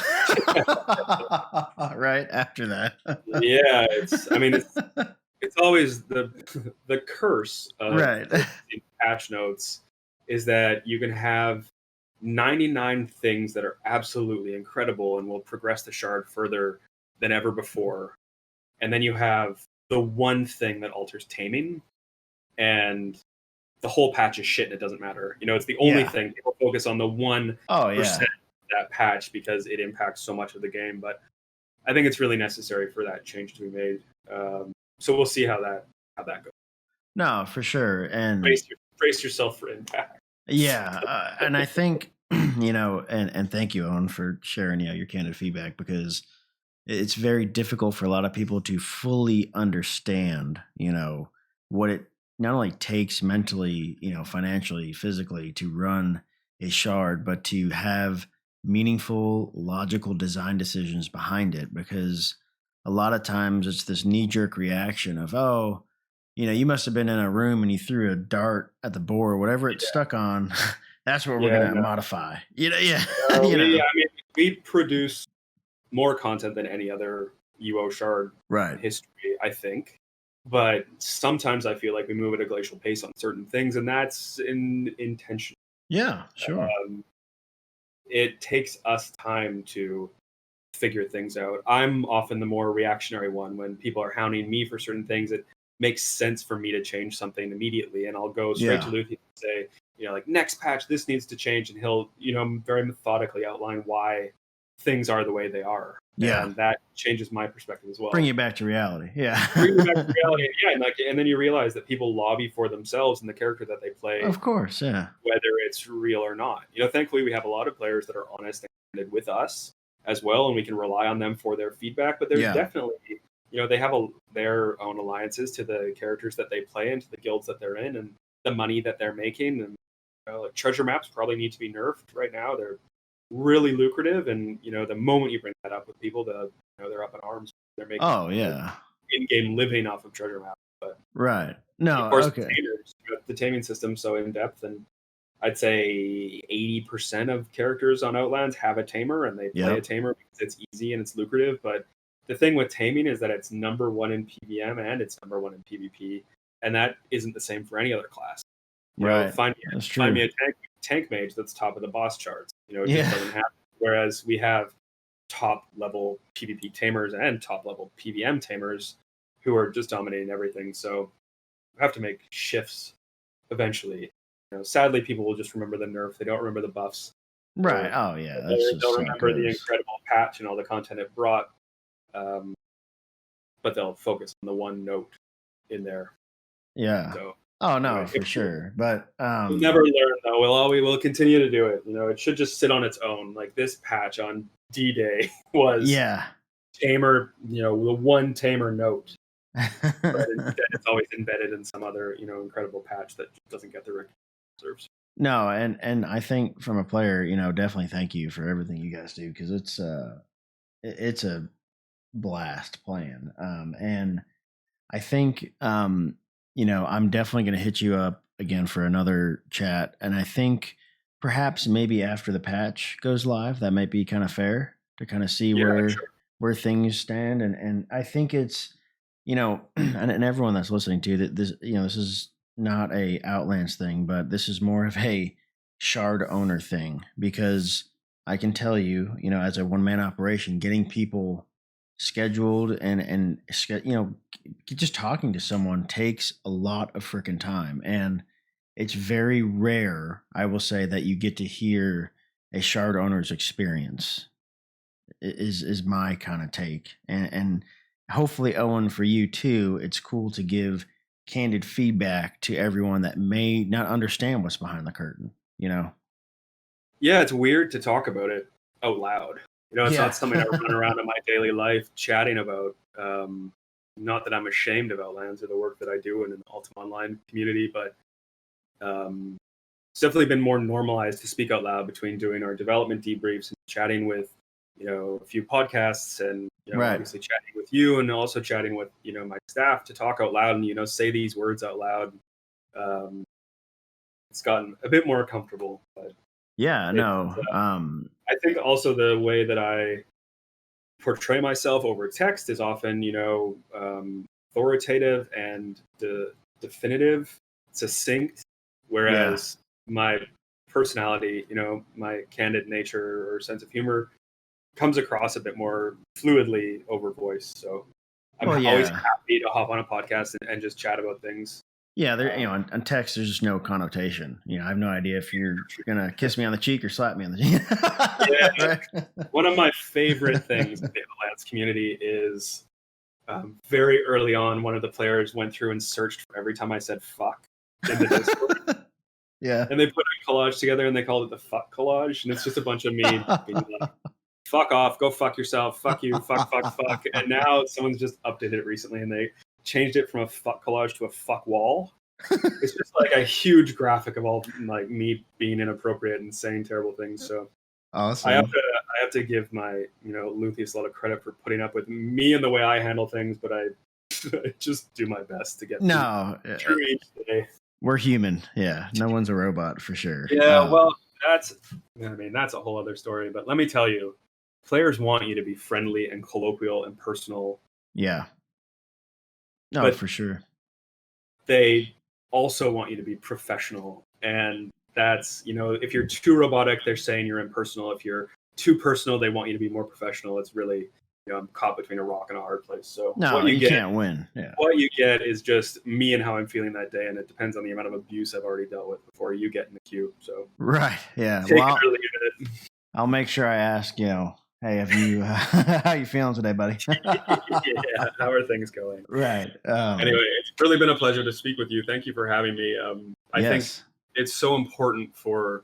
Speaker 1: Right after that.
Speaker 2: yeah, it's always the curse of
Speaker 1: Right.
Speaker 2: patch notes is that you can have 99 things that are absolutely incredible and will progress the shard further than ever before. And then you have the one thing that alters taming, and the whole patch is shit and it doesn't matter. It's the only
Speaker 1: Yeah.
Speaker 2: thing. People focus on the 1%
Speaker 1: Oh
Speaker 2: of
Speaker 1: yeah.
Speaker 2: that patch because it impacts so much of the game. But I think it's really necessary for that change to be made. So we'll see how that goes.
Speaker 1: No, for sure. And
Speaker 2: Brace yourself for impact.
Speaker 1: yeah, and I think and thank you, Owen, for sharing your candid feedback, because it's very difficult for a lot of people to fully understand what it not only takes mentally, financially, physically to run a shard, but to have meaningful, logical design decisions behind it. Because a lot of times it's this knee jerk reaction of, oh, you must have been in a room and you threw a dart at the board, whatever it's stuck on. That's what we're
Speaker 2: Yeah,
Speaker 1: gonna
Speaker 2: no.
Speaker 1: modify. Yeah.
Speaker 2: We produce more content than any other UO shard in
Speaker 1: Right.
Speaker 2: history, I think. But sometimes I feel like we move at a glacial pace on certain things, and that's intentional.
Speaker 1: Yeah, sure.
Speaker 2: It takes us time to figure things out. I'm often the more reactionary one when people are hounding me for certain things. It makes sense for me to change something immediately, and I'll go straight to Luthien and say, like, next patch, this needs to change, and he'll, very methodically outline why things are the way they are.
Speaker 1: Yeah.
Speaker 2: And that changes my perspective as well.
Speaker 1: Bring you back to reality. Yeah.
Speaker 2: Bring you back to reality. And then you realize that people lobby for themselves and the character that they play,
Speaker 1: Of course, yeah.
Speaker 2: whether it's real or not. Thankfully we have a lot of players that are honest and candid with us as well, and we can rely on them for their feedback. But there's definitely, they have their own alliances to the characters that they play and to the guilds that they're in and the money that they're making. And like treasure maps probably need to be nerfed right now. They're really lucrative, and the moment you bring that up with people, they're up in arms. They're making in-game living off of treasure maps. But
Speaker 1: right. No,
Speaker 2: of course,
Speaker 1: okay.
Speaker 2: the taming system's so in depth, and I'd say 80% of characters on Outlands have a tamer, and they play a tamer because it's easy and it's lucrative. But the thing with taming is that it's number one in PVM and it's number one in PvP, and that isn't the same for any other class. Find me a tank mage that's top of the boss charts. It just doesn't happen. Whereas we have top level PvP tamers and top level PVM tamers who are just dominating everything. So we have to make shifts eventually. Sadly, people will just remember the nerf. They don't remember the buffs.
Speaker 1: Right. Oh yeah.
Speaker 2: They don't remember the incredible patch and all the content it brought. But they'll focus on the one note in there.
Speaker 1: Yeah.
Speaker 2: So,
Speaker 1: oh no, for sure. But
Speaker 2: we'll never learn though. We'll continue to do it. It should just sit on its own. Like this patch on D-Day was tamer, the one tamer note. but instead it's always embedded in some other, incredible patch that just doesn't get the recognition it deserves.
Speaker 1: No, and I think from a player, definitely thank you for everything you guys do, because it's a blast playing. And I think I'm definitely going to hit you up again for another chat, and I think perhaps maybe after the patch goes live, that might be kind of fair to kind of see
Speaker 2: Yeah,
Speaker 1: where
Speaker 2: sure.
Speaker 1: things stand. And I think it's and everyone that's listening to that, this is not a Outlands thing, but this is more of a shard owner thing, because I can tell you, as a one man operation, getting people scheduled and just talking to someone takes a lot of freaking time. And it's very rare, I will say, that you get to hear a shard owner's experience. Is my kind of take. And hopefully, Owyn, for you too, it's cool to give candid feedback to everyone that may not understand what's behind the curtain.
Speaker 2: Yeah, it's weird to talk about it out loud. It's
Speaker 1: Yeah.
Speaker 2: not something I run around in my daily life chatting about. Not that I'm ashamed of Outlands or the work that I do in an Ultima Online community, but it's definitely been more normalized to speak out loud between doing our development debriefs and chatting with, a few podcasts, and
Speaker 1: Right.
Speaker 2: obviously chatting with you, and also chatting with my staff to talk out loud and say these words out loud. It's gotten a bit more comfortable, but
Speaker 1: Yeah. No.
Speaker 2: I think also the way that I portray myself over text is often, authoritative and definitive, succinct,
Speaker 1: Yeah.
Speaker 2: whereas my personality, my candid nature or sense of humor comes across a bit more fluidly over voice. So I'm
Speaker 1: Well,
Speaker 2: always
Speaker 1: yeah.
Speaker 2: happy to hop on a podcast and just chat about things.
Speaker 1: Yeah, on text, there's just no connotation. I have no idea if you're gonna kiss me on the cheek or slap me on the cheek.
Speaker 2: Yeah,
Speaker 1: Right?
Speaker 2: one of my favorite things in the Outlands community is very early on, one of the players went through and searched for every time I said fuck in the Discord.
Speaker 1: Yeah.
Speaker 2: And they put a collage together and they called it the fuck collage. And it's just a bunch of me being like, fuck off, go fuck yourself, fuck you, fuck, fuck, fuck. And now someone's just updated it recently and they changed it from a fuck collage to a fuck wall. It's just like a huge graphic of all like me being inappropriate and saying terrible things. So
Speaker 1: Awesome.
Speaker 2: I have to give my Luthien a lot of credit for putting up with me and the way I handle things, but I just do my best to get through each day.
Speaker 1: We're human. Yeah, no one's a robot for sure.
Speaker 2: Yeah, well, that's a whole other story. But let me tell you, players want you to be friendly and colloquial and personal.
Speaker 1: Yeah. No,
Speaker 2: but
Speaker 1: for sure.
Speaker 2: They also want you to be professional, and that's if you're too robotic, they're saying you're impersonal. If you're too personal, they want you to be more professional. It's really I'm caught between a rock and a hard place. So
Speaker 1: no, you can't win. Yeah.
Speaker 2: What you get is just me and how I'm feeling that day, and it depends on the amount of abuse I've already dealt with before you get in the queue. So
Speaker 1: right, yeah.
Speaker 2: Well,
Speaker 1: I'll make sure I ask. Hey, have you? How you feeling today, buddy?
Speaker 2: Yeah, how are things going?
Speaker 1: Right.
Speaker 2: Anyway, it's really been a pleasure to speak with you. Thank you for having me. I think it's so important for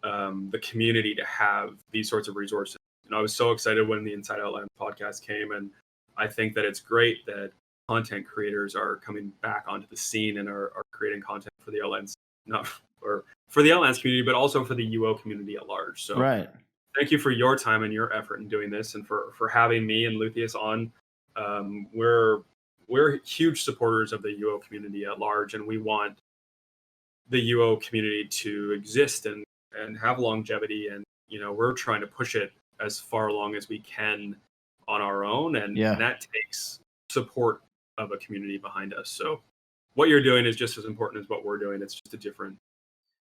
Speaker 2: the community to have these sorts of resources. And I was so excited when the Inside Outland podcast came, and I think that it's great that content creators are coming back onto the scene and are creating content for the Outlands, for the Outlands community, but also for the UO community at large. So
Speaker 1: right.
Speaker 2: Thank you for your time and your effort in doing this, and for having me and Luthien on. We're huge supporters of the UO community at large, and we want the UO community to exist and have longevity. And we're trying to push it as far along as we can on our own, and that takes support of a community behind us. So what you're doing is just as important as what we're doing. It's just a different.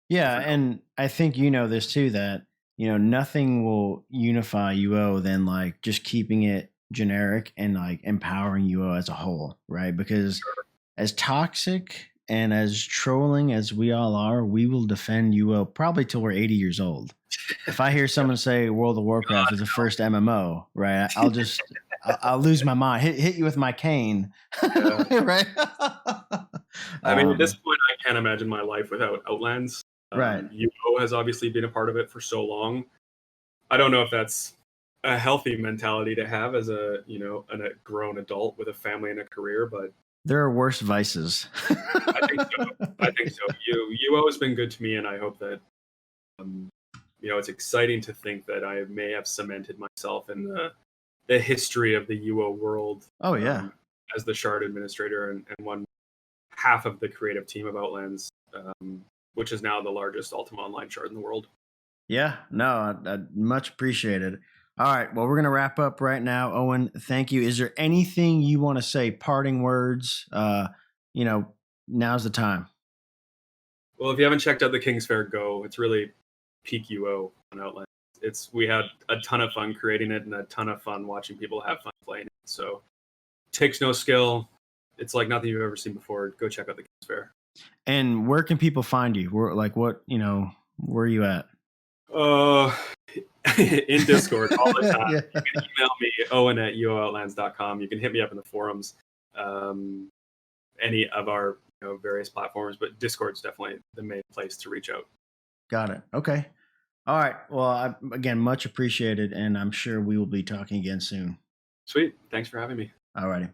Speaker 1: And I think this too, that nothing will unify UO than like just keeping it generic and like empowering UO as a whole, right? Because as toxic and as trolling as we all are, we will defend UO probably till we're 80 years old. If I hear someone say World of Warcraft is the first MMO, right? I'll just I'll lose my mind. Hit you with my cane, right?
Speaker 2: I mean, at this point, I can't imagine my life without Outlands.
Speaker 1: Right.
Speaker 2: UO has obviously been a part of it for so long. I don't know if that's a healthy mentality to have as a a grown adult with a family and a career. But
Speaker 1: There are worse vices.
Speaker 2: I think so. I think so. You always been good to me, and I hope that um, it's exciting to think that I may have cemented myself in the history of the UO world
Speaker 1: Oh yeah.
Speaker 2: as the shard administrator and one half of the creative team of Outlands, which is now the largest Ultima Online shard in the world.
Speaker 1: Yeah, no, I much appreciated. All right, well, we're gonna wrap up right now. Owyn, thank you. Is there anything you want to say? Parting words? You know, now's the time.
Speaker 2: Well, if you haven't checked out the King's Fair, go. It's really peak UO on Outlands. We had a ton of fun creating it and a ton of fun watching people have fun playing it. So takes no skill. It's like nothing you've ever seen before. Go check out the King's Fair.
Speaker 1: And where can people find you? Where, like, what, where are you at?
Speaker 2: In Discord all the time.
Speaker 1: Yeah.
Speaker 2: You can email me, Owyn@uooutlands.com. You can hit me up in the forums, any of our various platforms, but Discord's definitely the main place to reach out.
Speaker 1: Got it. Okay. All right. Well, again, much appreciated, and I'm sure we will be talking again soon.
Speaker 2: Sweet. Thanks for having me.
Speaker 1: All righty.